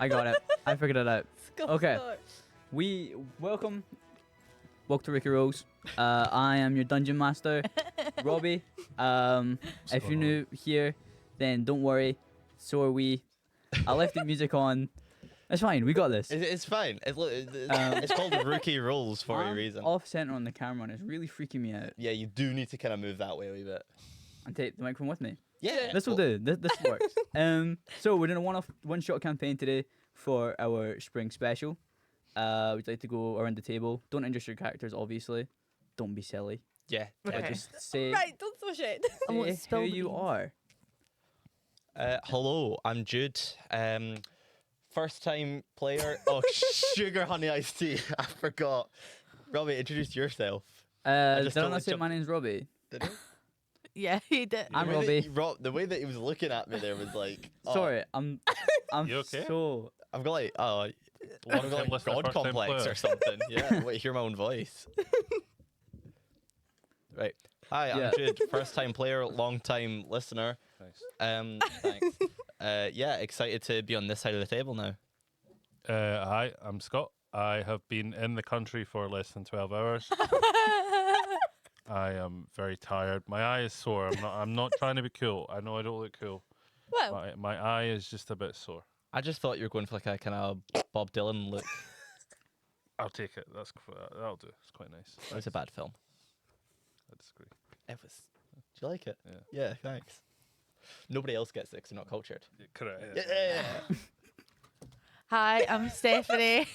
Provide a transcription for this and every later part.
I got it. I figured it out. Okay. Scott. Welcome to RookieRolls. I am your dungeon master, Robbie. If you're new here, then don't worry. So are we. I left the music on. It's fine. We got this. It's fine. It's called RookieRolls for a reason. Off center on the camera, and it's really freaking me out. Yeah, you do need to kind of move that way a wee bit. And take the microphone with me. Yeah. This will do. This works. So we're doing a one-shot campaign today for our spring special. We'd like to go around the table. Don't introduce your characters, obviously. Don't be silly. Yeah. But just say, Right, don't throw shit. say who you are. Hello, I'm Jude. First time player. Oh, sugar honey iced tea. I forgot. Robbie, introduce yourself. Did I totally not say jumped- my name's Robbie? Did he? Yeah, he did. I'm The way Robbie. that the way that he was looking at me there was like. Oh, Sorry, I'm You okay? so. I've got like Long I've got time like listener, God first time complex player. or something. Yeah, wait, hear my own voice. Right. Hi, Yeah. I'm Jude. First time player, long time listener. Nice. Thanks. Yeah, excited to be on this side of the table now. Hi, I'm Scott. I have been in the country for less than 12 hours. I am very tired. My eye is sore. I'm not trying to be cool. I know I don't look cool. Well, My eye is just a bit sore. I just thought you were going for like a kind of Bob Dylan look. I'll take it. That'll do. It's quite nice. It was a bad film. I disagree. It was. Do you like it? Yeah. Yeah, thanks. Nobody else gets it because they're not cultured. Correct. Yeah. Hi, I'm Stephanie.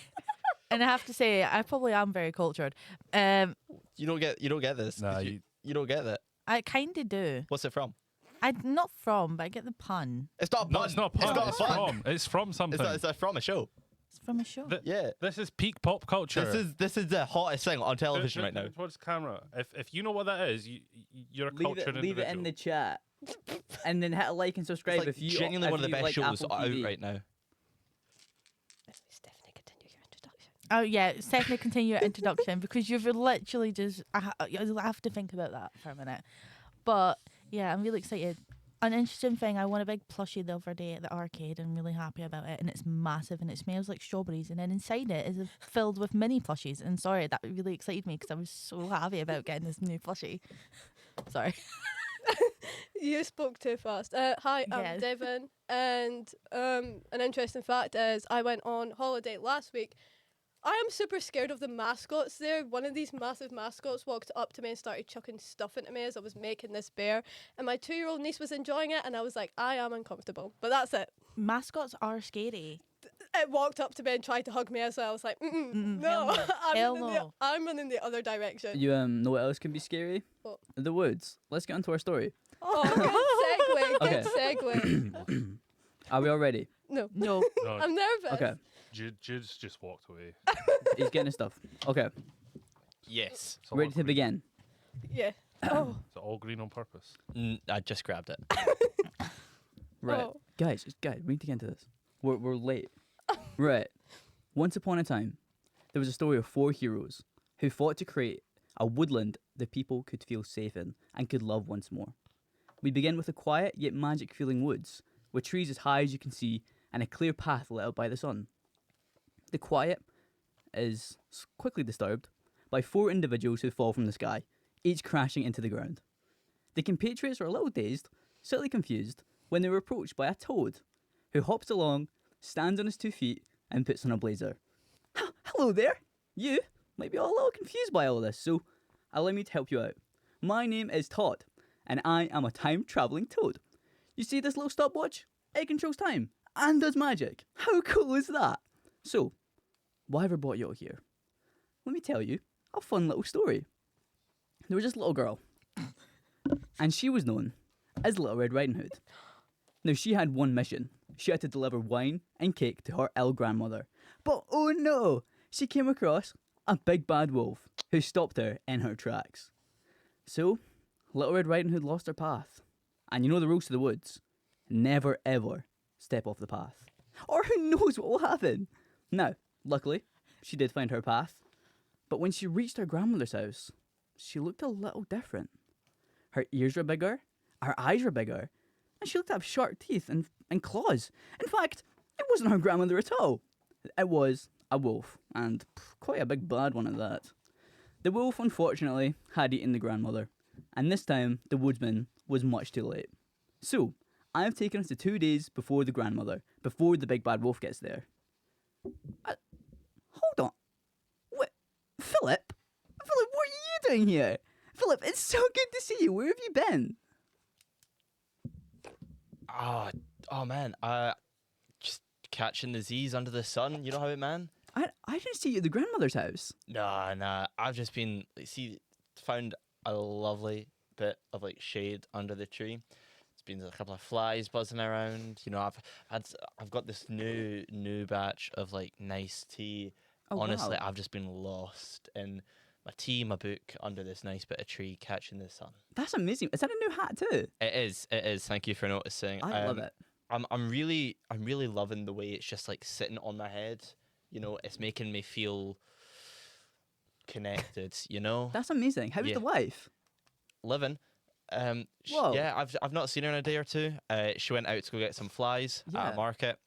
And I have to say, I probably am very cultured. You don't get this. Nah, 'cause you don't get it. I kind of do. What's it from? I'm not from, but I get the pun. It's not a No, pun. it's not a pun. It's not It's a pun. It's from something. It's from a show. It's from a show. Yeah. This is peak pop culture. This is the hottest thing on television right now. Towards camera. If you know what that is, you're a Leave cultured it in individual. the chat, and then hit a like and subscribe It's like if you genuinely if one of the you best like shows Apple out TV. right now. Stephanie, continue your introduction. Oh, yeah. Stephanie, continue your introduction because you've literally just. I have to think about that for a minute. But yeah, I'm really excited. An interesting thing, I won a big plushie the other day at the arcade and I'm really happy about it. And it's massive and it smells like strawberries. And then inside it is filled with mini plushies. And sorry, that really excited me because I was so happy about getting this new plushie. Sorry. You spoke too fast. Hi, I'm Yes. Devon, and an interesting fact is I went on holiday last week. I am super scared of the mascots there. One of these massive mascots walked up to me and started chucking stuff into me as I was making this bear, and my 2-year-old niece was enjoying it, and I was like, I am uncomfortable. But that's it. Mascots are scary. It walked up to me and tried to hug me as well. I was like, no, Hell no. I'm running the other direction. You know what else can be scary? What? The woods. Let's get into our story. Oh, good Okay. segue. Are we all ready? No, No. No, I'm nervous. Okay. Jude's just walked away. He's getting his stuff. Okay. Yes. It's all Ready to green. begin. Yeah. Oh. Is it all green on purpose? I just grabbed it. Right. Oh. Guys, we need to get into this. We're late. Right. Once upon a time, there was a story of 4 heroes who fought to create a woodland that people could feel safe in and could love once more. We begin with a quiet yet magic feeling woods, with trees as high as you can see and a clear path lit up by the sun. The quiet is quickly disturbed by 4 individuals who fall from the sky, each crashing into the ground. The compatriots are a little dazed, slightly confused, when they were approached by a toad, who hops along, stands on his 2 feet, and puts on a blazer. Hello there! You might be a little confused by all this, so allow me to help you out. My name is Todd, and I am a time-travelling toad. You see this little stopwatch? It controls time, and does magic. How cool is that? So, why have I brought you out here? Let me tell you a fun little story. There was this little girl, and she was known as Little Red Riding Hood. Now, she had one mission. She had to deliver wine and cake to her ill grandmother. But oh no! She came across a big bad wolf who stopped her in her tracks. So, Little Red Riding Hood lost her path. And you know the rules to the woods. Never ever step off the path. Or who knows what will happen. Now, luckily, she did find her path. But when she reached her grandmother's house, she looked a little different. Her ears were bigger, her eyes were bigger, and she looked to have sharp teeth and claws. In fact, It wasn't her grandmother at all. It was a wolf, and quite a big bad one at that. The wolf, unfortunately, had eaten the grandmother, and this time the woodsman was much too late. So, I have taken us to 2 days before the grandmother, before the big bad wolf gets there. Hold on. What? Philip? Philip, what are you doing here? Philip, it's so good to see you. Where have you been? Oh man, just catching the Z's under the sun. You know how it, man? I didn't see you at the grandmother's house. Nah. I've just been found a lovely bit of like shade under the tree. It's been a couple of flies buzzing around. You know, I've got this new batch of like nice tea. Oh, Honestly, wow. I've just been lost in my tea, my book, under this nice bit of tree, catching the sun. That's amazing. Is that a new hat too? It is. Thank you for noticing. I love it. I'm really loving the way it's just like sitting on my head. You know, it's making me feel connected. You know, That's amazing. How's Yeah. the wife? living. Whoa. Yeah, I've not seen her in a day or two. She went out to go get some flies at Yeah. a market.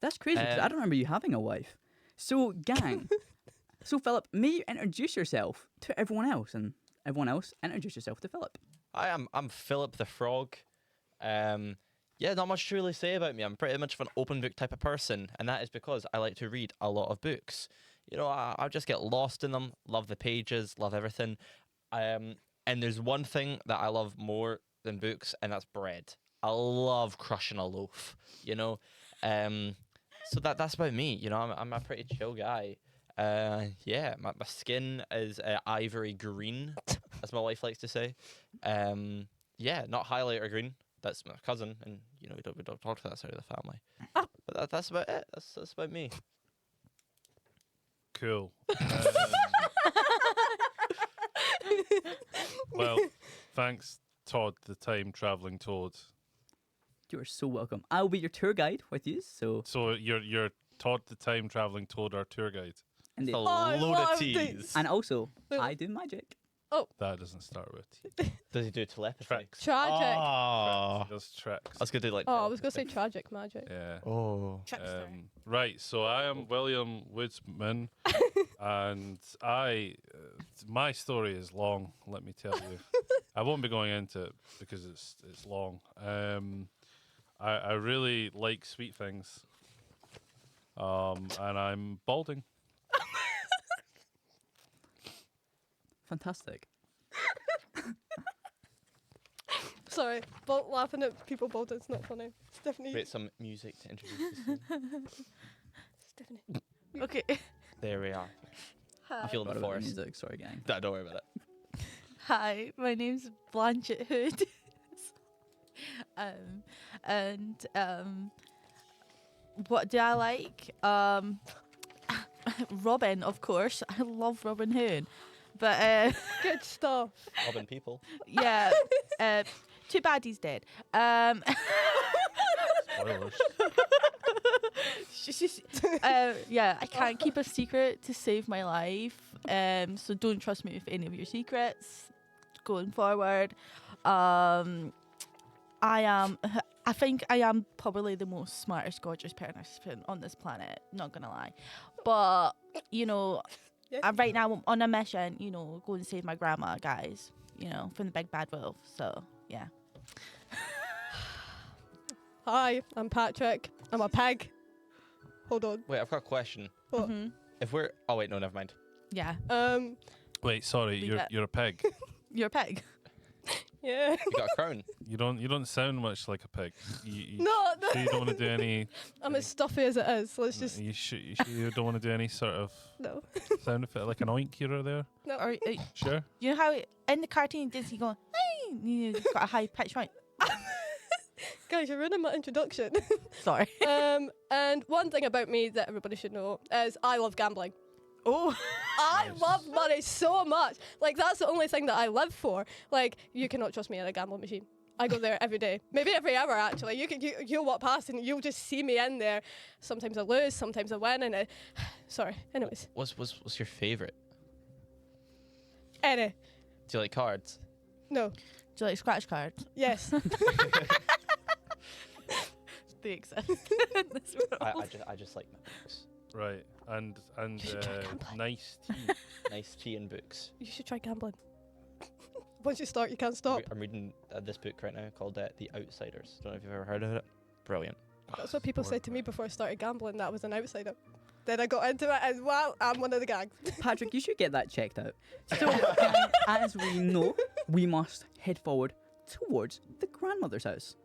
That's crazy, 'cause I don't remember you having a wife. So, gang. So, Philip, may you introduce yourself to everyone else, and everyone else introduce yourself to Philip. I'm Philip the Frog. Yeah, not much to really say about me. I'm pretty much of an open book type of person, and that is because I like to read a lot of books. You know, I just get lost in them, love the pages, love everything. And there's one thing that I love more than books, and that's bread. I love crushing a loaf, you know. So that's about me. You know, I'm a pretty chill guy. Yeah, my skin is ivory green, as my wife likes to say. Yeah, not highlighter green. That's my cousin, and you know we don't talk to that side of the family. But that's about it. That's about me. Cool. Well, thanks, Todd, the time traveling Toad. You are so welcome. I'll be your tour guide with you, so So you're Todd, the time traveling Toad, our tour guide. indeed. A I load love of teas. And also, I do magic. That doesn't start with T. Does he do telepathy? Tricks. Tragic. Oh, He does tricks. I was gonna do like. Oh, I was going to say telepathy. tragic magic. Yeah. Oh. Trickster. Right, so I am William Woodsman, and my story is long. Let me tell you, I won't be going into it because it's long. I really like sweet things, and I'm balding. Fantastic. Sorry, laughing at people balding is not funny. Stephanie. Wait, some music to introduce this thing. Stephanie. Okay. There we are. I feel in Forgot the about forest. music. Sorry, gang. Don't worry about it. Hi, my name's Blanchett Hood. And what do I like? Robin, of course. I love Robin Hood. But Good stuff. Robbing people. yeah, too bad he's dead. Spoilers. Yeah, I can't keep a secret to save my life. So don't trust me with any of your secrets going forward. I think I am probably the most smartest, gorgeous person on this planet. Not gonna lie, but you know, right now I'm on a mission. You know, go and save my grandma, guys. You know, from the big bad wolf. So yeah. Hi, I'm Patrick. I'm a pig. Hold on. Wait, I've got a question. What? Mhm. If we're, oh wait, no, never mind. Yeah, Wait, sorry, Leave it. you're a pig. you're a pig. Yeah. You got a crown. You don't sound much like a pig. You No, sure you don't want to do any. I'm as stuffy as it is. Let's just You sure you don't want to do any sort of no. sound effect like an oink here or there? No. Or Sure. you know how in the cartoon Disney going, hey, you know, got a high pitch right. Guys, you're ruining my introduction. Sorry. And one thing about me that everybody should know is I love gambling. Oh. I Nice. love money so much. Like, that's the only thing that I live for. Like, you cannot trust me at a gambling machine. I go there every day, maybe every hour actually. You'll walk past and you'll just see me in there. Sometimes I lose, sometimes I win, and sorry. Anyways, What's your favorite? any Do you like cards? no, Do you like scratch cards? yes. they exist in this world. I just like my books. Right. And You should try gambling. nice tea. Nice tea and books. You should try gambling. Once you start, you can't stop. I'm reading this book right now called The Outsiders. Don't know if you've ever heard of it. Brilliant. That's what people said to me before I started gambling, that I was an outsider. Then I got into it and wow, I'm one of the gang. Patrick, you should get that checked out. So, as we know, we must head forward towards the grandmother's house.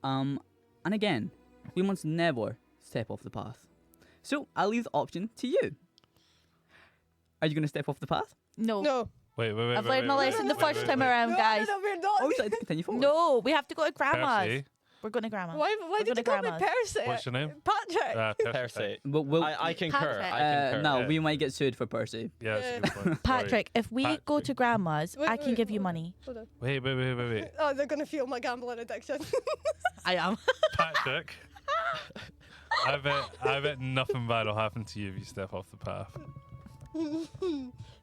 And again, we must never step off the path. So, I'll leave the option to you. Are you going to step off the path? No. No. Wait. I've learned my lesson the first time around, No, guys. no, we're not. Oh, would you like to continue forward? No, we have to go to grandma's. Percy, We're going to grandma's. Why We're did you gonna call me grandma's. Percy? what's your name? Patrick. Percy. But we'll, I concur. Patrick. I concur. no, yeah. we might get sued for Percy. Yeah, that's a good point. Sorry. Patrick, if we go Patrick. to grandma's, Wait, I can wait, give you hold on. money. Hold on. Wait. Oh, they're going to feel my gambling addiction. I am. Patrick. I bet nothing bad will happen to you if you step off the path.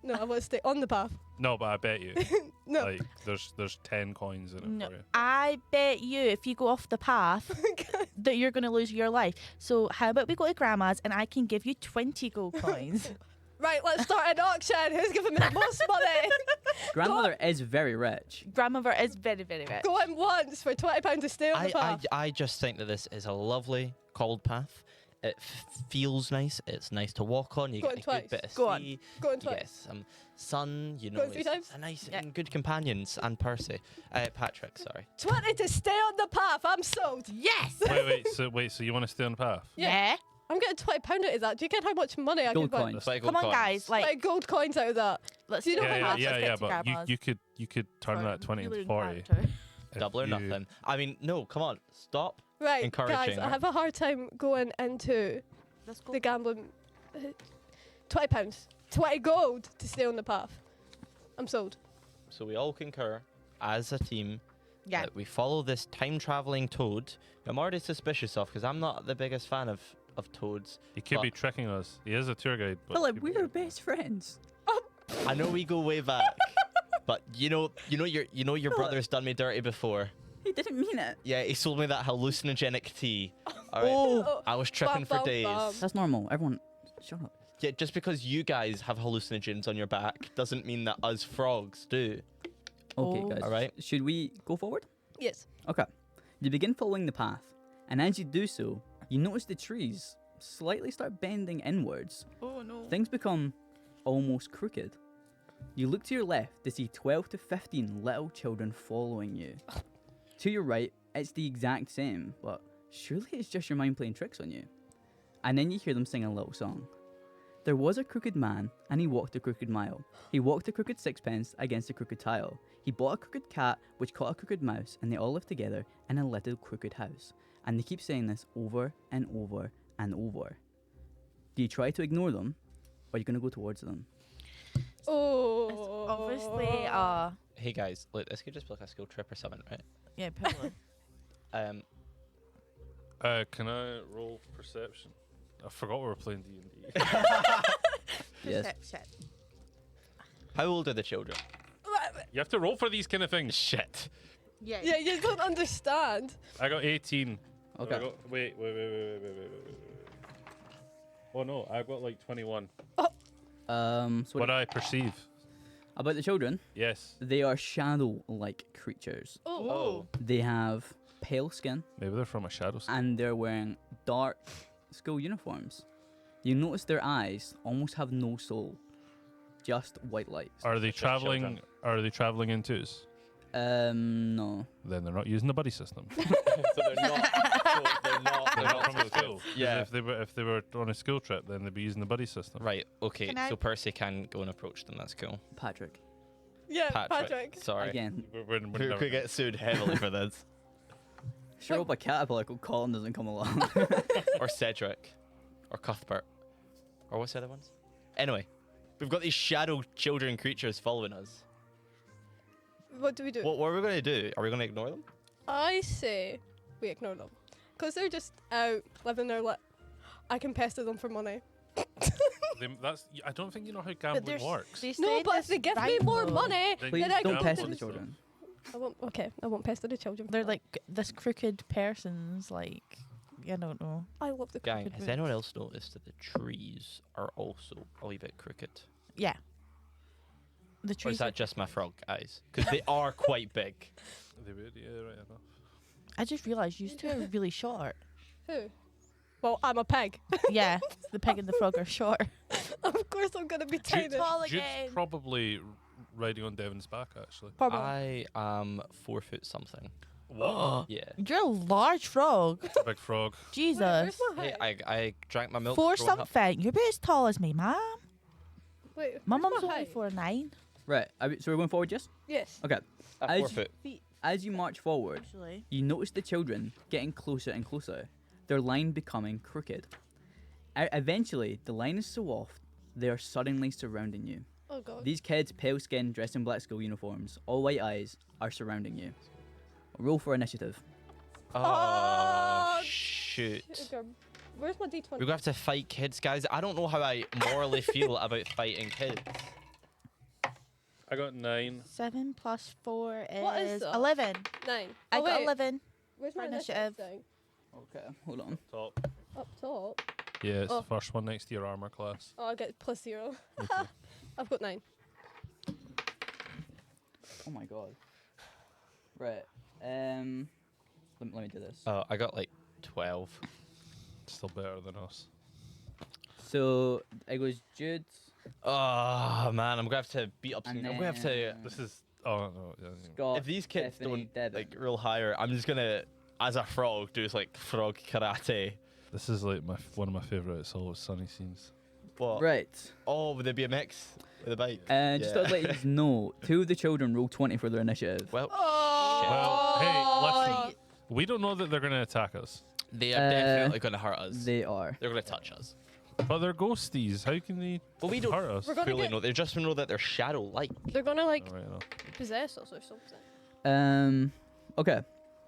No, I want to stay on the path. No, but I bet you. No. Like there's 10 coins in it No, for you. I bet you if you go off the path that you're going to lose your life. So how about we go to grandma's and I can give you 20 gold coins. Right, let's start an auction. Who's giving me the most money? Grandmother is very rich. Grandmother is very, very rich. Go in once for £20 to stay on the path. I just think that this is a lovely cobbled path. It feels nice. It's nice to walk on. You Go get on a twice. good bit of Go on. sea. Go in You twice. get some sun. You know, Go on 3 it's times? a nice Yeah. and good companions. And Percy, Patrick, sorry. 20 to stay on the path. I'm sold. Yes! Wait, so you want to stay on the path? Yeah. I'm getting £20 out of that. Do you get how much money I Gold can buy? coins. That's like Come gold on, coins. guys. Like, Like gold coins out of that. let's Do you do know the how math. much? Let's yeah, get to but grandma's. you could turn Sorry, that 20 into really 40. character. if Double or you- nothing. I mean, no, come on, stop. Right, Encouraging guys, I her. have a hard time going into Let's go. the gambling. £20. 20 gold to stay on the path. I'm sold. So we all concur, as a team, Yeah. that we follow this time-traveling toad. who I'm already suspicious of because I'm not the biggest fan of toads. He could be But- tricking us. He is a tour guide. But Philip, he could we're be- best friends. I know we go way back, but you know your brother's done me dirty before. He didn't mean it. Yeah, he sold me that hallucinogenic tea. All right, Oh. I was tripping for Bum, bum, days. bum. That's normal. Everyone, shut up. Yeah, just because you guys have hallucinogens on your back doesn't mean that us frogs do. Okay, Oh. guys. All right. Should we go forward? Yes. Okay. You begin following the path, and as you do so, you notice the trees slightly start bending inwards. Oh, no. Things become almost crooked. You look to your left to see 12 to 15 little children following you. To your right, it's the exact same, but surely it's just your mind playing tricks on you. And then you hear them sing a little song. There was a crooked man, and he walked a crooked mile. He walked a crooked sixpence against a crooked tile. He bought a crooked cat, which caught a crooked mouse, and they all lived together in a little crooked house. And they keep saying this over and over and over. Do you try to ignore them, or are you going to go towards them? Oh. It's obviously, Hey guys, look, this could just be like a school trip or something, right? yeah, probably. Can I roll perception? I forgot we were playing D&D. Yes. Perception. How old are the children? You have to roll for these kind of things. Shit. Yeah. Yeah, you don't understand. I got 18. Okay. I got, wait. Oh no, I got like 21. So What I perceive. about the children, Yes. they are shadow-like creatures. Oh. They have pale skin, Maybe they're from a shadow. and they're wearing dark school uniforms. You notice their eyes almost have no soul, just white lights. Are they Just traveling? children. Are they traveling in twos? No. Then they're not using the buddy system. So they're not. They're not from school. 'Cause Yeah. If they were on a school trip, then they'd be using the buddy system. Right. Okay. Can I- So Percy can go and approach them. That's cool. Patrick. Yeah, Patrick. Patrick. Sorry. Again, We're We never- could get sued heavily for this. sure hope a caterpillar called Colin doesn't come along. Or Cedric. Or Cuthbert. Or what's the other ones? Anyway, we've got these shadow children creatures following us. What do we do? What are we going to do? Are we going to ignore them? I say we ignore them. Because they're just out living their life. I can pester them for money. I don't think you know how But gambling there's works. they No, said but if this they give me right more though. money, Then Please then I don't can pester gamble the and stuff. children. I won't. Okay, I won't pester the children. for They're that. like this crooked person's like I don't know. I love the Gang, crooked has books. anyone else noticed that the trees are also a wee bit crooked? Yeah. The Or trees. is that just my frog eyes? Because they are quite big. They would, yeah, right enough. I just realised you two are really short. Who? Well, I'm a pig. Yeah, the pig and the frog are short. Of course I'm going to be tiny. Tall Jude's again. probably riding on Devon's back, actually. Probably. I am 4 foot something. What? Yeah. You're a large frog. It's a big frog. Jesus. Where's my Hey, height? I drank my milk. Four growing up. something. You're about as tall as me, ma'am. Wait, My where's mum's my only height? 4'9". Right. So we're going forward, yes? Yes. Okay. At As 4 you- foot. As you march forward, Actually. you notice the children getting closer and closer, their line becoming crooked. Eventually, the line is so off, they are suddenly surrounding you. Oh god. These kids, pale skin, dressed in black school uniforms, all white eyes, are surrounding you. Roll for initiative. Oh, Oh, shoot. Okay. Where's my D20? We're going to have to fight kids, guys. I don't know how I morally feel about fighting kids. I got 9. 7 plus 4 is, What is that? 11. 9. I Oh, got wait, 11. Where's for my initiative. thing? Okay, hold on. Top. Up top. Yeah, it's Oh. the first one next to your armor class. Oh, I get +0. Okay. I've got 9. Oh my god. Right. Let me do this. Oh, I got like 12. Still better than us. So it goes Jude. Oh, man. I'm going to have to beat up some. And I'm going to have to. then This is. Oh, no. Yeah, yeah. Scott. If these kids Stephanie, don't Devin. like roll higher, I'm just going to, as a frog, do like frog karate. This is like one of my favourite It's Always Sunny scenes. What? Right. Oh, would there be a mix with a bike? Just to let you know, 2 of the children roll 20 for their initiative. Well, Well, hey, Oh. listen. We don't know that they're going to attack us, they are definitely going to hurt us. They are. They're going to touch us. but they're ghosties. How can they Well, we don't hurt us? We're gonna fully get- know. They just know that they're shadow-like. They're gonna like Oh, right enough. possess us or something. Okay.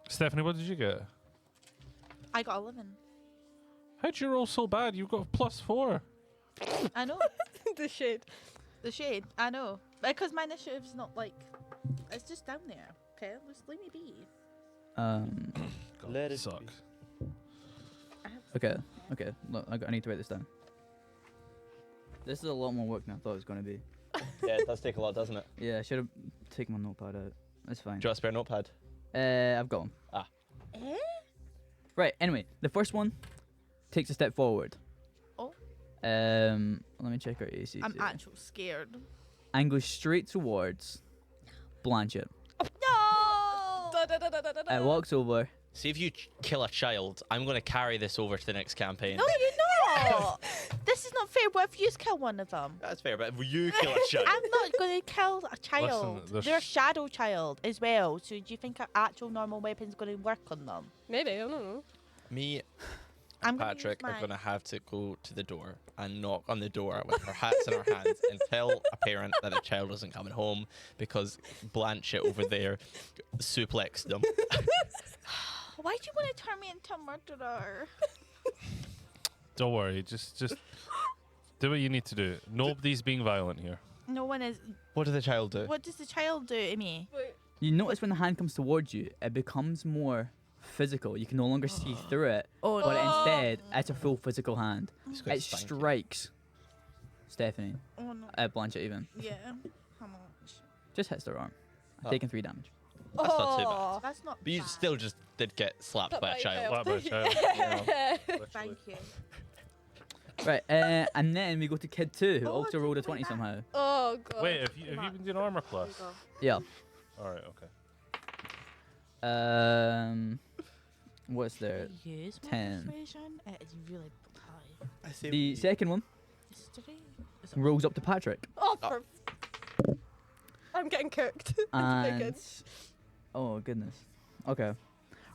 Stephanie, what did you get? I got 11. How'd you roll so bad? You've got +4. I know. The shade. The shade. I know. Because my initiative's not like. It's just down there. Okay, just leave me be. Um. God, Let it suck. be. Okay. Okay. Look, I need to write this down. This is a lot more work than I thought it was going to be. Yeah, it does take a lot, doesn't it? Yeah, I should have taken my notepad out. That's fine. Do you want a spare notepad? I've got them. Eh? Right. Anyway, the first one takes a step forward. Oh. Let me check our AC. I'm actually scared. And goes straight towards Blanchett. No! Da, da, da, da, da, da, da. Walks over. See, if you kill a child, I'm going to carry this over to the next campaign. No, you're not! This is not fair. What if you just kill one of them? That's fair, but if you kill a child, I'm not going to kill a child. there's- They're a shadow child as well. So do you think an actual normal weapon's going to work on them? Maybe, I don't know. me I'm and gonna use Patrick are mine. going to have to go to the door and knock on the door with our hats in our hands and tell a parent that the child isn't coming home because Blanchett over there suplexed them. Why do you want to turn me into a murderer? Don't worry. Just do what you need to do. Nobody's being violent here. No one is. What did the child do? What does the child do to me? Wait. You notice when the hand comes towards you, it becomes more physical. You can no longer see through it, Oh, but no. instead, it's a full physical hand. It's quite It stanky. strikes Stephanie, Oh, no. Blanchett even. Yeah. How much? Just hits their arm. Oh. Taking 3 damage. That's not too bad. Oh. That's not. But you bad. still just did get slapped by a child. Slap by a child. Literally. Thank you. Right, and then we go to Kid 2, who Oh, also rolled a way 20 back. somehow. Oh god. Wait, have you been doing armor class? Yeah. All right, okay. What's there? Use my 10. persuasion. It is really high. I see The second one History is rolls up to Patrick. Oh, I'm getting cooked. And oh goodness. Okay.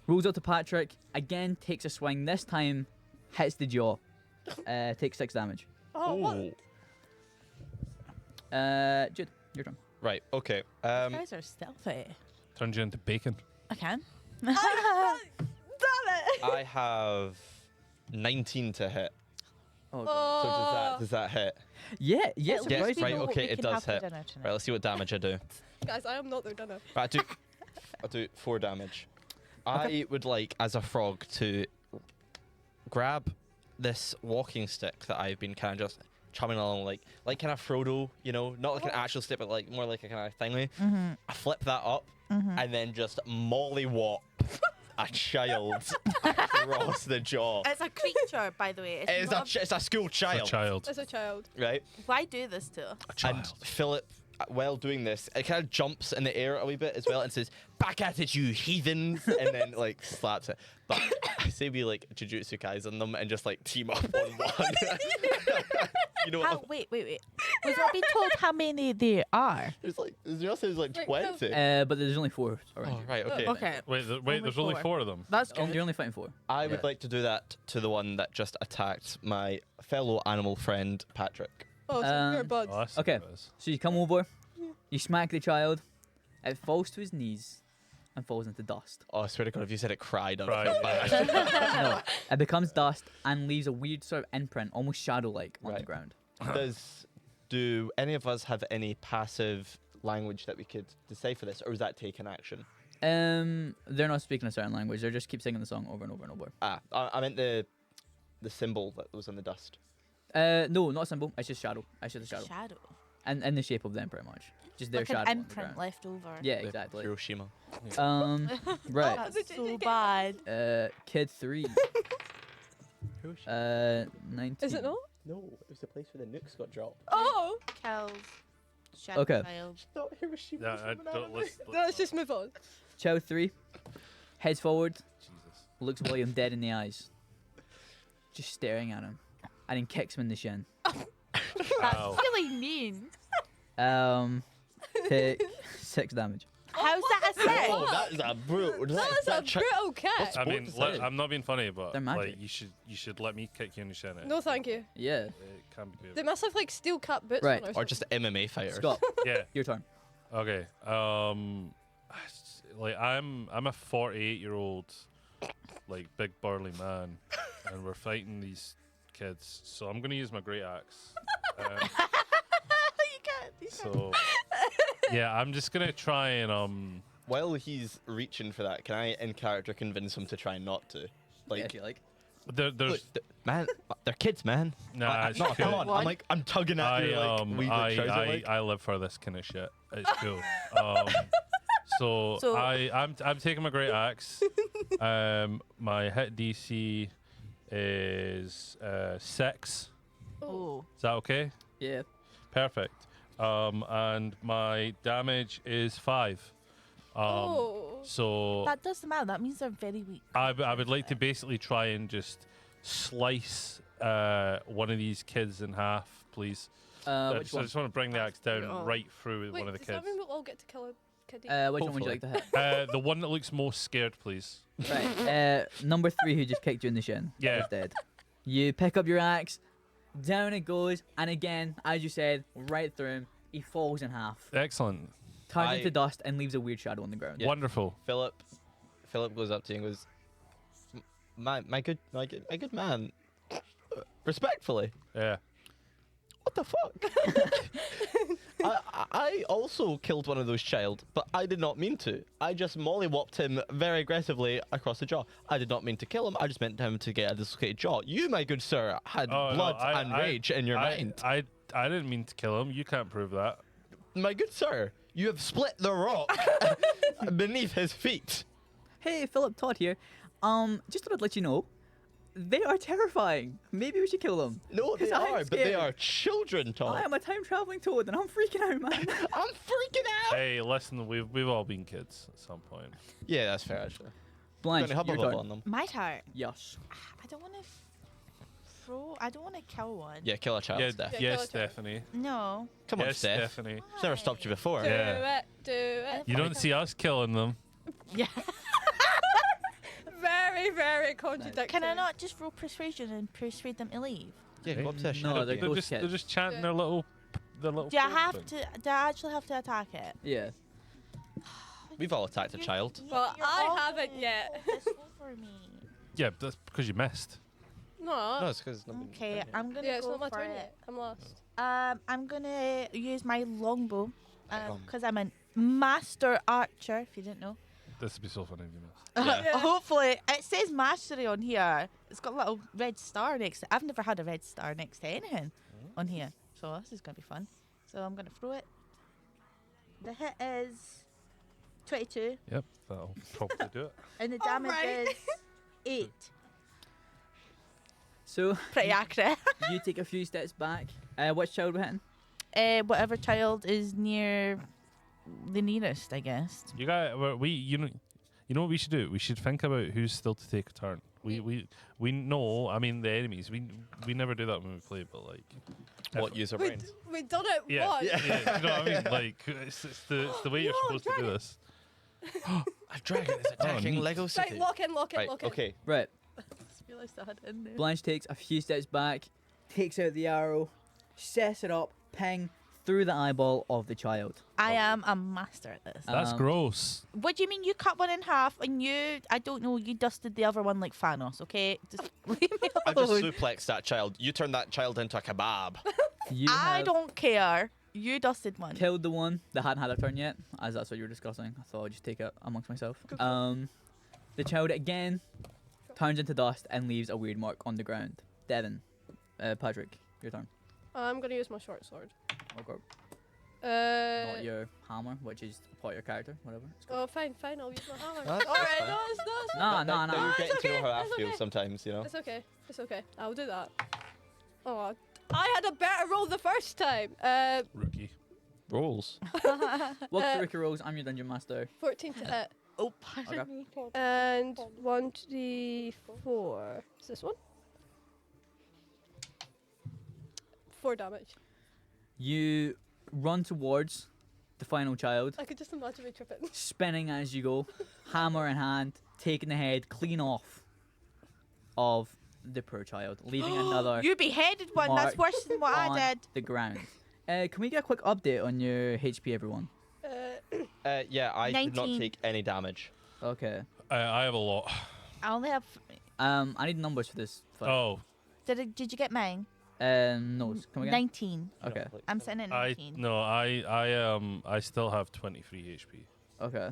Rolls up to Patrick. Again takes a swing. This time hits the jaw. Takes 6 damage. Oh, what? Ooh. Jude, your turn. Right, okay. You guys are stealthy. Turned you into bacon. I can. Damn it! I have 19 to hit. Oh. So does that hit? Yeah. Yeah. Yes, surprisingly. right, know what okay, we it can does have for hit. dinner tonight. Right, let's see what damage I do. Guys, I am not their dinner. Right, I'll do 4 damage. I would like, as a frog, to grab this walking stick that I've been kind of just chumming along, like kind of Frodo, you know, not like an actual stick, but like more like a kind of thingy. I flip that up and then just mollywop a child across the jaw. It's a creature, by the way. It's a school child. It's a child. As a child. Right? Why do this to? A child. And Philip, while doing this, it kind of jumps in the air a wee bit as well and says, "Back at it, you heathens!" and then like slaps it. But I say we like Jujutsu Kaisen them and just like team up on one. You know what? Wait. We've not been told how many there are. There's like 20. But there's only 4 around Oh, here. right, okay. Okay. Wait, there's only 4 of them. That's Oh, good. you're only fighting 4. I would like to do that to the one that just attacked my fellow animal friend, Patrick. Oh, so you're buds. Oh, that's Okay. what it is. So you come over, you smack the child, it falls to his knees and falls into dust. Oh, I swear to God, if you said it cried, I'd Right, feel bad. No, it becomes dust and leaves a weird sort of imprint, almost shadow-like, on the Right. ground. Do any of us have any passive language that we could decipher this, or is that taken action? They're not speaking a certain language. They just keep singing the song over and over and over. I meant the symbol that was in the dust. No, not a symbol. It's just shadow. It's just a shadow. Shadow. And in the shape of them, pretty much. Just their Like shadow an on the imprint ground. left over. Yeah, The exactly. Hiroshima. Right. That's so bad. Kid 3. 19. Is it not? No, it was the place where the nukes got dropped. Oh! Kills. Shadow Okay. child. Not Hiroshima. Yeah, I don't listen. Let's just move on. Child 3. Heads forward. Jesus. Looks William dead in the eyes. Just staring at him. And then kicks him in the shin. That's Ow. really mean. Take 6 damage. How's that a six? Oh, that is a brutal. That is a brutal kick. I mean, What to say? I'm not being funny, but They're magic. like you should let me kick you in the shin. No, thank you. Yeah. It can be They good. must have like steel cap boots Right. on Or just MMA fighters. Scott, Yeah. your turn. Okay. Like I'm a 48-year-old, like big burly man, and we're fighting these kids. So I'm gonna use my great axe. You can't. So yeah, I'm just gonna try and While he's reaching for that, can I, in character, convince him to try not to? Yeah, Like, if you like. there's look, man, they're kids, man. nah. It's No, cool. come on. One. I'm tugging at your like weaver trouser leg. I live for this kind of shit. It's cool. So So- I'm taking my great axe. My hit DC is 6. Oh. Is that okay? Yeah. Perfect. And my damage is 5. Oh. So That doesn't matter. That means they're very weak. I would like to basically try and just slice one of these kids in half, please. I Which just, one? want to bring the axe down Oh. right through Wait, one of the does kids. that mean we'll all get to kill a kiddie? Which one would you like to hit? The one that looks most scared, please. Right. Number 3 who just kicked you in the shin. Yeah. Is dead. You pick up your axe, down it goes, and again, as you said, right through him, he falls in half, Excellent. turns I- into dust, and leaves a weird shadow on the ground. Wonderful. Philip goes up to you and goes, my good man, respectfully, Yeah. what the fuck? I also killed one of those child, but I did not mean to. I just mollywopped him very aggressively across the jaw. I did not mean to kill him. I just meant him to get a dislocated jaw. You, my good sir, had Oh, no, blood and rage in your mind. I didn't mean to kill him. You can't prove that. My good sir, you have split the rock beneath his feet. Hey, Philip Todd here. Just thought I'd let you know, they are terrifying. Maybe we should kill them. No, they 'Cause I'm are, but they scared. are children, Tom. I am a time traveling toad, and I'm freaking out, man. I'm freaking out. Hey, listen, we've all been kids at some point. Yeah, that's fair, actually. Blanche, Gonna hubba your bubba turn. on them. My turn. Yes. I don't want to throw. I don't want to kill one. Yeah, kill a child, Yeah, Steph. Yeah, yes, kill a child. Stephanie. No. Come on, Yes, Steph. Stephanie. It's never stopped you before. Do Yeah. it. Do it. You don't see us killing them. Yeah. Very, very contradictory. Can I not just roll persuasion and persuade them to leave? Yeah, go up to a No, shadow they're game. ghost They're kids. just chanting Yeah. their little Do I have thing. to? Do I actually have to attack it? Yeah. We've all attacked a child. Well, You're I all haven't gonna yet. roll this over me. Yeah, that's because you missed. No. No, it's because it's not been Okay, done yet. I'm gonna Yeah, it's go not my for turn it. yet. I'm lost. I'm gonna use my longbow Right on. because I'm a master archer. If you didn't know. This would be so funny if you missed. Yeah. Hopefully, it says mastery on here. It's got a little red star next to it. I've never had a red star next to anything on here. So this is going to be fun. So I'm going to throw it. The hit is 22. Yep, that'll probably do it. And the damage Alright. is 8. So Pretty accurate. you take a few steps back. Which child we're hitting? Whatever child is near the nearest, I guess. You got you know what we should do? We should think about who's still to take a turn. We know. I mean, the enemies. We never do that when we play, but like. What user We, brains? we done it Yeah. once. Yeah, you know what I mean? Like, it's the way you're No, supposed to do dragon. this. A dragon is attacking neat. Lego City. Right, lock in, lock in, Right, lock in. okay. Right. Just realised I had it in there. Blanche takes a few steps back, takes out the arrow, sets it up, ping through the eyeball of the child. I am a master at this. That's Um, gross. What do you mean you cut one in half and I don't know, you dusted the other one like Thanos, okay? Just leave me I just alone. suplexed that child. You turned that child into a kebab. You I have don't care. You dusted one. killed the one that hadn't had a turn yet, as that's what you were discussing. I thought I'd just take it amongst myself. The child again turns into dust and leaves a weird mark on the ground. Devin, Patrick, your turn. I'm going to use my short sword. Okay. Not Uh, your hammer, which is part of your character, whatever. It's called. oh, fine, No, I'll use my hammer. that's Alright, fine. no, it's Nah, Now you're it's getting to know okay, how I it's feel okay. sometimes, you know. It's okay. It's okay. I'll do that. Oh, I had a better roll the first time. Rookie. Rolls. Welcome to RookieRolls. I'm your dungeon master. 14 to hit. Oh, pardon Okay. me. And 1d4. Is this one? 4 damage. You run towards the final child, I could just imagine me tripping. spinning as you go, hammer in hand, taking the head clean off of the poor child, leaving another You beheaded one. That's Mark worse than what on I did. the ground. Can we get a quick update on your HP, everyone? Yeah, I did not 19. take any damage. Okay. I have a lot. I only have. I need numbers for this fight. Oh, Did you get mine? No. Come again? 19. Okay. Like I'm seven. sitting at 19. I still have 23 HP. Okay.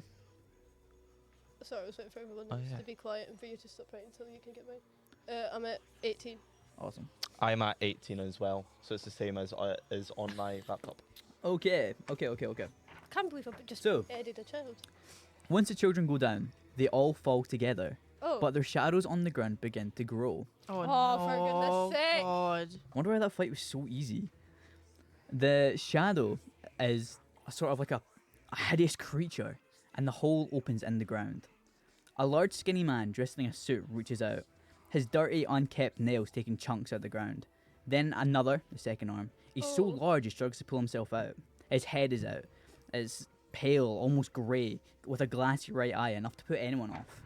Sorry, I was waiting for everyone Oh, else yeah. to be quiet and for you to stop writing until you can get mine. I'm at 18. Awesome. I'm at 18 as well, so it's the same as is on my laptop. Okay. I can't believe I just So- edited a child. Once the children go down, they all fall together, Oh, but their shadows on the ground begin to grow. Oh, Oh, for goodness sake. God. I wonder why that fight was so easy. The shadow is a sort of like a hideous creature, and the hole opens in the ground. A large skinny man dressed in a suit reaches out, his dirty, unkept nails taking chunks out of the ground. Then another, the second arm. He's so Oh. large he struggles to pull himself out. His head is out. It's pale, almost grey, with a glassy right eye, enough to put anyone off.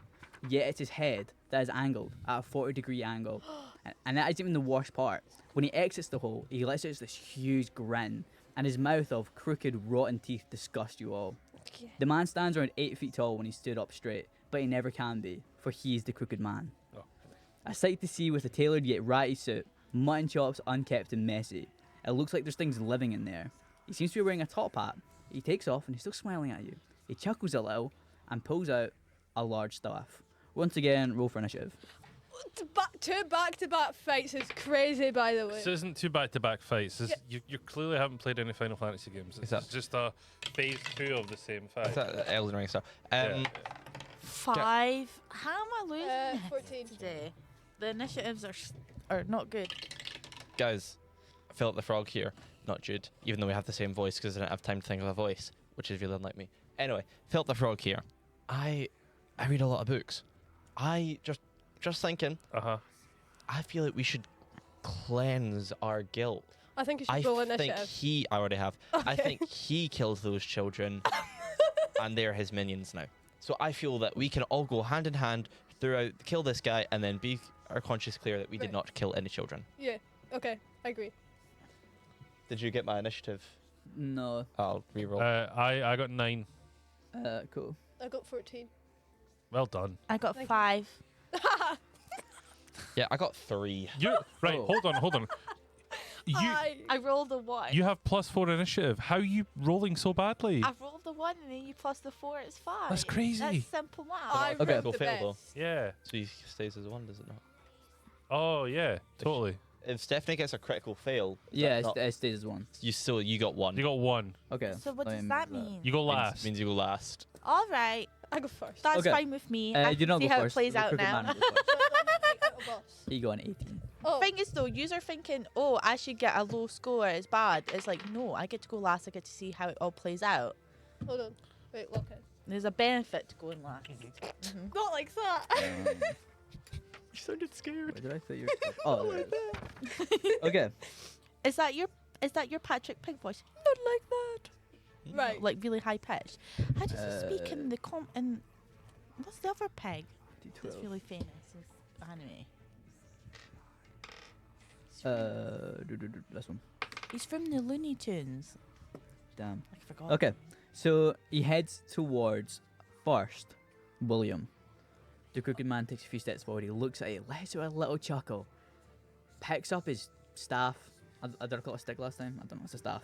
Yet it's his head that is angled at a 40-degree angle. And that isn't even the worst part. When he exits the hole, he lets out this huge grin, and his mouth of crooked, rotten teeth disgust you all. The man stands around 8 feet tall when he stood up straight, but he never can be, for he is the crooked man. Oh. A sight to see with a tailored yet ratty suit, mutton chops unkept and messy. It looks like there's things living in there. He seems to be wearing a top hat. He takes off and he's still smiling at you. He chuckles a little and pulls out a large staff. Once again, roll for initiative. Two back-to-back fights is crazy, by the way. This isn't two back-to-back fights. This, you clearly haven't played any Final Fantasy games. This that- is just a phase 2 of the same fight. Is that Elden Ring stuff? Yeah. 5. How am I losing 14. today? The initiatives are not good. Guys, Philip the Frog here, not Jude, even though we have the same voice because I didn't have time to think of a voice, which is really unlike me. Anyway, Philip the Frog here. I read a lot of books. I just thinking, Uh-huh. I feel like we should cleanse our guilt. I think you should I roll think initiative. I already have. I Okay. think he kills those children and they're his minions now. So I feel that we can all go hand in hand throughout, kill this guy, and then be our conscience clear that we did Right. not kill any children. Yeah, okay, I agree. Did you get my initiative? No. I'll reroll. I got 9. Cool. I got 14. Well done. I got Thank you. 5. Yeah, I got 3. You right? Oh. Hold on. You I rolled a 1. you have +4 initiative. How are you rolling so badly? I've rolled of the 1 and then you plus the 4, it's 5. That's crazy. That's simple math. I Okay. rolled Go the fail, though. best. Yeah. So he stays as 1, does it not? Oh yeah, totally. If Stephanie gets a critical fail, is Yeah, that not- it stays as 1. you got 1. You got 1. Okay. So what let does me that move mean? You go Means- last. Means you go last. All right, I go first. that's Okay. fine with me. I You can don't see go how first. it plays The out crooked now. man will go first. He got an 18. Oh, Thing is though, user thinking, oh, I should get a low score, it's bad. It's like, no, I get to go last, I get to see how it all plays out. hold on. Wait, lock in. There's a benefit to going last. Not like that. You sounded scared. Where did I put your? Oh, there it is. Okay. Is that your Patrick Pig voice? Not like that. Right. Like really high pitched. How does it speak in the in what's the other pig that's D12. really famous in anime? This one. He's from the Looney Tunes. Damn. I forgot. Okay. So he heads towards first William. The crooked man takes a few steps forward. He looks at it, lets out a little chuckle, picks up his staff. Did I call it a stick last time? I don't know. It's a staff.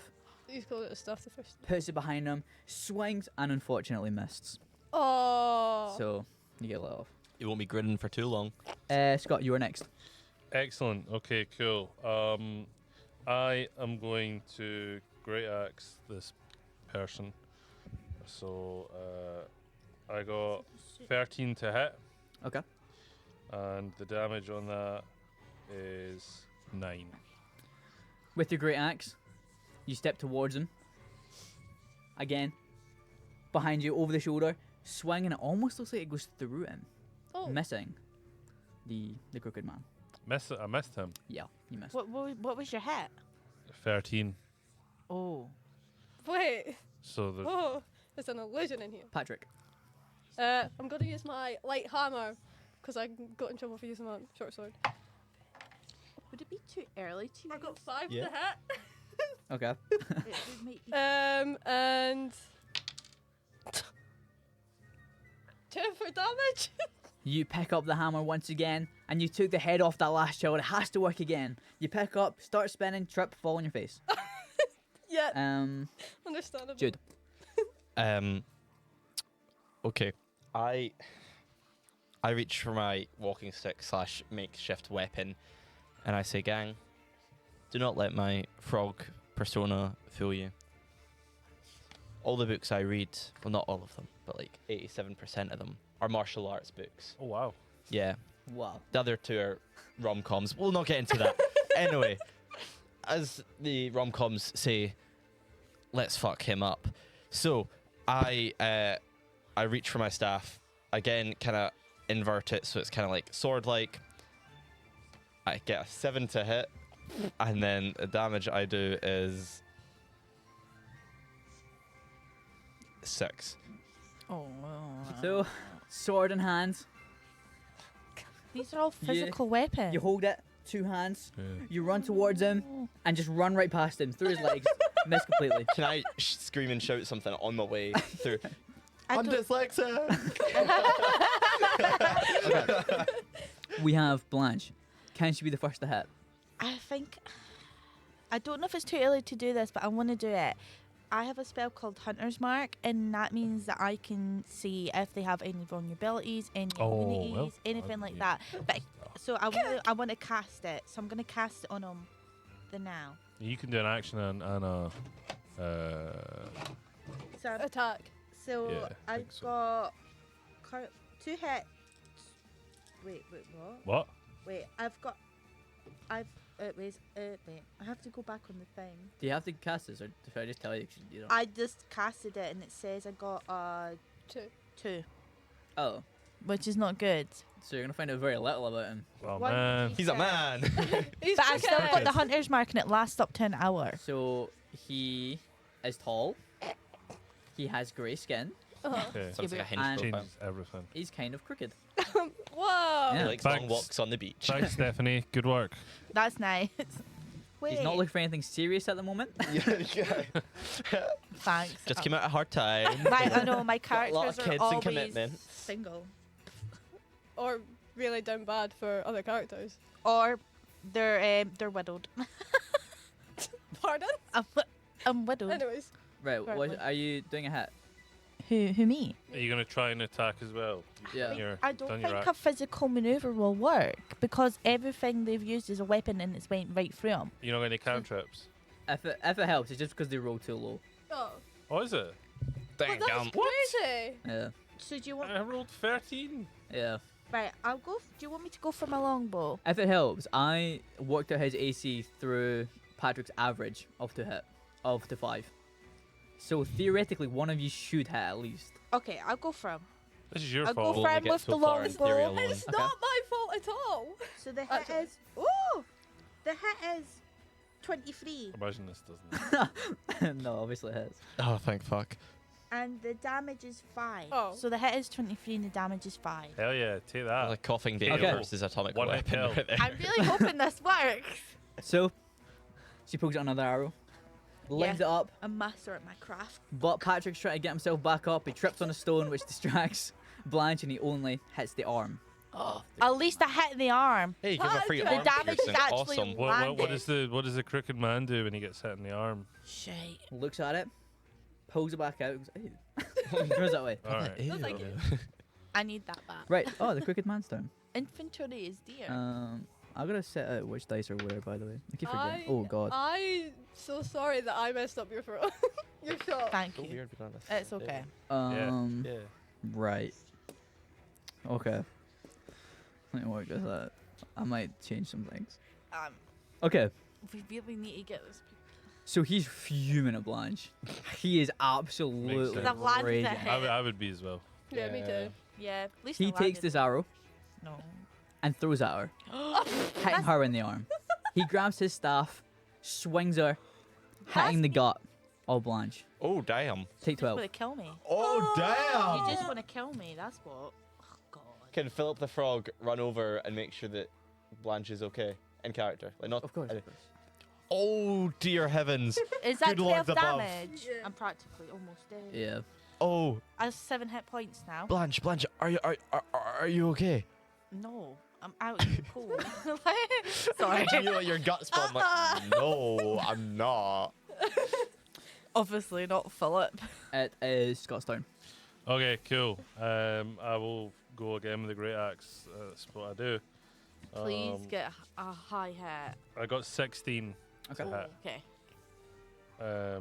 You called it a stuff the first. Puts it behind him, swings, and unfortunately missed. Oh. So you get let off. You won't be grinning for too long. Scott, you are next. Excellent. Okay, cool. I am going to great axe this person. So I got 13 to hit, Okay. and the damage on that is 9. With your great axe, you step towards him. Again, behind you, over the shoulder, swing, and it almost looks like it goes through him, Oh. missing the crooked man. I missed him. Yeah, you missed. What was your hit? 13. Oh. Wait. So the Oh. There's an illusion in here. Patrick. I'm gonna use my light hammer because I got in trouble for using my short sword. Would it be too early to I got use? 5 Yeah. to hit. Okay. It might be And 2 for damage. You pick up the hammer once again, and you took the head off that last child. It has to work again. You pick up, start spinning, trip, fall on your face. Yeah. Uh, Understandable. Jude. Okay. I reach for my walking stick / makeshift weapon, and I say, "Gang, do not let my frog persona fool you. All the books I read, well, not all of them, but like 87% of them are martial arts books. oh wow. Yeah. Wow. The other 2 are rom-coms. We'll not get into that. Anyway, as the rom-coms say, let's fuck him up. So I reach for my staff again, kind of invert it so it's kind of like sword-like. I get a 7 to hit, and then the damage I do is 6. Oh. So, sword in hand, These are all You- physical weapons. you hold it, 2 hands, Yeah. you run towards him, and just run right past him, through his legs, miss completely. Can I scream and shout something on my way through? I I'm don't- dyslexic. We have Blanche. Can she be the first to hit? I think I don't know if it's too early to do this, but I want to do it. I have a spell called Hunter's Mark, and that means that I can see if they have any vulnerabilities, any Oh, immunities, well, anything like yeah. that. But so I want to cast it. So I'm gonna cast it on him. The now. You can do an action and a. So Attack. so Yeah, I I've think so. got 2 hits. Wait, what? What? Wait, I've wait. I have to go back on the thing. Do you have to cast this, or should I just tell you? 'Cause you don't? I just casted it and it says I got 2. 2, Oh, which is not good. so you're gonna find out very little about him. Well, One man. He's a man. He's But I've still got the okay. Hunter's Mark and it lasts up to an hour. So he is tall. He has grey skin. Okay. Sounds like a hinge And- profile. Changes everything. He's kind of crooked. Whoa. He Yeah. likes long Thanks. walks on the beach. Thanks, Stephanie. Good work. That's nice. Wait, He's not looking for anything serious at the moment. thanks. Just came out a hard time. I know my Got a lot of characters are kids and always commitments. single, Or really down bad for other characters. or they're widowed. Pardon? I'm widowed. Anyways. Right, Right, what what? are you doing a hit? Who me? Are you going to try and attack as well? Yeah. I don't done your think act. a physical maneuver will work because everything they've used is a weapon and it's went right through them. You know any cantrips? If it helps, it's just because they roll too low. Oh, Oh, is it? Dang, well, that's crazy. Yeah. So do you want? I rolled 13. Yeah. Right, I'll go. Do you want me to go for my longbow? If it helps, I worked out his AC through Patrick's average of to 5. So theoretically, one of you should hit at least. Okay, I'll go for him. This is your I'll go fault. for Only him get with so the far in theory longbow. alone. It's not my fault at all. So the hit Actually. is. Ooh! The hit is 23. Imagine this doesn't. No, obviously it has. Oh, thank fuck. And the damage is 5. Oh. So the hit is 23 and the damage is 5. Hell yeah, take that. Like coughing Okay. Daniel versus atomic One hit weapon kill. right there. I'm really hoping this works. So, she pulls out another arrow, lines it up, A master at my craft. but Patrick's trying to get himself back up. He trips on a stone, which distracts Blanche, and he only hits the arm. Oh, At least I hit the arm. hey, you give a free The arm damage is piercing. actually Awesome. What does the crooked man do when he gets hit in the arm? Shite. Looks at it, pulls it back out, goes, "Ew." Throws it away. All right. No, thank you. I need that back. Right. Oh, the crooked man's turn. Inventory is dear. I gotta set out which dice are where, by the way. I keep forgetting. Oh god. I'm so sorry that I messed up your throat. Your shot. Thank So you. weird we don't have It's okay. Yeah. Right. Okay. Let me work this out. I might change some things. Okay. We really need to get this. So he's fuming at Blanche. He is absolutely sense. I've landed raging. it. I would be as well. Yeah, me too. Yeah, at least He I takes landed this it. arrow No. and throws at her, hitting her in the arm. He grabs his staff, swings her, hitting the gut of Blanche. Oh, damn. Take You just 12. want to kill me. Oh, You just want to kill me. That's what. Oh God. Can Philip the Frog run over and make sure that Blanche is okay in character? Like not. Of course. Oh dear heavens! Is that Good Lord 12 above. damage? Yeah. I'm practically almost dead. Yeah. Oh, I have 7 hit points now. Blanche, are you okay? No, I'm out in the cold. Sorry. Do you know what your gut spawned like? No, I'm not. Obviously not Philip. It is Scott's turn. Okay, cool. I will go again with the great axe. That's what I do. Please get a high hit. I got 16. Okay. to hit. Okay.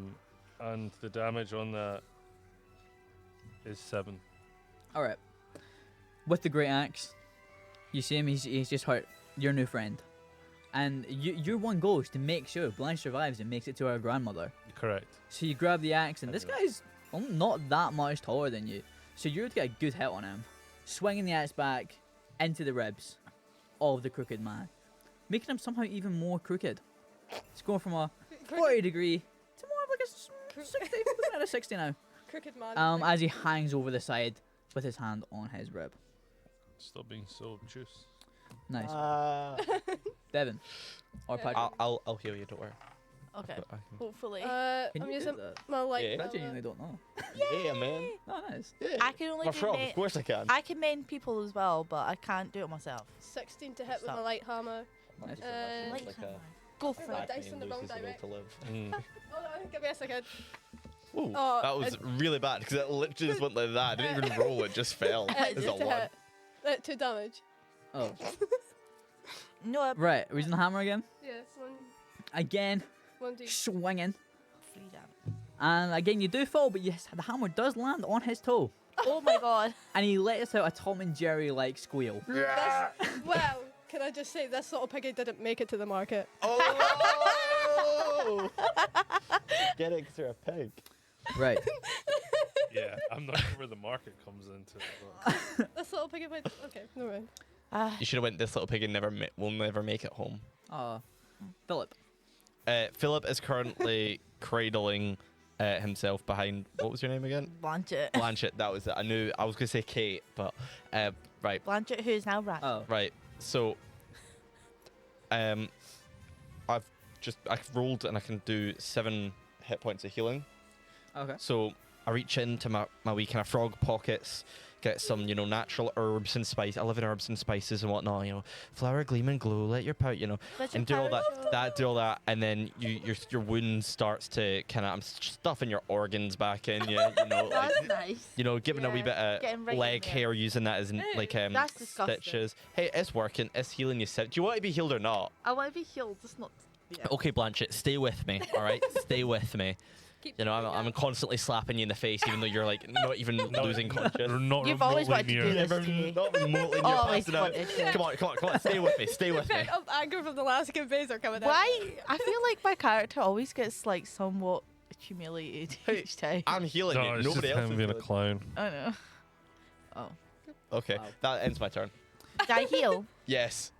And the damage on that is 7. All right. With the great axe, you see him. He's just hurt your new friend, and your one goal is to make sure Blanche survives and makes it to her grandmother. Correct. So you grab the axe, and I this do. guy's not that much taller than you, so you're to get a good hit on him, swinging the axe back into the ribs of the crooked man, making him somehow even more crooked. It's going from a 40 degree to more of like a 60. Looking at a 60 now. Crooked man. As he hangs over the side with his hand on his rib. Stop being so obtuse. Nice. Devin. Or Yeah. Patrick. I'll heal you. Don't worry. Okay. But I can- Hopefully. Can I'm you using do that? my light. Yeah. I genuinely don't know. Yeah, man. Oh, nice. Yeah. I can only My do frog, ma- of course I can. I can mend people as well, but I can't do it myself. 16 to hit with Stop. my light hammer. Nice. Light like hammer. a Go Oh, for my it. dice in the wrong direction. to live. Mm. Hold on, give me a second. Ooh, Oh, that was really bad because it literally just went like that. I didn't even roll; it just fell. It's a Just to one. hit. 2 damage. Oh. No, Right, we're using the hammer again. Yeah, Again, 1d. swinging. 3 damage. And again, you do fall, but yes, the hammer does land on his toe. Oh my God. And he lets out a Tom and Jerry like squeal. Well, can I just say this little piggy didn't make it to the market. Oh! Getting through a pig. Right. Yeah, I'm not sure where the market comes into it. But This little piggy went. Okay, no mind. You should have went. This little pig and will never make it home. Philip. Philip is currently cradling himself behind. What was your name again? Blanchett. Blanchett. That was it. I knew. I was gonna say Kate, but right. Blanchett, who is now Rat. Oh. Right. So, I've rolled and I can do 7 hit points of healing. Okay. So I reach into my wee kind of frog pockets, get some, natural herbs and spice. I live in herbs and spices and whatnot, flower gleam and glow, let your power, and do all that, do all that, and then your wound starts to kind of, I'm stuffing your organs back in you, That's nice. giving a wee bit of Getting right in leg there. hair, using that as That's disgusting. stitches. Hey, it's working, it's healing you. Do you want to be healed or not? I want to be healed. It's not. Yeah. Okay, Blanchett, stay with me, all right? Stay with me. Keep I'm constantly slapping you in the face, even though you're like not even losing conscious. Not You've always remotely wanted to near. do this to me. Not remotely near Always passing out. wanted to. Come on, stay with me, stay with me. Bit of anger from the last base are coming out. Why? I feel like my character always gets like somewhat humiliated Hey, each time. I'm healing No, you. it's Nobody just else him is being a healing. clown. I know. Oh. Okay, Wow. that ends my turn. Did I heal? Yes.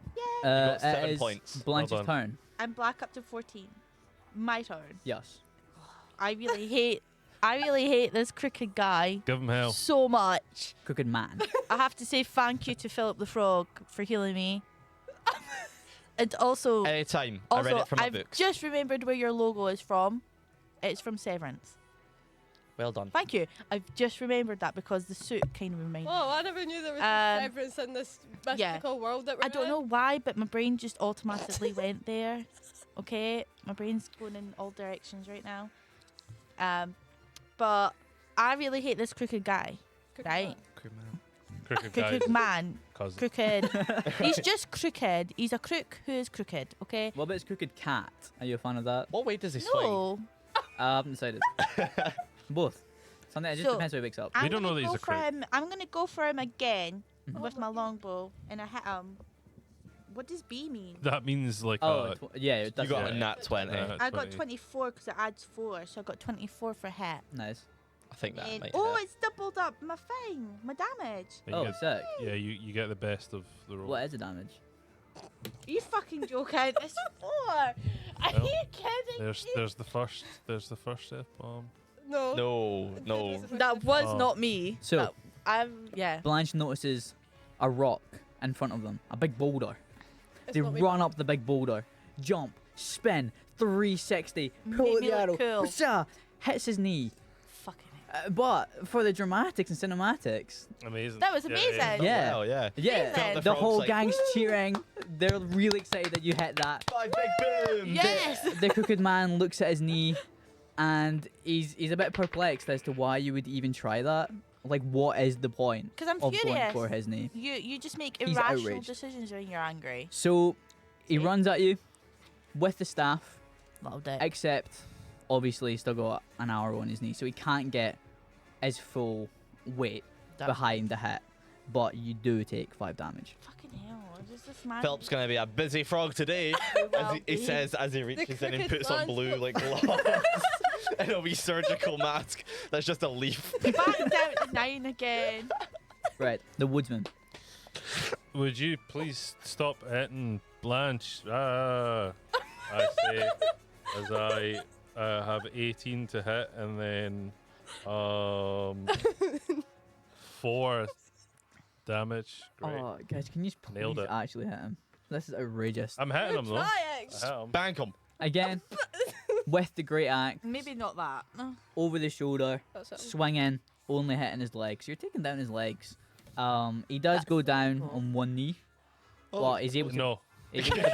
It 7 is points. Blanche's Well done. turn. I'm black up to 14. My turn. Yes. I really hate this crooked guy Give him hell. so much. Crooked man. I have to say thank you to Philip the Frog for healing me. And also, Anytime. I read it from my I've books. just remembered where your logo is from. It's from Severance. Well done. Thank you. I've just remembered that because the suit kind of reminds me. Oh, I never knew there was Um, severance in this yeah. mystical world that we're I don't in. know why, but my brain just automatically went there. Okay, my brain's going in all directions right now. But I really hate this crooked guy. Crooked Right. man. Crooked guy. Crooked man. Cousin. Crooked. He's just crooked. He's a crook who is crooked. Okay. What about his crooked cat? Are you a fan of that? What way does he swing? No. I haven't decided. Both. Something. It just So, depends how he wakes up. I'm don't know gonna that he's go a for crook. him. I'm gonna go for him again Mhm. with my longbow, and I hit him. What does B mean? That means like Oh, yeah. You That's got right. a nat 20. I got 24 because it adds 4, so I got 24 for hit. Nice. I think that And, might oh, hit. it's doubled up my thing, my damage. Oh, sick. yeah, you get the best of the roll. What is the damage? Are you fucking joking? It's 4. Are Well, you kidding me? There's the first F bomb. No. No. That was Oh. not me. So- Yeah. Blanche notices a rock in front of them, a big boulder. It's They not me. run up the big boulder, jump, spin, 360, pull Made out me the arrow, look cool. whooshah, hits his knee. Fucking hell. But for the dramatics and cinematics, Amazing. That was Yeah, amazing. Yeah. Wow, yeah. yeah, Amazing. the frog's whole like, gang's cheering. They're really excited that you hit that. 5 big boom. Yes. The crooked man looks at his knee, and he's a bit perplexed as to why you would even try that. Like, what is the point Because I'm of going furious. for his knee? You just make He's irrational outraged. decisions when you're angry. So he See? runs at you with the staff, Loved it. except obviously he's still got an arrow on his knee, so he can't get his full weight That's behind the hit. But you do take 5 damage. Fucking hell. Is this man? Philip's gonna be a busy frog today, as Well, he says as he reaches in and crooked puts on man's blue foot. like gloves and a wee surgical mask. That's just a leaf. Back down to 9 again. Right, the woodsman. Would you please stop hitting Blanche? I say, as I have 18 to hit, and then 4 damage. Great. Oh, guys, can you just Nailed please it. actually hit him? This is outrageous. I'm hitting You're him though. trying. I hit him. Bank him. Again, with the great axe, Maybe not that. No. over the shoulder, That's it. swinging, only hitting his legs. You're taking down his legs. He does That's go down cool. on one knee, Oh, but he's able to, No. he's able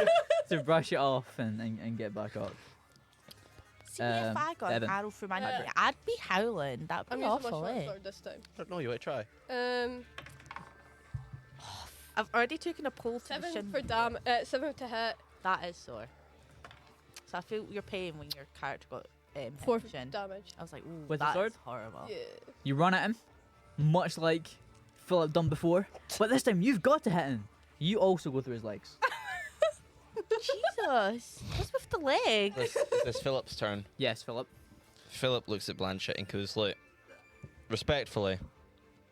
to brush it off and get back up. See, if I got an 7. arrow through my Yeah. knee, I'd be howling. That'd I'm be using my awful, short eh? sword this time. I don't know. You want to try? I've already taken a pull to the 7 shin. for 7 to hit, That is sore. So I feel your pain when your character got hit 4 in the shin. damage. I was like, ooh, With the that's sword? horrible. Yeah. You run at him, much like Philip done before, but this time you've got to hit him. You also go through his legs. Jesus. What's with the leg? Is this Philip's turn? Yes, Philip. Philip looks at Blanchett and goes, "Look, respectfully,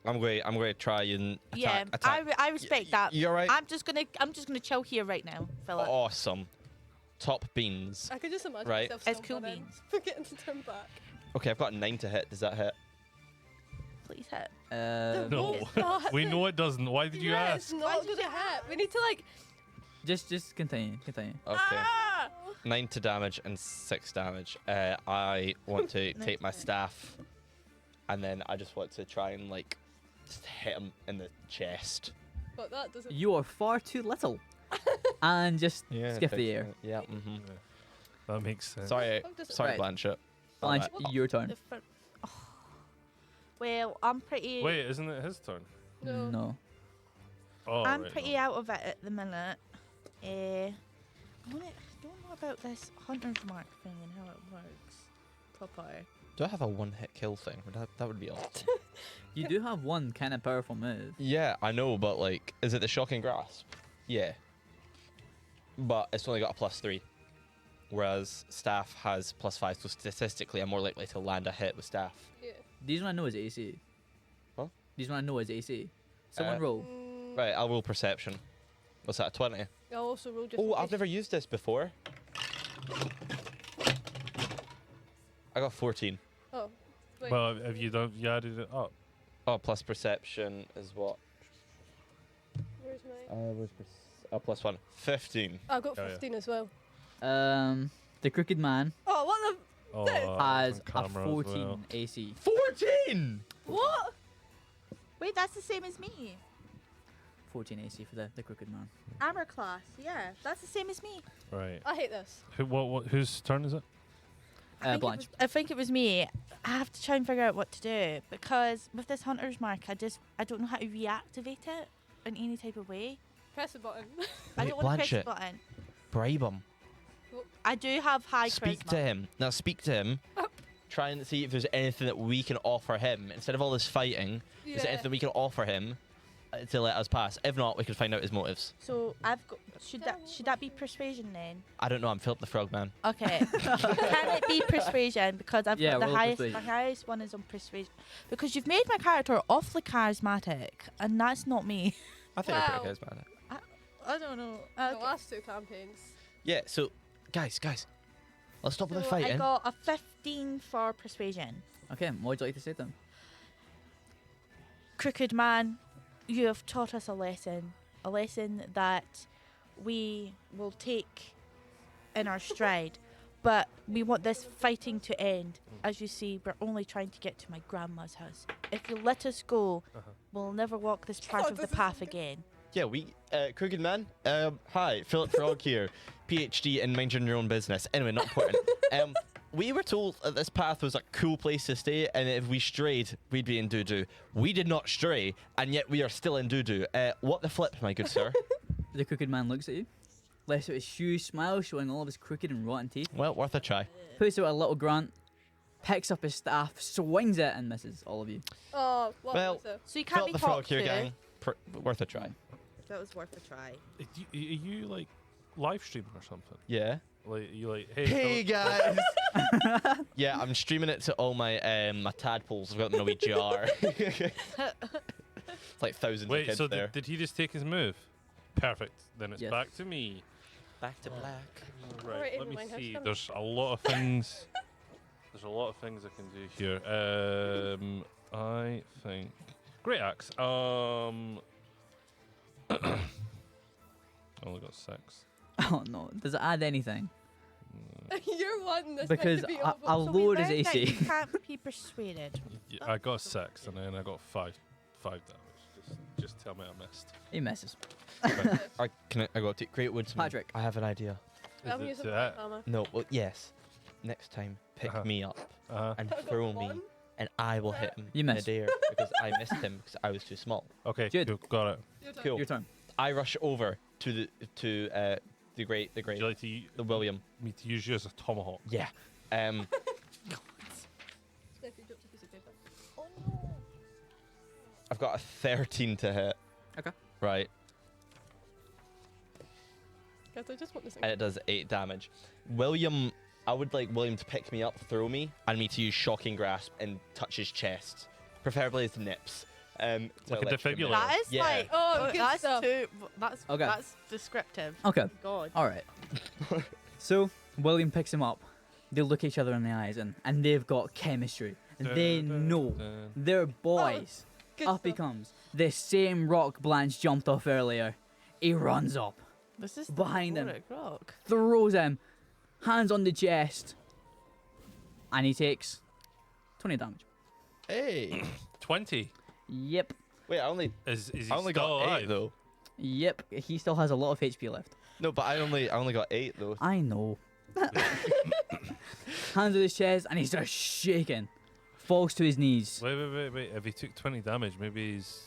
I'm going to try and Yeah, attack." I respect that. You're right. I'm just gonna chill here right now, Philip. Awesome. Top beans. I could just imagine Right. myself It's still cool running, beans. forgetting to turn back. Okay, I've got a 9 to hit. Does that hit? Please hit. No. It's not- We know it doesn't. Why did you yeah, ask? It's not did gonna you hit. We need to like. Just continue. Okay. Ah! 9 to damage and 6 damage. I want to take my staff and then I just want to try and like just hit him in the chest. But that doesn't. You are far too little. And just skiff the air. Yeah. Mm-hmm. Yeah. That makes sense. Sorry, How does it sorry, Right. Blanchett. Blanche, Bad. your turn. Well, I'm pretty. Wait, isn't it his turn? No. Oh, I'm right, pretty no. out of it at the minute. I don't know about this hunter's mark thing and how it works proper. Do I have a one-hit kill thing? That would be awesome. You do have one kind of powerful move. Yeah, I know, but like, is it the shocking grasp? Yeah. But it's only got a +3. Whereas staff has +5, so statistically I'm more likely to land a hit with staff. Yeah. These one I know is AC. What? These one I know is AC. Someone Uh, roll. Right, I'll roll perception. What's that, a 20? I also roll just. Oh, in I've case. never used this before. I got 14. Oh. Wait. Well, have you done? You added it up. Oh, plus perception is what? Where's my? +1. 15. I've got Oh, yeah. 15 as well. The crooked man Oh, what Oh, has on a camera as 14 well. AC. 14! the? What? Wait, that's the same as me. 14 AC for the crooked man. Armor class, yeah, that's the same as me. Right. I hate this. Whose turn is it? Blanche. I think it was me. I have to try and figure out what to do because with this hunter's mark, I don't know how to reactivate it in any type of way. Press the button. I Wait, don't want to press the Blanchett. button. Bribe him. I do have high Speak charisma. to him. Now speak to him. Try and see if there's anything that we can offer him. Instead of all this fighting, is there anything we can offer him to let us pass? If not, we can find out his motives. So I've got. Should that be persuasion then? I don't know, I'm Philip the Frogman. Okay. Can it be persuasion because I've Yeah, got the roll highest? persuasion. My highest one is on persuasion because you've made my character awfully charismatic, and that's not me. I think Wow. we're pretty charismatic. I don't know. The last 2 campaigns. Yeah, so, guys, let's stop with the So fighting. I got a 15 for persuasion. Okay, what would you like to say to them? Crooked man, you have taught us a lesson that we will take in our stride. But we want this fighting to end. As you see, we're only trying to get to my grandma's house. If you let us go, we'll never walk this part God, of the this is path good. again. Yeah, Crooked Man. Hi, Philip Frog here, PhD in minding your own business. Anyway, not important. We were told that this path was a cool place to stay, and if we strayed, we'd be in doo-doo. We did not stray, and yet we are still in doo-doo. What the flip, my good sir? The crooked man looks at you, lets out his huge smile, showing all of his crooked and rotten teeth, Well, worth a try. puts out a little grunt, picks up his staff, swings it, and misses all of you. Oh, what Well, was it? So you can't Philip be the Frog talked here, to. gang. Worth a try. That was worth a try. Are you like live streaming or something? Yeah. Like you like, hey, Hey guys. Yeah, I'm streaming it to all my my tadpoles. I've got them in a wee jar. It's like thousands of wait, kids so there. did he just take his move? Perfect. Then it's Yes. back to me. Back to black. Right, Alright, let me everyone, how's see. it There's a lot of things. There's a lot of things I can do here. I think great axe. Only got 6. Oh no, does it add anything? You're one that's Because meant to be I- awful. I'll So we lower his learned that AC. You can't be persuaded. Yeah, I got 6, and then I got 5 damage. Just tell me I missed. He misses. I got to Great Woodsman. Patrick. I have an idea. I'm Is it using to my that? hammer. No, well, yes. Next time, pick Uh-huh. me up and I've got throw me, one. and I will hit him You in miss. the air because I missed him because I was too small. Okay, Jude. cool, got it. Your turn. Cool. Your turn. I rush over to the great Would you like the William. me to use you as a tomahawk? Yeah. Steffi dropped a piece of paper. Oh no. I've got a 13 to hit. Okay. Right. Guys, I just want this thing. And it does 8 damage. I would like William to pick me up, throw me, and me to use Shocking Grasp and touch his chest. Preferably his nips. To Like a electrocute him. defibrillator. That is Yeah. like Oh, good that's stuff. Okay. That's descriptive. Okay. God. All right. So William picks him up. They look each other in the eyes, and they've got chemistry. They know they're boys. Good Up he stuff. comes. The same rock Blanche jumped off earlier. He runs up, This is Behind him. the rock. throws him, hands on the chest, and he takes 20 damage. Hey. 20. Yep. Wait, I only Is he I only still got alive? 8 though. Yep. He still has a lot of HP left. No, but I only got 8 though. I know. Hands on his chest, and he starts shaking. Falls to his knees. Wait. If he took 20 damage, maybe he's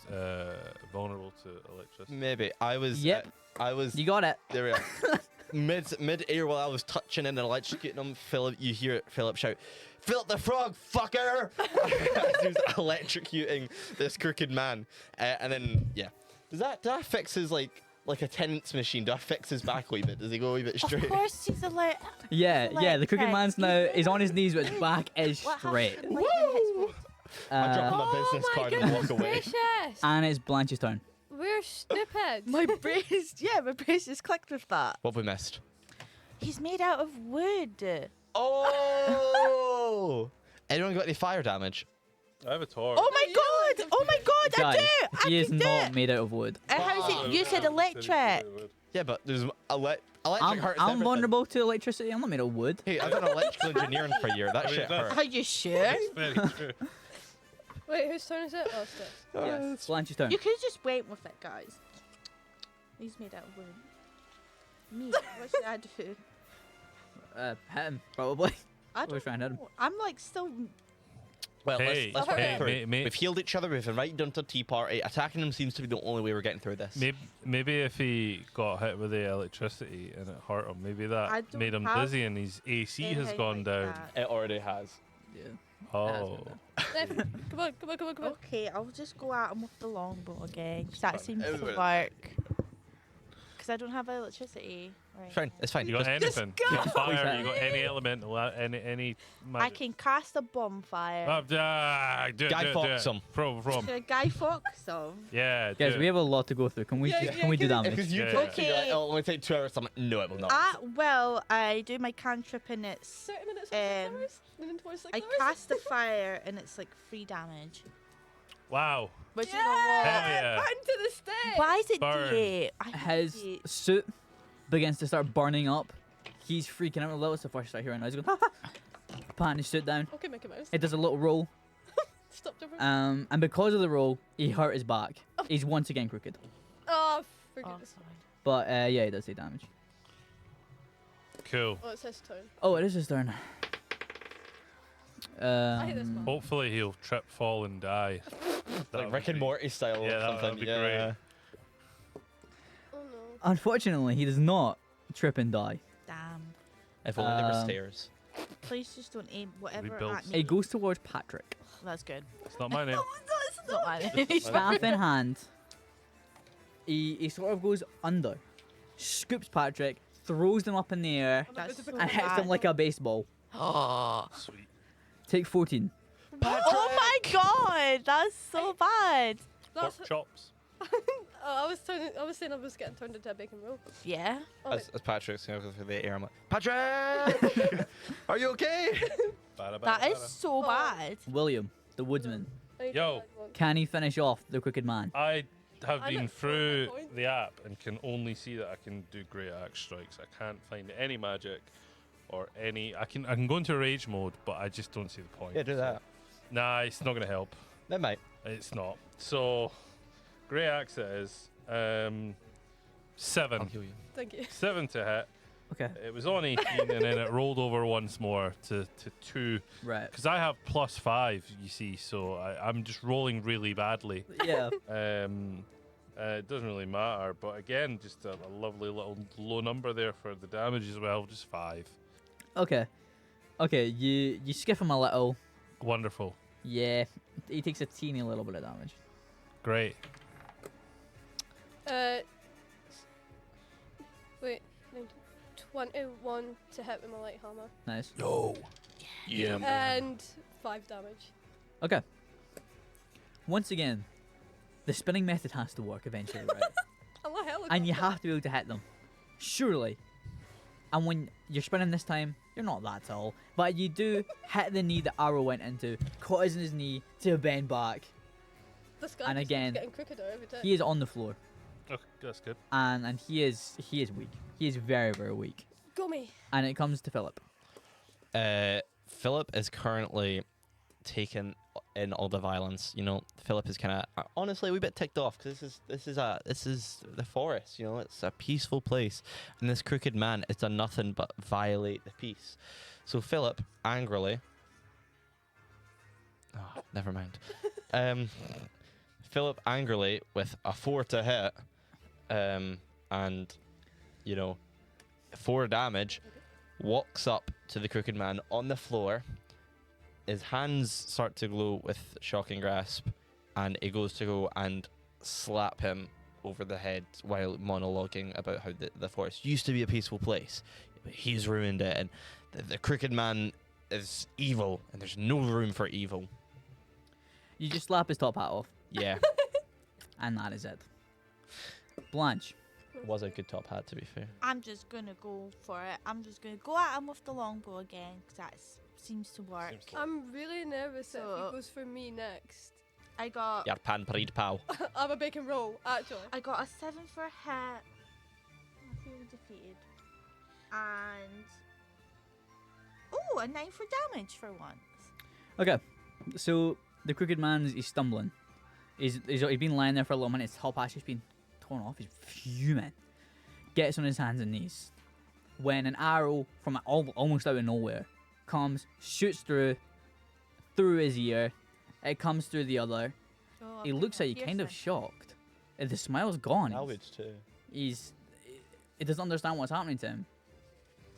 vulnerable to electricity. Maybe I was. Yep. I was. You got it. There we are. mid air while I was touching and electrocuting him. Philip, you hear Philip shout, "Philip the Frog, fucker!" As he was electrocuting this crooked man, and then yeah, does that fix his like a tenant's machine? Do I fix his back a wee bit? Does he go a wee bit straight? Of course, he's a Yeah. The crooked Electric. man's now is on his knees, but his back is What straight. happened? Lightning hits me. I drop Uh, my business oh my card and walk goodness away. gracious. and it's Blanche's turn. We're stupid. My brace, my brace just clicked with that. What have we missed? He's made out of wood. Oh! Anyone got any fire damage? I have a torch. Oh my god! Oh my god! I Guys, do! I he is can do not it. made out of wood. How is it? You said electric. Yeah, but there's electric I'm hurts I'm everything. vulnerable to electricity. I'm not made of wood. Hey, I've done electrical engineering for a year. That I mean, shit that's- hurt. Are you sure? Very true. Wait, whose turn is it? Oh, it's this. Yes. Blanche's turn. You could just wait with it, guys. He's made out of wood. Me, what should I do? Hit him, probably. I Always try and hit him. know. I'm like still. Well, Hey, let's work hey, it through. mate. We've healed each other. We've invited them to a tea party. Attacking them seems to be the only way we're getting through this. Maybe if he got hit with the electricity and it hurt him, maybe I that don't made him have dizzy and his AC has anything gone like down. that. It already has. Yeah. Oh. Come on. Okay, I'll just go at him with the longbow again. 'Cause that seems to Everybody- work. Because I don't have electricity. Right. It's fine. It's fine. You got Just- anything? You got fire? You got any elemental? Any I magic? can cast a bonfire. Do it, Guy do it, Fawkes do it. him. From. Should a Guy Fawkes song? Yeah. Guys, do we it. have a lot to go through. Can we Yeah, can yeah, we do can- damage? Because you Yeah. talk to me like, Okay. oh, it'll only take 2 hours. I'm like, no, it will not. Well, I do my cantrip and it's. 30 minutes, 6 Um, hours? Moving towards 6 I hours? cast the fire and it's like 3 damage. Wow. But Yeah! you know what? Hell yeah. Back to the stage! Why is it Burn. D8? I hate His D8. suit begins to start burning up. He's freaking out a little. It's the first start hearing noise. He's going, patting his suit down. Okay, Mickey Mouse. It does a little roll. Stop jumping. And because of the roll, he hurt his back. He's once again crooked. Oh, for Oh, goodness. sorry. But yeah, he does take damage. Cool. Oh, it's his turn. Oh, it is his turn. I hate this one. Hopefully he'll trip, fall, and die. That Like would Rick and be- Morty style Yeah, or that'd something. be Yeah. great. Oh no. Unfortunately, he does not trip and die. Damn. If only there were Um, stairs. Please just don't aim whatever Rebuild. at me. It goes towards Patrick. That's good. It's not my name. It's not mine. Staff in hand. He sort of goes under, scoops Patrick, throws them up in the air, That's so and hits bad. them like a baseball. Oh. Sweet. Take 14. Oh my god, that's so bad. That's, Pork chops. I was saying I was getting turned into a bacon roll. Yeah. Oh, As Patrick's going through the air, I'm like, Patrick! Are you okay? That is so Oh. bad. William, the woodsman. I need to Yo. add one. Can he finish off the crooked man? I have I'm been at 4 through points. the app and can only see that I can do great axe strikes. I can't find any magic or any. I can go into rage mode, but I just don't see the point. Yeah, do that. Nah, it's not gonna help. That might. It's not. So, great axe it is. 7. I'll heal you. Thank you. 7 to hit. Okay. It was on 18 and then it rolled over once more to 2. Right. Because I have +5, you see, so I'm just rolling really badly. Yeah. It doesn't really matter, but again, just a lovely little low number there for the damage as well, just 5. Okay. Okay, you skiff him a little. Wonderful. Yeah. He takes a teeny little bit of damage. Great. Wait, 19, 21 to hit with my light hammer. Nice. Yo. Yeah, And 5 damage. Okay. Once again, the spinning method has to work eventually, right? I'm a helicopter. And you have to be able to hit them. Surely. And when you're spinning this time, you're not that tall. But you do hit the knee the arrow went into, causing his knee to bend back. This guy and just keeps again, getting crookeder every time. He is on the floor. Okay, that's good. And he is weak. He is very, very weak. Go me. And it comes to Philip. Philip is currently taking in all the violence. You know, Philip is kind of honestly a wee bit ticked off because this is the forest. You know, it's a peaceful place, and this crooked man has done nothing but violate the peace. So Philip angrily, oh, never mind. Philip angrily with a 4 to hit, and you know, 4 damage, walks up to the crooked man on the floor. His hands start to glow with shocking grasp, and he goes to go and slap him over the head while monologuing about how the forest used to be a peaceful place, but he's ruined it, and the crooked man is evil, and there's no room for evil. You just slap his top hat off, Yeah, and that is it. Blanche. was a good top hat, to be fair. I'm just gonna go for it. I'm just gonna go at him with the longbow again, because that seems to work. Seems to- I'm really nervous if So- he goes for me next. I got Your pan parade pal. I'm a bacon roll, actually. I got a 7 for a hit. I feel defeated. And a 9 for damage for once. Okay, so the crooked man's he's stumbling. He's been lying there for a little minute. His top hat's just been torn off. He's fuming. Gets on his hands and knees. When an arrow from almost out of nowhere comes, shoots through his ear. It comes through the other. Oh, He looks at you kind of shocked. The smile's gone. I would too. He doesn't understand what's happening to him.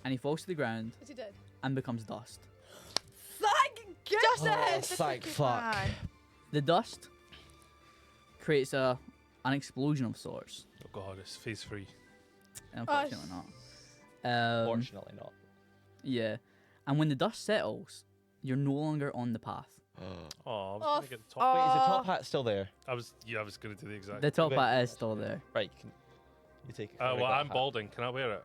And he falls to the ground Is he dead? and becomes dust. Thank goodness! Oh, thank fuck. The dust creates an explosion of sorts. Oh god, it's phase 3. Unfortunately not. Fortunately not. Yeah. And when the dust settles, you're no longer on the path. Oh, I was Oh, gonna get the top. Wait, is the Oh. top hat still there? I was gonna do the exact. The top Okay. hat is still there. Right, you take it. Well, I'm balding. Can I wear it?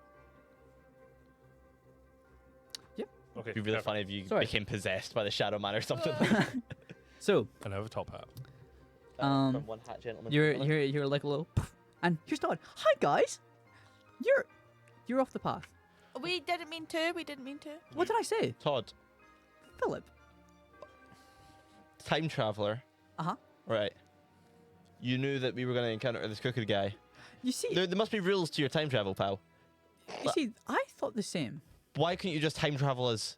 Yep. Okay. It'd be really perfect. funny if you Sorry. became possessed by the Shadow Man or something. So, And I have a top hat. From one hat gentleman. to you're another. like a little poof, and here's Todd. Hi guys. You're off the path. We didn't mean to. We didn't mean to. What did I say? Todd, Philip. time traveler. Uh-huh. Right. You knew that we were going to encounter this crooked guy. You see, There must be rules to your time travel, pal. I thought the same. Why couldn't you just time travel us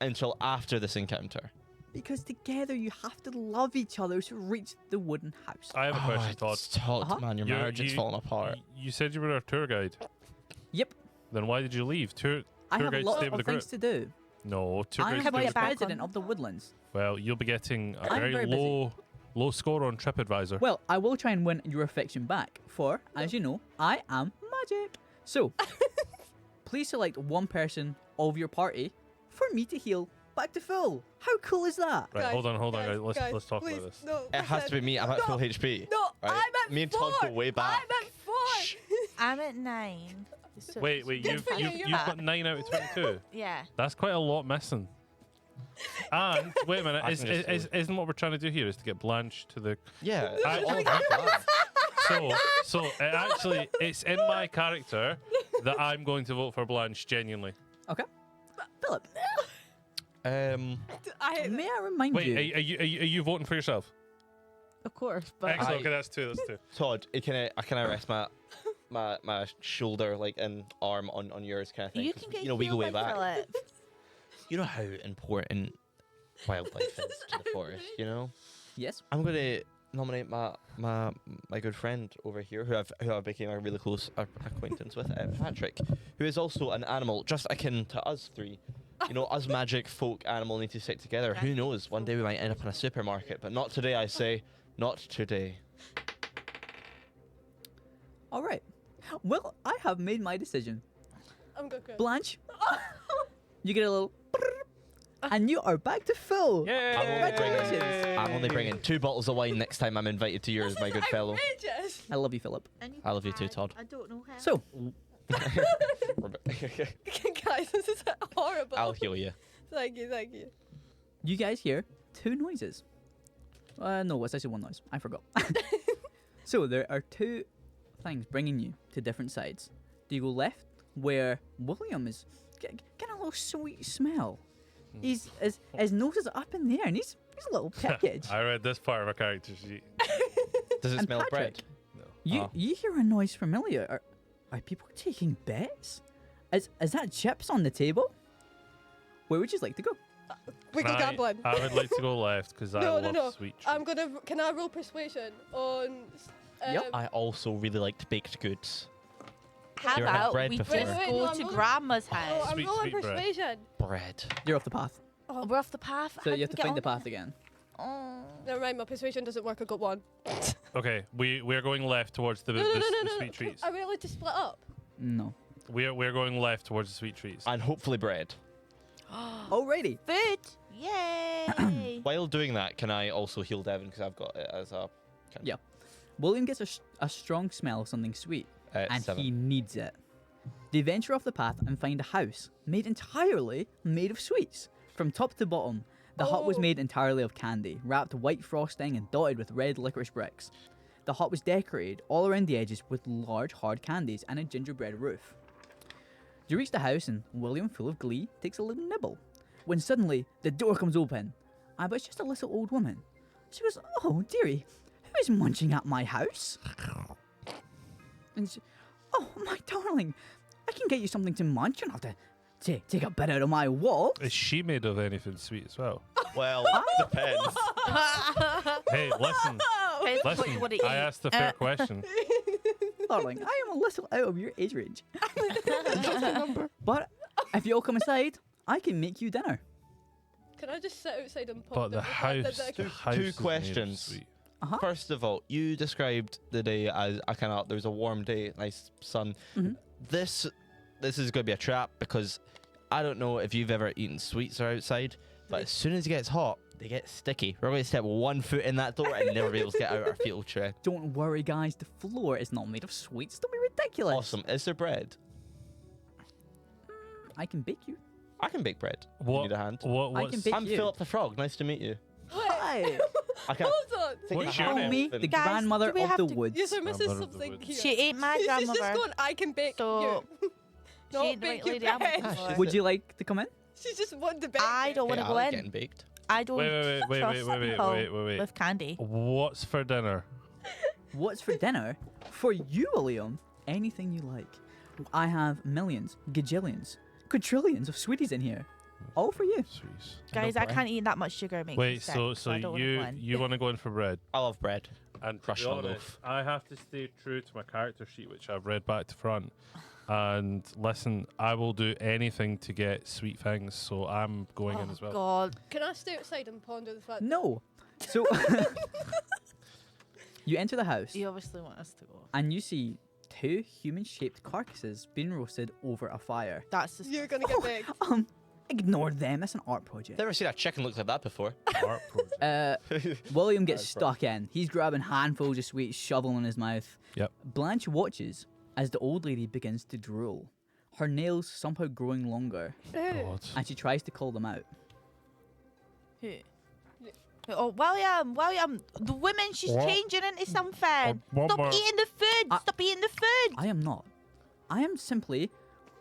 until after this encounter? Because together you have to love each other to reach the wooden house. I have a question, Todd. Todd, Uh-huh. man, your You- marriage is you- falling apart. You said you were a tour guide. Yep. Then why did you leave? Tour I have a guides lot stay of with the things group. to do. No, tour I guides am stay get vice with the back group. president on. of the woodlands. Well, you'll be getting a I'm very very busy. low score on TripAdvisor. Well, I will try and win your affection back, for, as you know, I am magic. So, please select one person of your party for me to heal back to full. How cool is that? Right, Guys, hold on, guys, guys. guys, Let's talk please, about this. No, It has to be me. I'm at full HP. No, Right? I'm at Me and 4. Todd go way back. I'm at 4. I'm at 9. So Wait, Good you've for you, you've, you're you've back. got 9 out of 22. Yeah. That's quite a lot missing. And wait a minute, I can just isn't what we're trying to do here is to get Blanche to the Yeah. I- it's all about that. so it's in my character that I'm going to vote for Blanche genuinely. Okay. Philip, I hate may I remind Wait, you? are you voting for yourself? Of course, but Excellent. I- Okay, that's two. Todd, can I rest my shoulder and arm on yours kind of thing? you 'Cause, can get we go way healed by back. Philip. You know how important wildlife is to the forest. You know. Yes. I'm gonna nominate my good friend over here, who I've became a really close acquaintance with, Patrick, who is also an animal just akin to us three. You know, us magic folk animal need to stick together. Who knows? One day we might end up in a supermarket, but not today. I say, not today. All right. Well, I have made my decision. I'm good. Blanche, you get a little, and you are back to full. Congratulations. I'm only bringing 2 bottles of wine next time I'm invited to yours, my good fellow. Outrageous. I love you, Philip. And you I love you too, can Todd. I don't know how. So, Guys, this is horrible. I'll heal you. Thank you. you guys hear 2 noises. No, it's actually 1 noise. I forgot. So, there are 2 things bringing you to different sides. Do you go left, where William is getting a little sweet smell? His nose is up in there, and he's He's a little package. I read this part of my character sheet. Does it And smell of bread? Patrick, No. You Oh. you hear a noise familiar? Are people taking bets? Is that chips on the table? Where would you like to go? We go gambling. I would like to go left because I No, love no, no. sweet treats. I'm gonna. Can I roll persuasion on? Yep. I also really liked baked goods. How You ever had about bread we before? just Wait, go no, I'm to rolling- Grandma's Oh, house? I'm Sweet, rolling sweet bread. persuasion. Bread. You're off the path. Oh, We're off the path. So How you have do to we find the get on path again. Oh. never mind. My persuasion doesn't work. I got one. Okay, we're going left towards the, No, no, the, no, no, the no. sweet treats. Are we allowed to split up? No. We're going left towards the sweet treats. And hopefully bread. Alrighty. Food! Yay! While doing that, can I also heal Devon because I've got it as a Yeah. William gets a strong smell of something sweet, and 7. he needs it. They venture off the path and find a house made entirely made of sweets. From top to bottom, the hut was Oh. made entirely of candy, wrapped white frosting and dotted with red licorice bricks. The hut was decorated all around the edges with large hard candies and a gingerbread roof. You reach the house and William, full of glee, takes a little nibble. When suddenly the door comes open, but it's just a little old woman. She goes, "Oh dearie, who is munching at my house?" And she, "Oh my darling, I can get you something to munch. You don't have to take a bit out of my wall." Is she made of anything sweet as well? Well, depends. Hey, listen, Depends what listen. you want to I eat. asked a fair question. Darling, I am a little out of your age range. But if you'll come inside, I can make you dinner. Can I just sit outside and pop But the house, that the Two- house two is made of questions. sweet. Uh-huh. First of all, you described the day as a kind of there was a warm day, nice sun. Mhm. This is going to be a trap because I don't know if you've ever eaten sweets or outside, but as soon as it gets hot, they get sticky. We're going to step one foot in that door and never be able to get out our field tray. Don't worry, guys. The floor is not made of sweets. Don't be ridiculous. Awesome. Is there bread? I can bake you. I can bake bread. You What? need a hand. What? I What's, can bake I'm you. Philip the Frog. Nice to meet you. Hi. I can't. Hold on. Take What's a your Call hand name? me the Guys, grandmother do we of have the to- woods. Yes, we're missing Grandmother of the something woods. here. She ain't my She's grandmother. just going, I can bake So, you. She Not ain't the bake right you lady I'm bread. looking for. Would you like to come in? She just wanted to bake I you. don't want Hey, to I go like in. getting baked. I don't wait, trust people with candy. What's for dinner? What's for dinner? For you, William, anything you like. I have millions, gajillions, quadrillions of sweeties in here. All for you. Sweets. Guys, I can't eat that much sugar. It makes me Wait, sick, so I don't wanna you go in. you want to go in for bread? I love bread. And to Crush be on a honest, loaf. I have to stay true to my character sheet, which I've read back to front. And listen, I will do anything to get sweet things, so I'm going in Oh, as well. God. Can I stay outside and ponder the fact? No. So you enter the house You obviously want us to go. and you see two human-shaped carcasses being roasted over a fire. That's just You're gonna get big. Ignore them. It's an art project. Never seen a chicken look like that before. Art project. William gets That's stuck in. He's grabbing handfuls of sweets, shoveling in his mouth. Yep. Blanche watches as the old lady begins to drool, her nails somehow growing longer, God. and she tries to call them out. Who? Oh, William, the woman, she's What? changing into something. One Stop more. eating the food. Stop eating the food. I am not. I am simply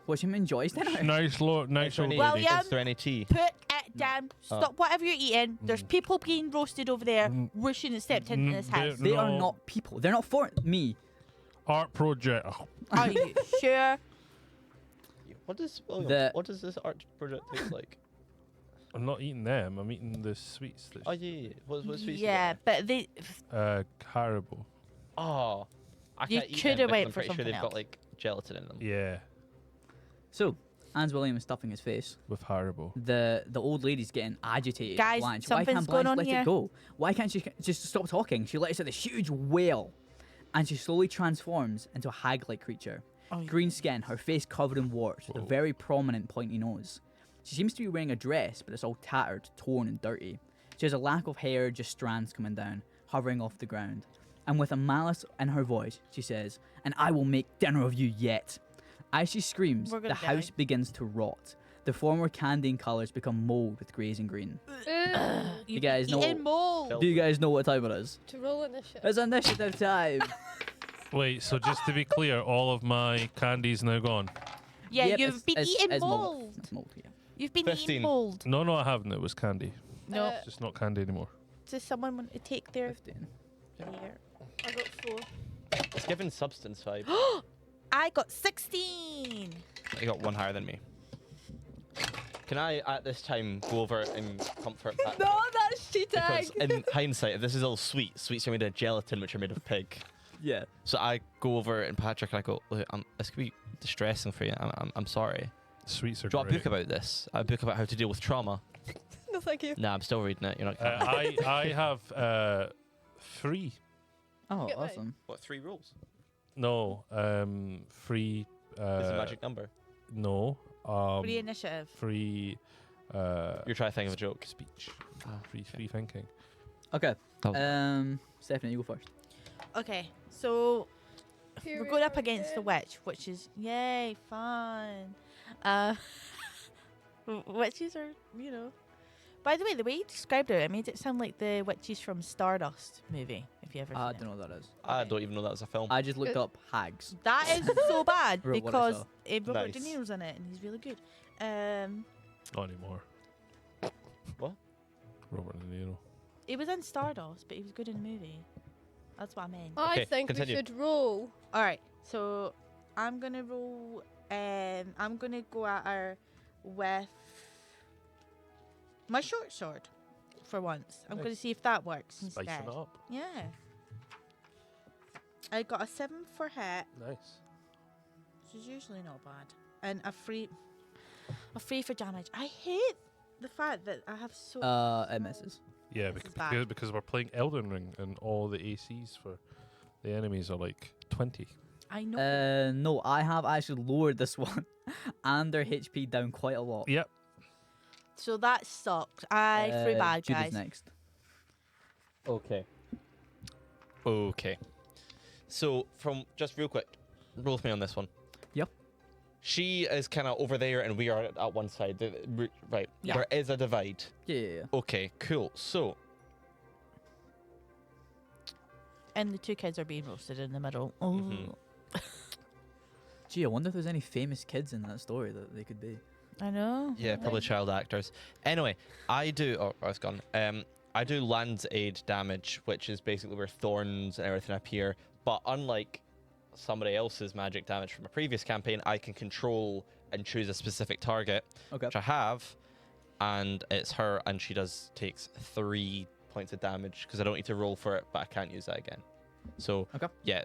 watching him enjoy his dinner. Nice look, Is nice there old any, lady. William. is there any tea? Put it down. Stop whatever you're eating. There's people being roasted over there. We shouldn't step into this house. They are No. not people. They're not for me. Art project. Are you sure? What does what does this art project look like? I'm not eating them. I'm eating the sweets. Oh yeah. What sweets you Yeah, got? but they. Haribo. Oh, I You can't eat coulda them because went I'm for pretty sure something they've else. got like gelatin in them. Yeah, So, as William is stuffing his face, with Haribo. the old lady's getting agitated. Guys, Blanche, why something's can't going Blanche on let here. it go? Why can't she just stop talking? She lets out this huge wail, and she slowly transforms into a hag-like creature. Oh, Green skin, her face covered in warts, with a Whoa. very prominent pointy nose. She seems to be wearing a dress, but it's all tattered, torn, and dirty. She has a lack of hair, just strands coming down, hovering off the ground. And with a malice in her voice, she says, "And I will make dinner of you yet." As she screams, We're the gonna house die. begins to rot. The former candy and colours become mould with greys and green. You guys know- eating mold. Do you guys know what time it is? To roll initiative. It's initiative time. Wait, so just to be clear, all of my candy's now gone. Yeah, Yep, you've been eating it's mold. It's mold, yeah. You've been 15. eating mold. No, I haven't. It was candy. No. Uh, It's just not candy anymore. Does someone want to take their 15. hair? I got 4. It's given substance vibe. I got 16. You got one higher than me. Can I, at this time, go over and comfort that? No, that's cheating. Because in hindsight, if this is all sweets are made of gelatin, which are made of pig. Yeah. So I go over and Patrick and I go, look, this could be distressing for you. I'm sorry. Sweets are Do you want a great. book about this? A book about how to deal with trauma? No, thank you. Nah, I'm still reading it. You're not. I have 3. Oh, Get mine. awesome. What, 3 rules? No, 3. Is a magic number. No. Free initiative. 3. You're trying to think of a joke. Speech. Ah, Free thinking. Okay. That was- Stephanie, you go first. Okay, so Here we're we going up are against the again. witch, which is yay fun. Witches are, you know. By the way, the way you described it made it sound like the witches from Stardust movie. If you ever I seen it. don't know what that is. I don't even know that was a film. I just looked up hags. That is so bad Wrote what I because saw. Robert De Nice. Niro's in it and he's really good. Not anymore. What? Robert De Niro. He was in Stardust, but he was good in the movie. That's what I meant. I Okay, think continue. we should roll. All right, so I'm gonna roll. I'm gonna go at her with my short sword for once. I'm gonna Nice. see if that works Spicing instead. it up. Yeah. I got a 7 for hit, Nice. which is usually not bad, and a 3 for damage. I hate the fact that I have so. It misses. Yeah, This is bad. because we're playing Elden Ring and all the ACs for the enemies are like 20. I know. No, I have actually lowered this one and their HP down quite a lot. Yep. So that sucks. I threw bad, Judy's guys. next. Okay. Okay. So, from just real quick, roll with me on this one. Yep. She is kind of over there, and we are at one side. Right. Yeah. There is a divide. Yeah. Okay, cool. So, And the 2 kids are being roasted in the middle. Oh. Mhm. Gee, I wonder if there's any famous kids in that story that they could be. I know. yeah, probably child actors. Anyway, I do. Oh, it's gone. I do Land's Aid damage, which is basically where thorns and everything appear. But unlike somebody else's magic damage from a previous campaign, I can control and choose a specific target, Okay. which I have, and it's her, and she takes 3 points of damage because I don't need to roll for it, but I can't use that again. So Okay. yeah,